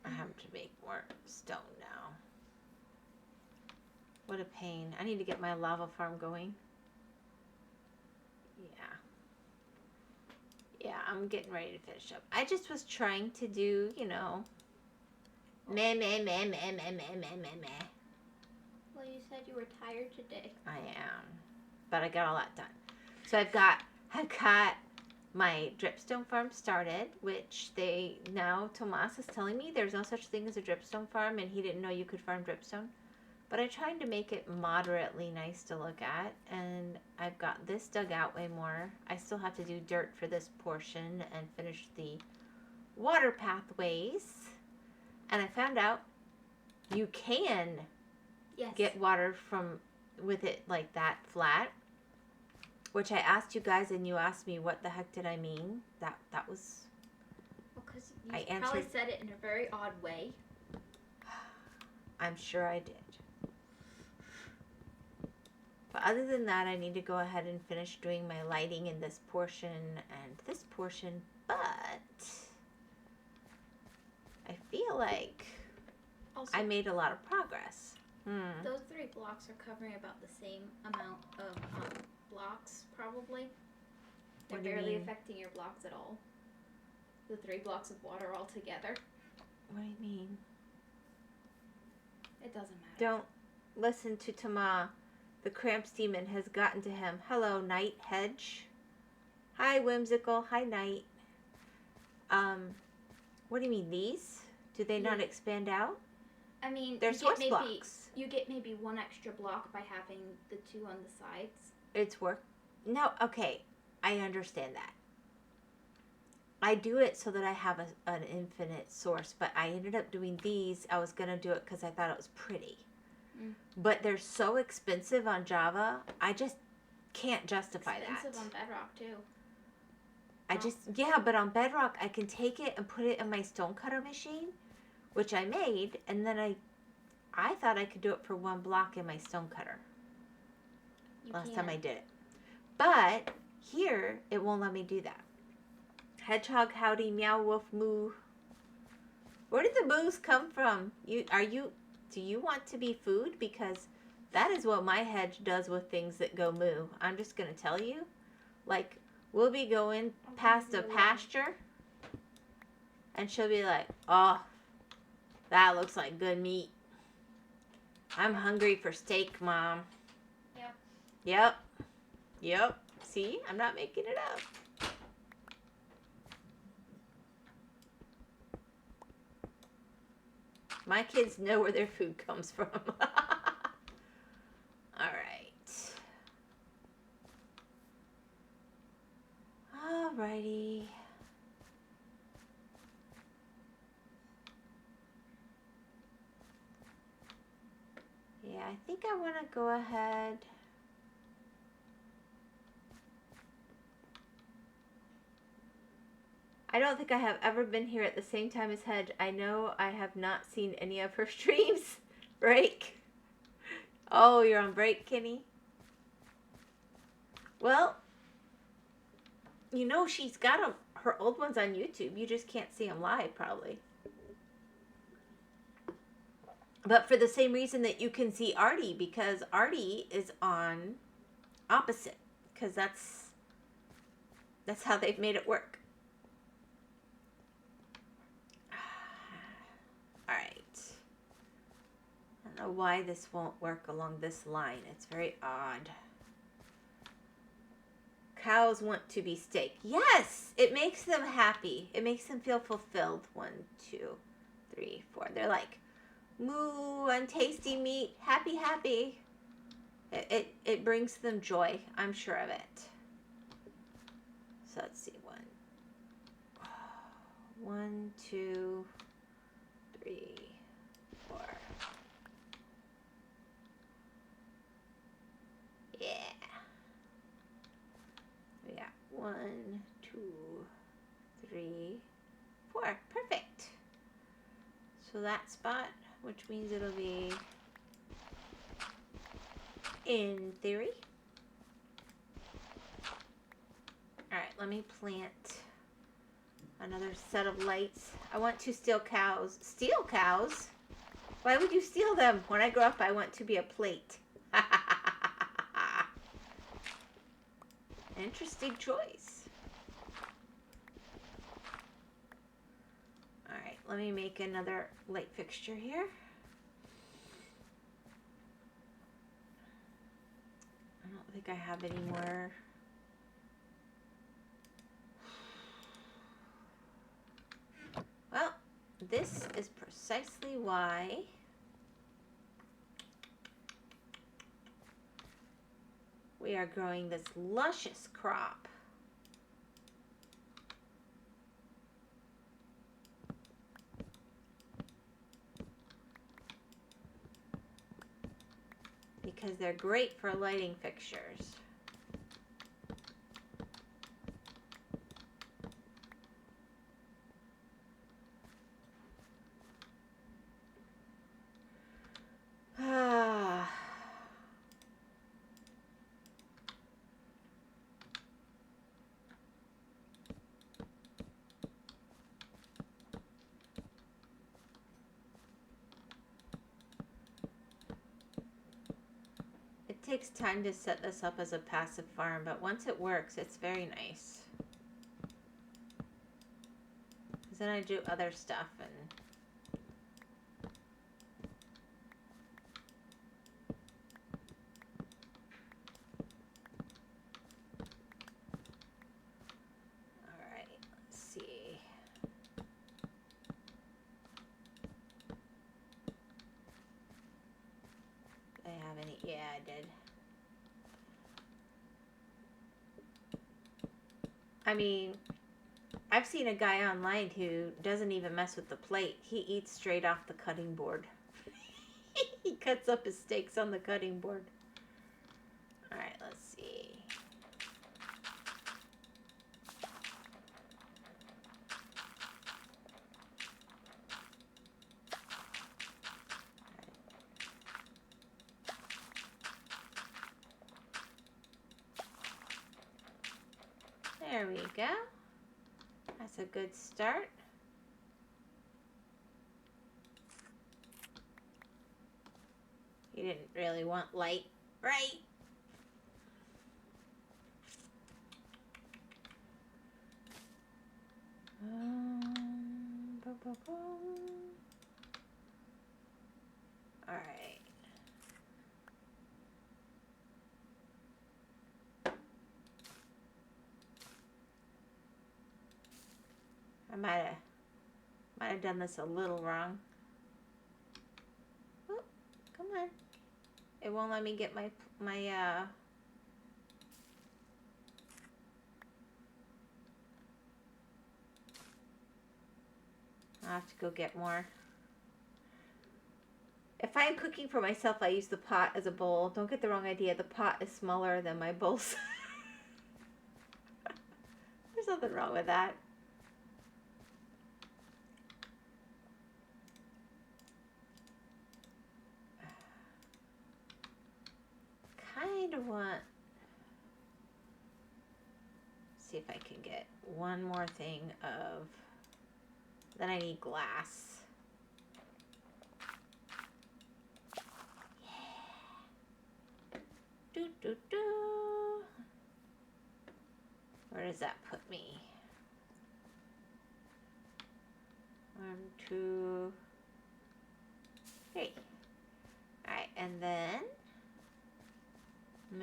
I have to make more stone now. What a pain. I need to get my lava farm going. Yeah, I'm getting ready to finish up. I just was trying to do, you know, meh. Well, you said you were tired today. I am. But I got all that done. So I've got my dripstone farm started, which Tomas is telling me there's no such thing as a dripstone farm, and he didn't know you could farm dripstone. But I tried to make it moderately nice to look at, and I've got this dug out way more. I still have to do dirt for this portion and finish the water pathways. And I found out you can get water with it like that flat, which I asked you guys, and you asked me what the heck did I mean. That was... Well, because you probably said it in a very odd way. I'm sure I did. But other than that, I need to go ahead and finish doing my lighting in this portion and this portion. But I feel like also, I made a lot of progress. Those 3 blocks are covering about the same amount of blocks, probably. They're barely affecting your blocks at all. The 3 blocks of water all together. What do you mean? It doesn't matter. Don't listen to Tama. The Cramps demon has gotten to him. Hello, Night Hedge. Hi, Whimsical. Hi, Night. What do you mean, these? Do they not expand out? I mean, they're source blocks. You get maybe 1 extra block by having the 2 on the sides. It's work. No, okay. I understand that. I do it so that I have an infinite source, but I ended up doing these. I was going to do it because I thought it was pretty. But they're so expensive on Java, I just can't justify that. Expensive on Bedrock, too. But on Bedrock, I can take it and put it in my stonecutter machine, which I made, and then I thought I could do it for 1 block in my stonecutter. Last time I did it. But here, it won't let me do that. Hedgehog, howdy, meow, wolf, moo. Where did the moos come from? Do you want to be food? Because that is what my hedge does with things that go moo. I'm just going to tell you. Like, we'll be going past a pasture, and she'll be like, oh, that looks like good meat. I'm hungry for steak, Mom. Yep. See? I'm not making it up. My kids know where their food comes from. Alrighty. Yeah, I think I want to go ahead. I don't think I have ever been here at the same time as Hedge. I know I have not seen any of her streams. Break. Oh, you're on break, Kenny? Well, you know she's got her old ones on YouTube. You just can't see them live, probably. But for the same reason that you can see Artie, because Artie is on opposite. Because that's how they've made it work. Alright. And don't know why this won't work along this line. It's very odd. Cows want to be staked. Yes! It makes them happy. It makes them feel fulfilled. 1, 2, 3, 4. They're like, moo, on tasty meat. Happy, happy. It brings them joy. I'm sure of it. So let's see. 1, 2, 3, 4. Yeah. We got 1, 2, 3, 4. Perfect. So that spot, which means it'll be in theory. Alright, let me plant another set of lights. I want to steal cows. Steal cows? Why would you steal them? When I grow up, I want to be a plate. Interesting choice. Alright, let me make another light fixture here. I don't think I have any more. Well, this is precisely why we are growing this luscious crop. Because they're great for lighting fixtures. It takes time to set this up as a passive farm, but once it works, it's very nice. Because then I do other stuff and yeah, I did. I mean, I've seen a guy online who doesn't even mess with the plate. He eats straight off the cutting board. He cuts up his steaks on the cutting board. Alright, let's see. There we go. That's a good start. You didn't really want light, right? All right. I might have done this a little wrong. Oh, come on. It won't let me get my I'll have to go get more. If I am cooking for myself, I use the pot as a bowl. Don't get the wrong idea. The pot is smaller than my bowls. There's nothing wrong with that. Kind of want... See if I can get one more thing of... Then I need glass. Do, do, do. Where does that put me? 1, 2, 3.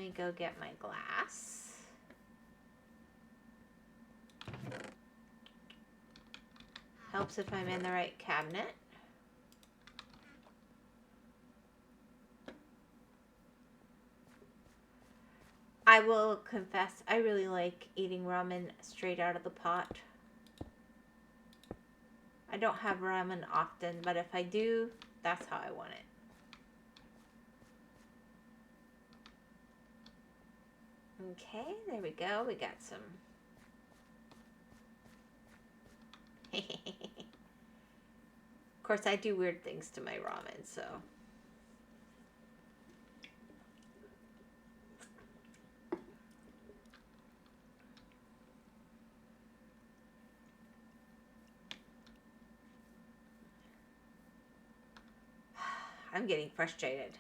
me go get my glass. Helps if I'm in the right cabinet. I will confess, I really like eating ramen straight out of the pot. I don't have ramen often, but if I do, that's how I want it. Okay, there we go. We got some. Of course, I do weird things to my ramen, so. I'm getting frustrated.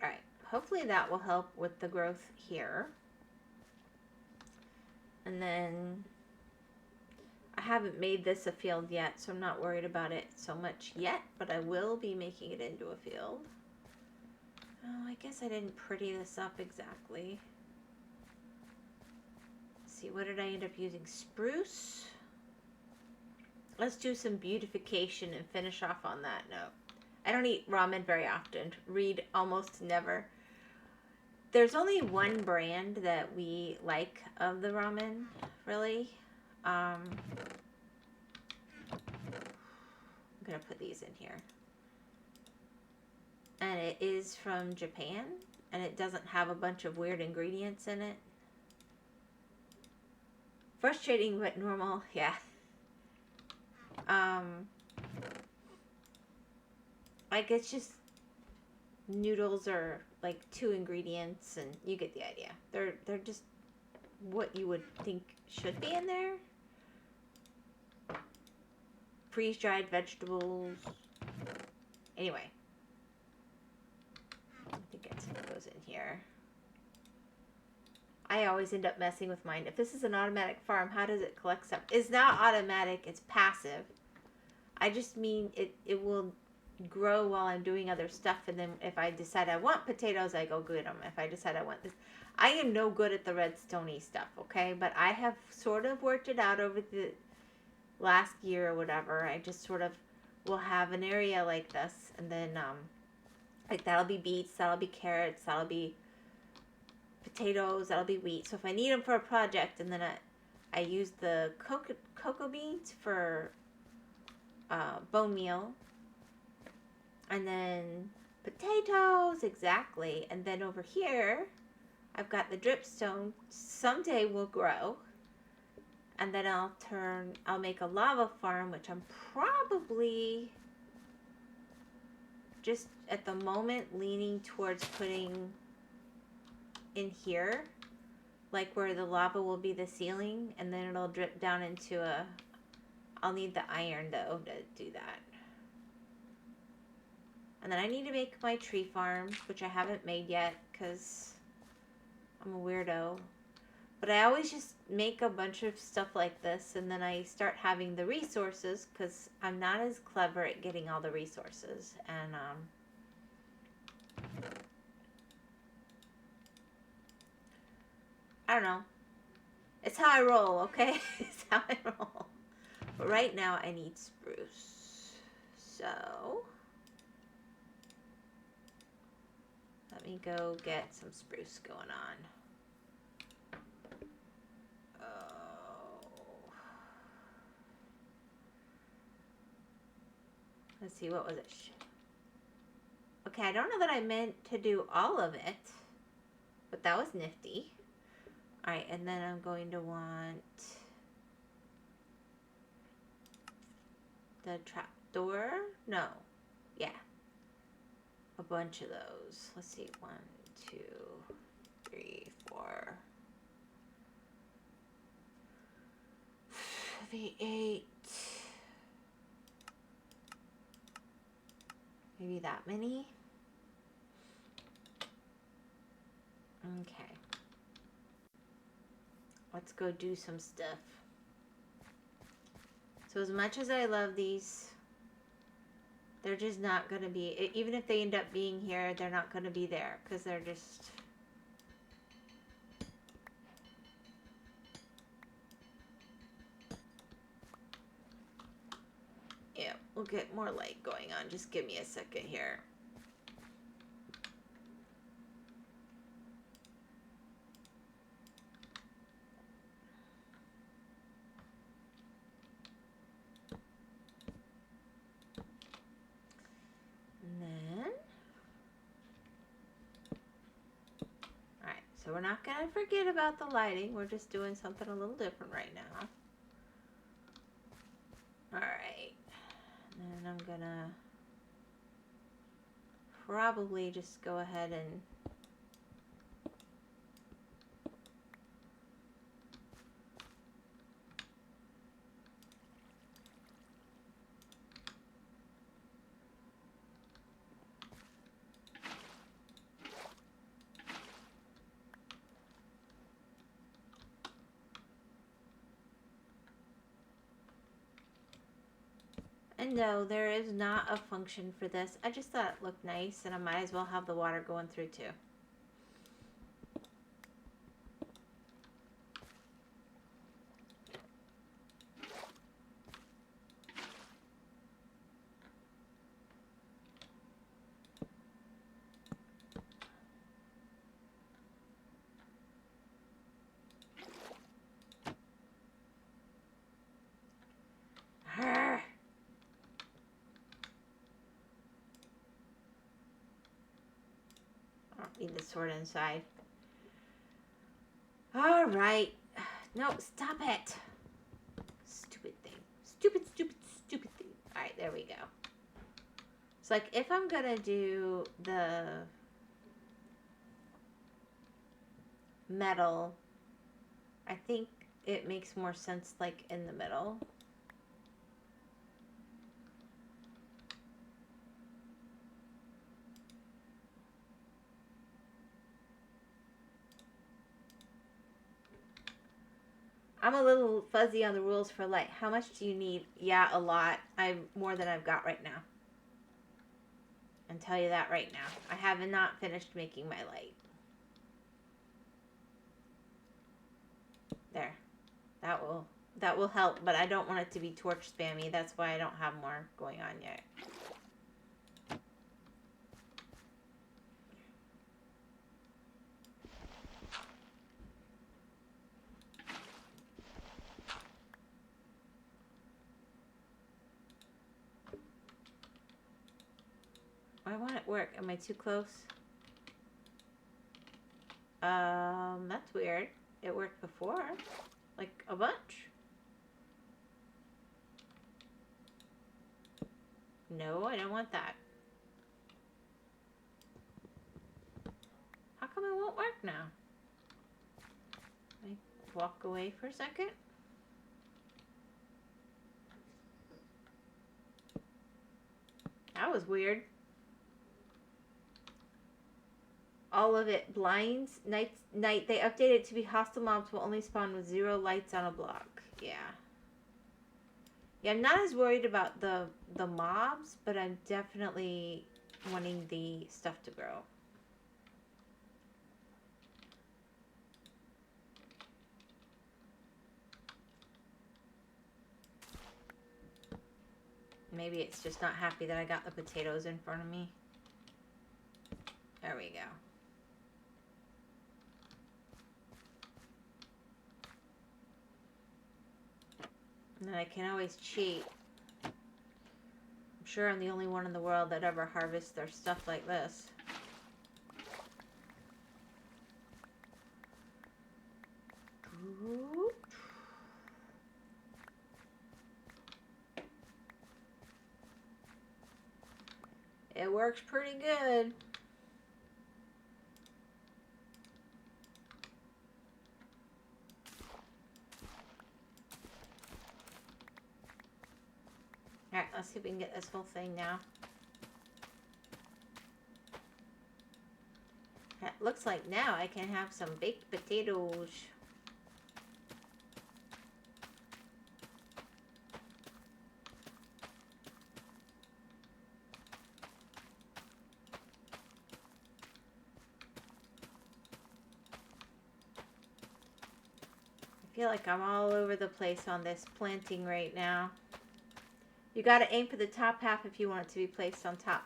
Alright, hopefully that will help with the growth here. And then I haven't made this a field yet, so I'm not worried about it so much yet, but I will be making it into a field. Oh, I guess I didn't pretty this up exactly. Let's see, what did I end up using? Spruce. Let's do some beautification and finish off on that note. I don't eat ramen very often. Read almost never. There's only one brand that we like of the ramen, really. I'm gonna put these in here. And it is from Japan, and it doesn't have a bunch of weird ingredients in it. Frustrating but normal, yeah. Like it's just noodles or like 2 ingredients, and you get the idea. They're just what you would think should be in there. Freeze-dried vegetables. Anyway, I think it goes in here. I always end up messing with mine. If this is an automatic farm, how does it collect stuff? It's not automatic, it's passive. I just mean it will grow while I'm doing other stuff, and then if I decide I want potatoes, I go get them. If I decide I want this, I am no good at the redstone-y stuff, okay? But I have sort of worked it out over the last year or whatever. I just sort of will have an area like this, and then like that'll be beets, that'll be carrots, that'll be potatoes, that'll be wheat. So if I need them for a project, and then I use the cocoa beans for bone meal, and then potatoes, exactly. And then over here, I've got the dripstone. Someday will grow. And then I'll make a lava farm, which I'm probably just at the moment leaning towards putting in here. Like where the lava will be the ceiling, and then it'll drip down into I'll need the iron though to do that. And then I need to make my tree farm, which I haven't made yet because I'm a weirdo. But I always just make a bunch of stuff like this, and then I start having the resources because I'm not as clever at getting all the resources. And I don't know. It's how I roll, okay? It's how I roll. But right now I need spruce. So let me go get some spruce going on. Oh. Let's see, what was it? Okay, I don't know that I meant to do all of it, but that was nifty. Alright, and then I'm going to want the trapdoor? No. Yeah. A bunch of those. Let's see. 1, 2, 3, 4, 8. Maybe that many? Okay. Let's go do some stuff. So as much as I love these They're just not going to be, even if they end up being here, they're not going to be there because they're just... Yeah, we'll get more light going on. Just give me a second here. And then... Alright, so we're not going to forget about the lighting. We're just doing something a little different right now. Alright. And then I'm going to probably just go ahead and... And no, there is not a function for this. I just thought it looked nice, and I might as well have the water going through too. Arrgh. I don't need the sword inside. Alright. No, stop it. Stupid thing. Stupid, stupid, stupid thing. Alright, there we go. It's like, if I'm gonna do the metal, I think it makes more sense, like, in the middle. I'm a little fuzzy on the rules for light. How much do you need? Yeah, a lot. More than I've got right now. I'll tell you that right now. I have not finished making my light. There. That will help, but I don't want it to be torch spammy. That's why I don't have more going on yet. Why won't it work? Am I too close? That's weird. It worked before. Like, a bunch. No, I don't want that. How come it won't work now? Let me walk away for a second. That was weird. All of it blinds. Night. They updated it to be hostile mobs will only spawn with 0 lights on a block. Yeah. Yeah, I'm not as worried about the mobs, but I'm definitely wanting the stuff to grow. Maybe it's just not happy that I got the potatoes in front of me. There we go. And then I can always cheat. I'm sure I'm the only one in the world that ever harvests their stuff like this. It works pretty good. Alright, let's see if we can get this whole thing now. It looks like now I can have some baked potatoes. feel like I'm all over the place on this planting right now. You gotta aim for the top half if you want it to be placed on top.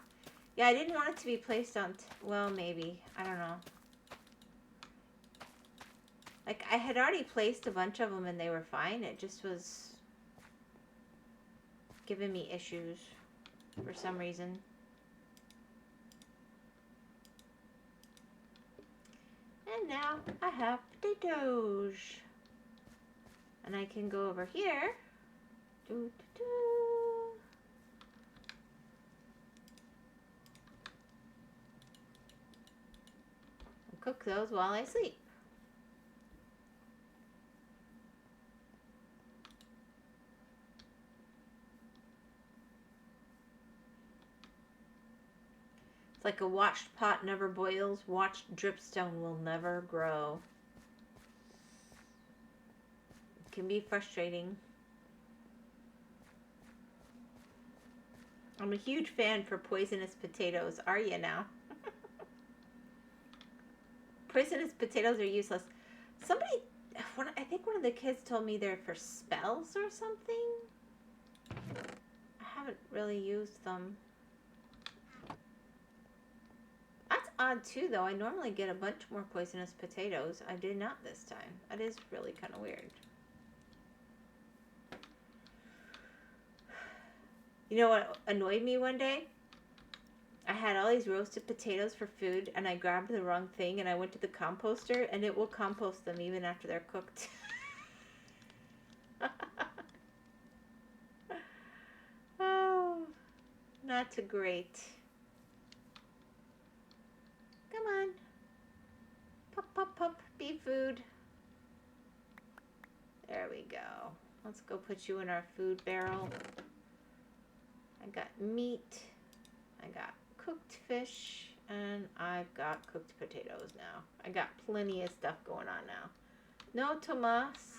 Yeah, I didn't want it to be placed on, well, maybe. I don't know. Like, I had already placed a bunch of them and they were fine. It just was giving me issues for some reason. And now I have potatoes. And I can go over here. And cook those while I sleep. It's like a watched pot never boils, watched dripstone will never grow. It can be frustrating. I'm a huge fan for poisonous potatoes. Are you now? Poisonous potatoes are useless. Somebody, I think one of the kids told me they're for spells or something. I haven't really used them. That's odd too, though. I normally get a bunch more poisonous potatoes. I did not this time. That is really kind of weird. You know what annoyed me one day? I had all these roasted potatoes for food, and I grabbed the wrong thing, and I went to the composter, and it will compost them even after they're cooked. Oh, not too great. Come on. Pop, pop, pop. Be food. There we go. Let's go put you in our food barrel. I got meat. I got cooked fish. And I've got cooked potatoes now. I got plenty of stuff going on now. No, Tomas.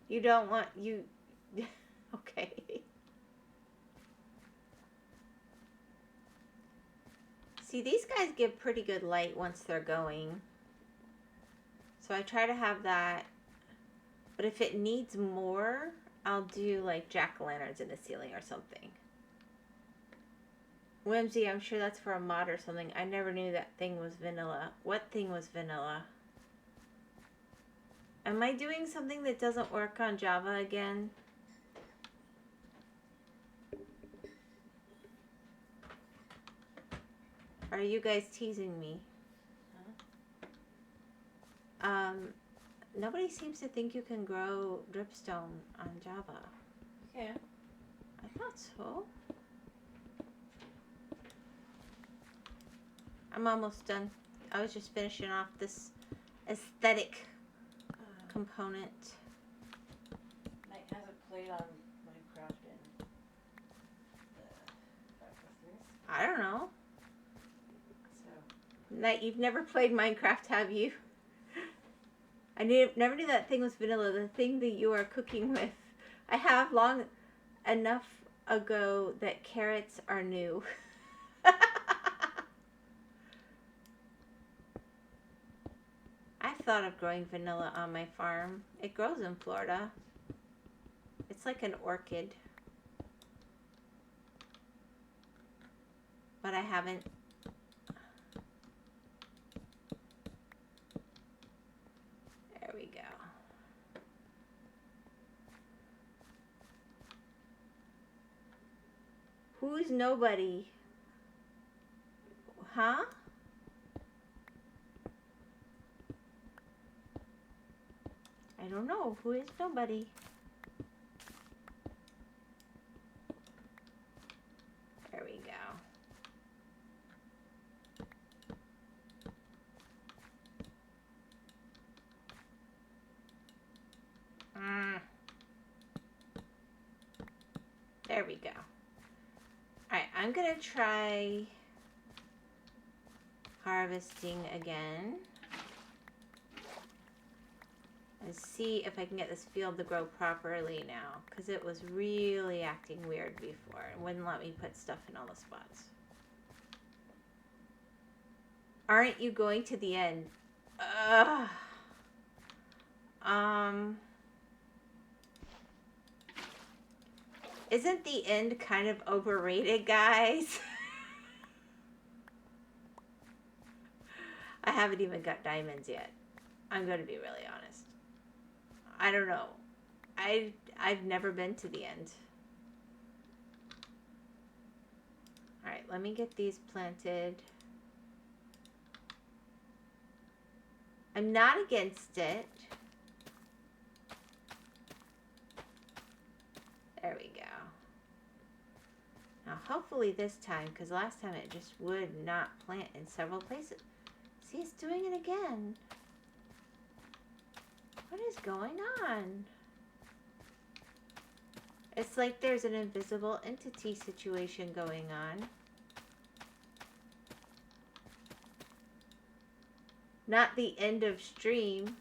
You don't want... You... Okay. See, these guys give pretty good light once they're going. So I try to have that. But if it needs more, I'll do like jack-o'-lanterns in the ceiling or something. Whimsy, I'm sure that's for a mod or something. I never knew that thing was vanilla. What thing was vanilla? Am I doing something that doesn't work on Java again? Are you guys teasing me? Huh? Nobody seems to think you can grow dripstone on Java. Yeah. I thought so. I'm almost done. I was just finishing off this aesthetic component. Night hasn't played on Minecraft in the breakfast years. I don't know. So. Night, you've never played Minecraft, have you? I never knew that thing was vanilla. The thing that you are cooking with. I have long enough ago that carrots are new. I've thought of growing vanilla on my farm. It grows in Florida. It's like an orchid. But I haven't. There we go. Who's nobody? Huh? I don't know. Who is nobody? There we go. There we go. Alright, I'm going to try harvesting again. And see if I can get this field to grow properly now. Because it was really acting weird before. It wouldn't let me put stuff in all the spots. Aren't you going to the end? Ugh. Isn't the end kind of overrated, guys? I haven't even got diamonds yet. I'm going to be really honest. I don't know. I've never been to the end. Alright, let me get these planted. I'm not against it. There we go. Now hopefully this time, because last time it just would not plant in several places. See, it's doing it again. What is going on? It's like there's an invisible entity situation going on. Not the end of stream.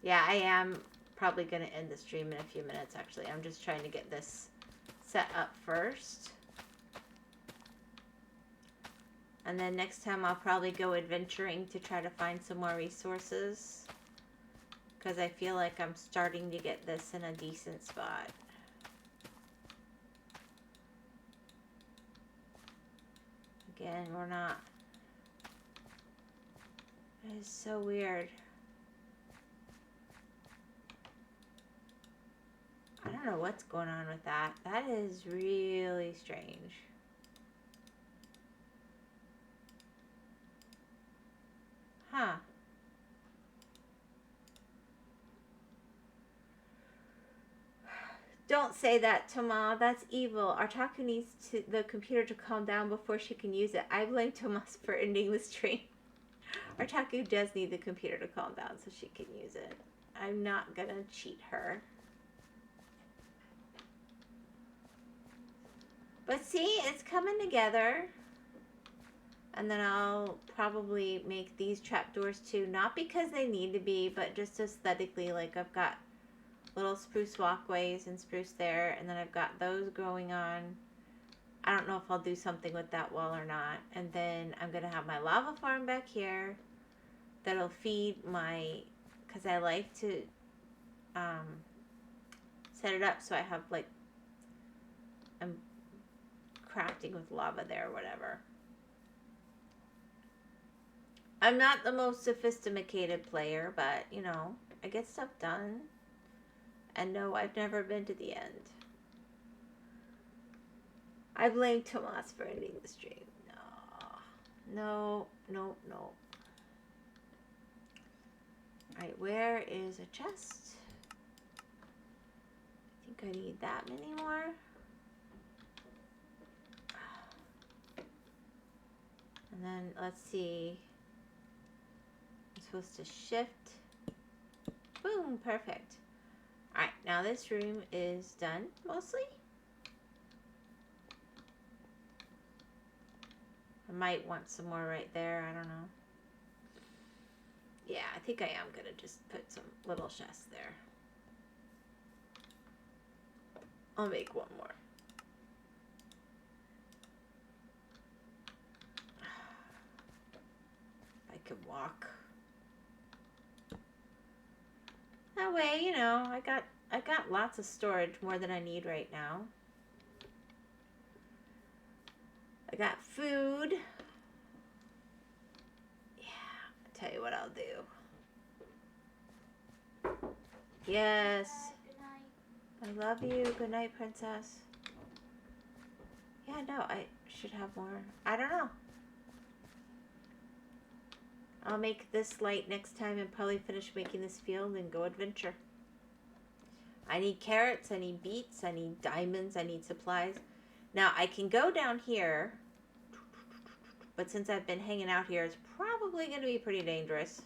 Yeah, I am probably going to end the stream in a few minutes, actually. I'm just trying to get this set up first. And then next time I'll probably go adventuring to try to find some more resources. Because I feel like I'm starting to get this in a decent spot. Again, we're not... It is so weird. I don't know what's going on with that. That is really strange. Huh. Don't say that, Toma. That's evil. Artaku needs the computer to calm down before she can use it. I blame Tomas for ending the stream. Artaku does need the computer to calm down so she can use it. I'm not gonna cheat her. But see, it's coming together. And then I'll probably make these trapdoors too. Not because they need to be, but just aesthetically. Like I've got little spruce walkways and spruce there. And then I've got those going on. I don't know if I'll do something with that wall or not. And then I'm going to have my lava farm back here. That'll feed my... Because I like to set it up so I have like... I'm crafting with lava there or whatever. I'm not the most sophisticated player, but, you know, I get stuff done. And no, I've never been to the end. I blame Tomas for ending the stream. No. Alright, where is a chest? I think I need that many more. And then, let's see. I'm supposed to shift. Boom, perfect. Alright, now this room is done, mostly. I might want some more right there, I don't know. Yeah, I think I am going to just put some little chests there. I'll make one more. I could walk. That way, you know, I got lots of storage, more than I need right now. I got food. Yeah, I'll tell you what I'll do. Yes. Good night. I love you. Good night, princess. Yeah, no, I should have more. I don't know. I'll make this light next time and probably finish making this field and go adventure. I need carrots, I need beets, I need diamonds, I need supplies. Now, I can go down here, but since I've been hanging out here, it's probably going to be pretty dangerous.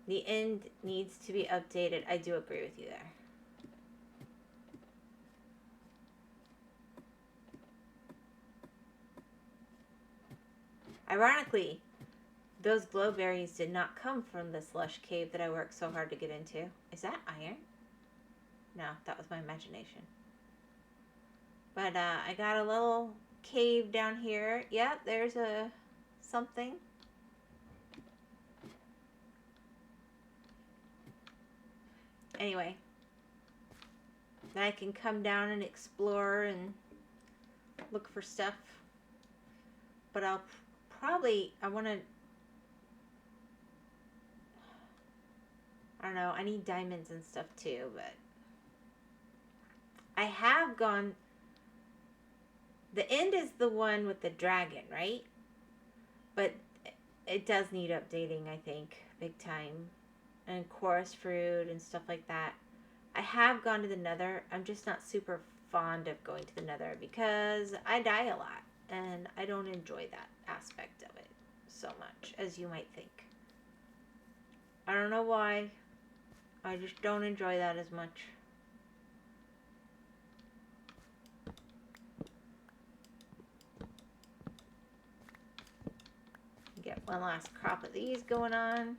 The end needs to be updated. I do agree with you there. Ironically, those glowberries did not come from this lush cave that I worked so hard to get into. Is that iron? No, that was my imagination. But I got a little cave down here. Yep, there's a something. Anyway, then I can come down and explore and look for stuff. But I'll probably, I want to, I don't know, I need diamonds and stuff too, but I have gone, the end is the one with the dragon, right? But it does need updating, I think, big time. And chorus fruit and stuff like that. I have gone to the nether. I'm just not super fond of going to the nether because I die a lot. And I don't enjoy that aspect of it so much as you might think. I don't know why. I just don't enjoy that as much. Get one last crop of these going on.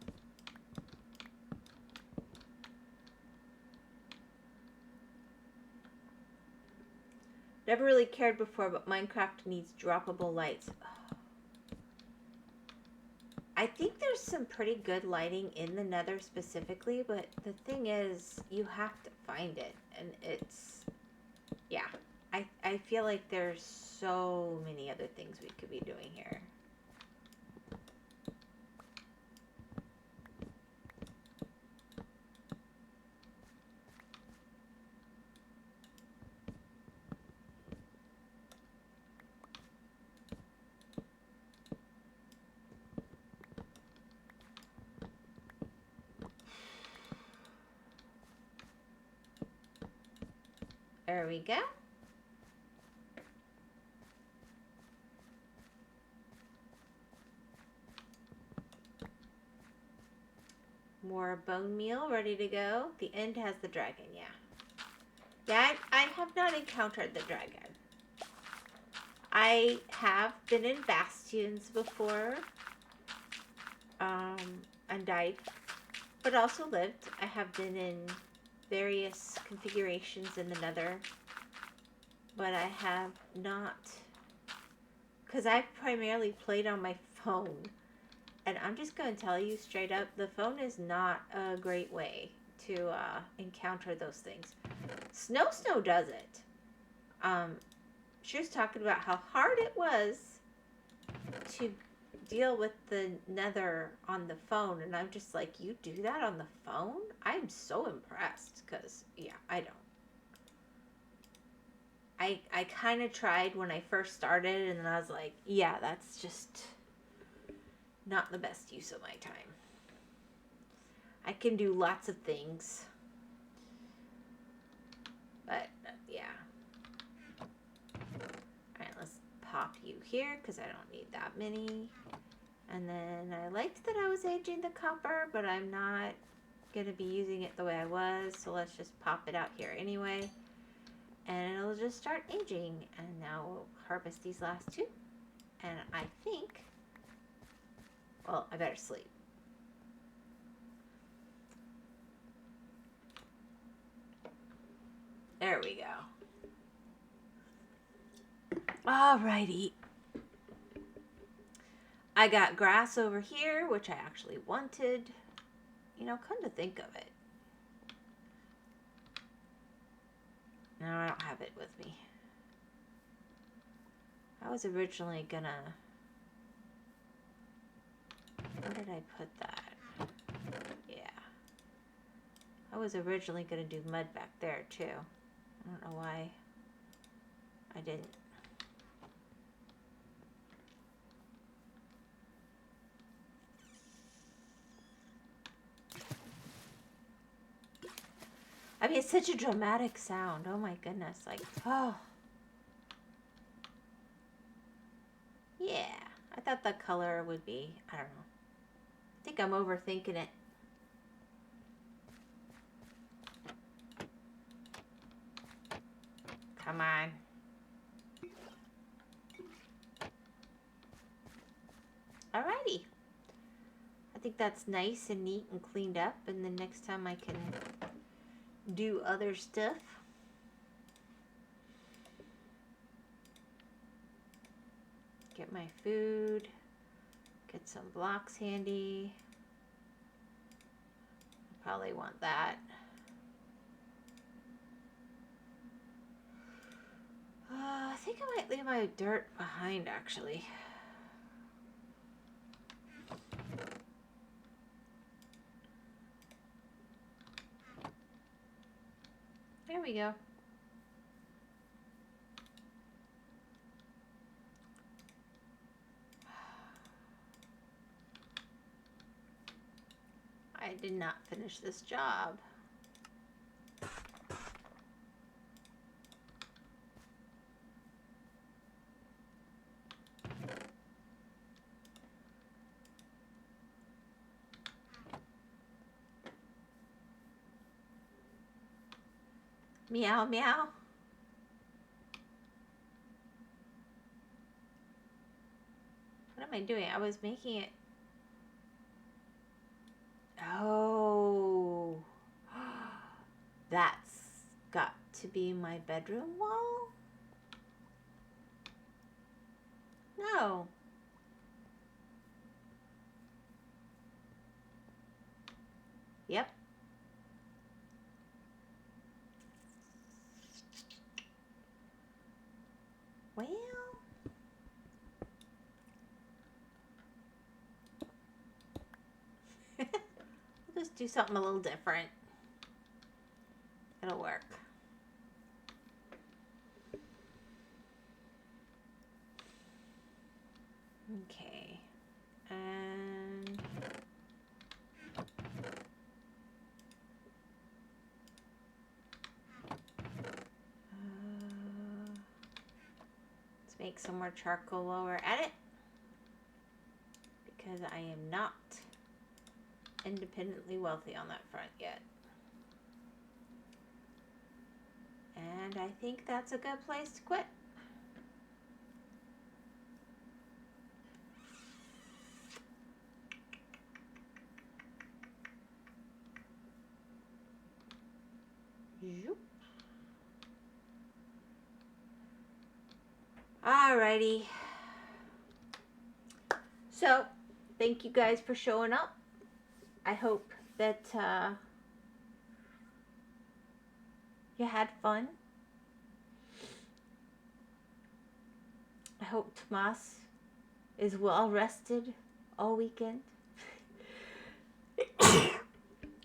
Never really cared before, but Minecraft needs droppable lights. Oh. I think there's some pretty good lighting in the nether specifically, but the thing is, you have to find it. And it's, yeah. I feel like there's so many other things we could be doing here. There we go. More bone meal ready to go. The end has the dragon, yeah. Yeah, I have not encountered the dragon. I have been in bastions before. And died. But also lived. I have been in various configurations in the nether. But I have not. Because I primarily played on my phone. And I'm just going to tell you straight up, the phone is not a great way to encounter those things. Snow does it. She was talking about how hard it was to deal with the nether on the phone. And I'm just like, you do that on the phone? I'm so impressed because, yeah, I don't. I kind of tried when I first started and then I was like, yeah, that's just not the best use of my time. I can do lots of things. But, yeah. Alright, let's pop you here because I don't need that many. And then I liked that I was aging the copper, but I'm not going to be using it the way I was. So let's just pop it out here anyway. And it'll just start aging. And now we'll harvest these last two. And I think, well, I better sleep. There we go. Alrighty. I got grass over here, which I actually wanted. You know, come to think of it. No, I don't have it with me. I was originally gonna... Where did I put that? Yeah. I was originally gonna do mud back there, too. I don't know why I didn't. I mean, it's such a dramatic sound. Oh my goodness. Like, oh. Yeah. I thought the color would be, I don't know. I think I'm overthinking it. Come on. Alrighty. I think that's nice and neat and cleaned up. And then next time I can do other stuff. Get my food. Get some blocks handy. Probably want that. I think I might leave my dirt behind, actually. There we go. I did not finish this job. Meow, meow. What am I doing? I was making it. Oh. That's got to be my bedroom wall? No. Yep. Well. We'll just do something a little different. It'll work. Okay. And let's make some more charcoal while we're at it, because I am not independently wealthy on that front yet. And I think that's a good place to quit. Zoop. Alrighty. So, thank you guys for showing up. I hope that you had fun. I hope Tomas is well rested all weekend.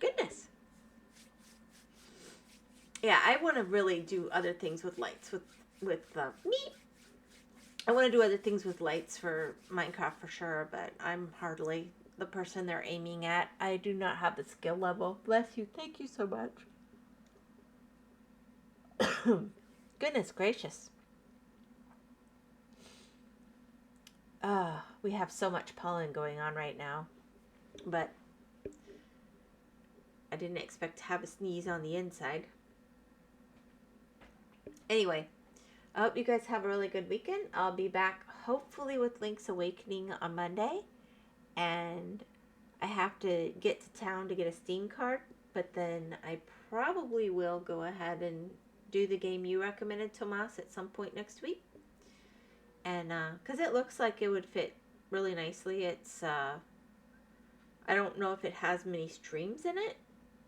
Goodness. Yeah, I want to really do other things with lights with me. I want to do other things with lights for Minecraft for sure, but I'm hardly the person they're aiming at. I do not have the skill level. Bless you. Thank you so much. Goodness gracious. We have so much pollen going on right now, but I didn't expect to have a sneeze on the inside. Anyway, I hope you guys have a really good weekend. I'll be back hopefully with Link's Awakening on Monday, and I have to get to town to get a Steam card, but then I probably will go ahead and do the game you recommended, Tomas, at some point next week. And because it looks like it would fit really nicely. It's I don't know if it has many streams in it,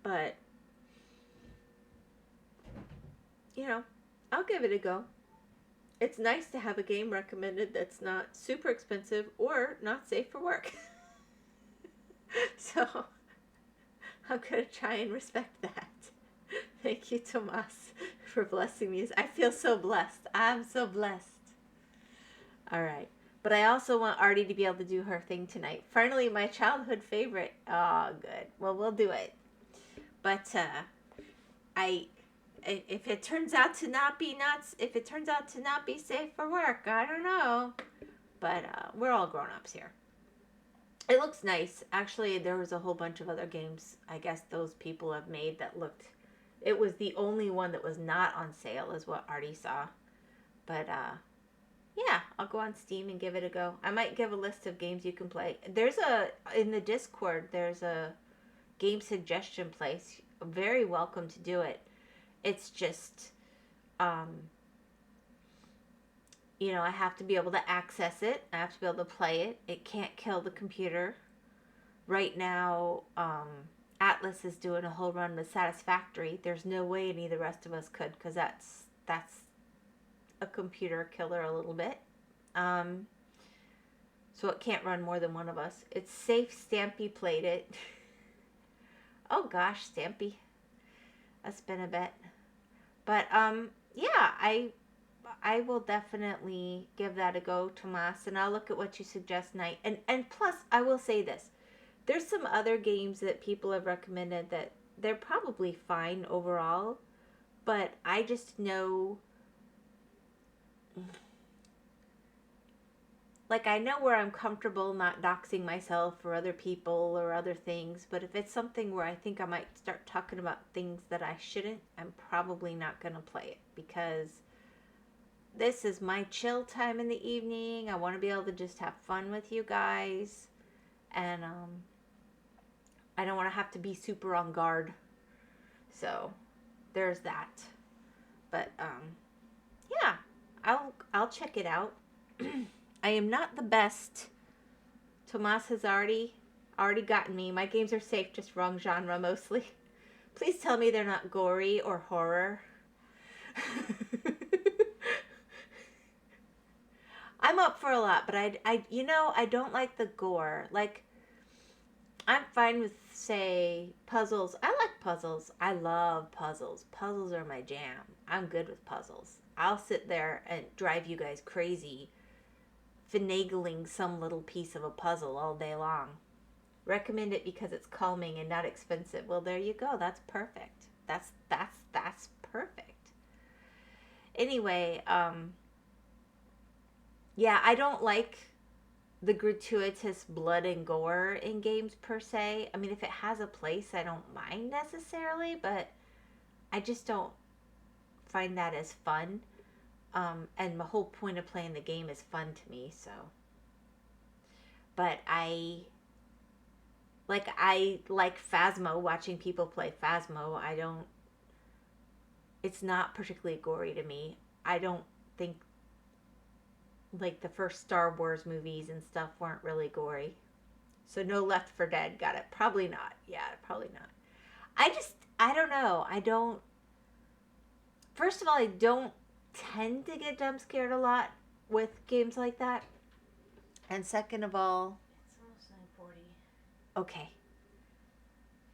but you know, I'll give it a go. It's nice to have a game recommended that's not super expensive or not safe for work. So I'm going to try and respect that. Thank you, Tomas, for blessing me. I feel so blessed. I'm so blessed. All right. But I also want Artie to be able to do her thing tonight. Finally, my childhood favorite. Oh, good. Well, we'll do it. But if it turns out to not be safe for work, I don't know. But we're all grown-ups here. It looks nice. Actually, there was a whole bunch of other games I guess those people have made that looked... It was the only one that was not on sale is what Artie saw. But yeah, I'll go on Steam and give it a go. I might give a list of games you can play. In the Discord, there's a game suggestion place. Very welcome to do it. It's just, you know, I have to be able to access it. I have to be able to play it. It can't kill the computer. Right now, Atlas is doing a whole run with Satisfactory. There's no way any of the rest of us could, because that's a computer killer a little bit. So it can't run more than one of us. It's safe. Stampy played it. Oh gosh, Stampy. That's been a bit. But yeah, I will definitely give that a go, Tomas, and I'll look at what you suggest, Night. And plus, I will say this. There's some other games that people have recommended that they're probably fine overall, but I just know, like, I know where I'm comfortable not doxing myself or other people or other things, but if it's something where I think I might start talking about things that I shouldn't, I'm probably not going to play it, because this is my chill time in the evening. I want to be able to just have fun with you guys, and I don't want to have to be super on guard. So there's that. But yeah, I'll check it out. I am not the best. Tomas has already gotten me. My games are safe, just wrong genre mostly. Please tell me they're not gory or horror. I'm up for a lot, but I you know, I don't like the gore. Like, I'm fine with, say, puzzles. I like puzzles. I love puzzles. Puzzles are my jam. I'm good with puzzles. I'll sit there and drive you guys crazy finagling some little piece of a puzzle all day long. Recommend it because it's calming and not expensive. Well, there you go. That's perfect. That's perfect. Anyway, yeah, I don't like the gratuitous blood and gore in games per se. I mean, if it has a place, I don't mind necessarily, but I just don't find that as fun. And the whole point of playing the game is fun to me, so. But I like Phasmo, watching people play Phasmo. It's not particularly gory to me. I don't think, like, the first Star Wars movies and stuff weren't really gory. So no Left 4 Dead, got it. Probably not. Yeah, probably not. I don't know. First of all, I don't tend to get jump scared a lot with games like that. And second of all... It's almost 9:40. Okay.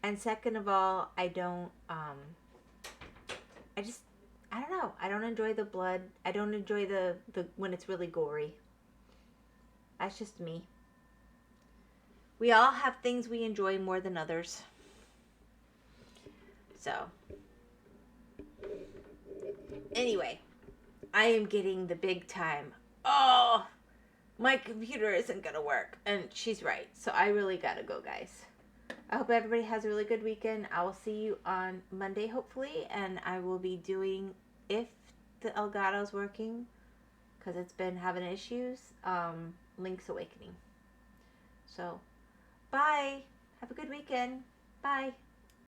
And second of all, I don't know. I don't enjoy the blood. I don't enjoy the when it's really gory. That's just me. We all have things we enjoy more than others. So, anyway, I am getting the big time. Oh, my computer isn't going to work. And she's right. So I really got to go, guys. I hope everybody has a really good weekend. I will see you on Monday, hopefully. And I will be doing, if the Elgato's working, because it's been having issues, Link's Awakening. So, bye. Have a good weekend. Bye.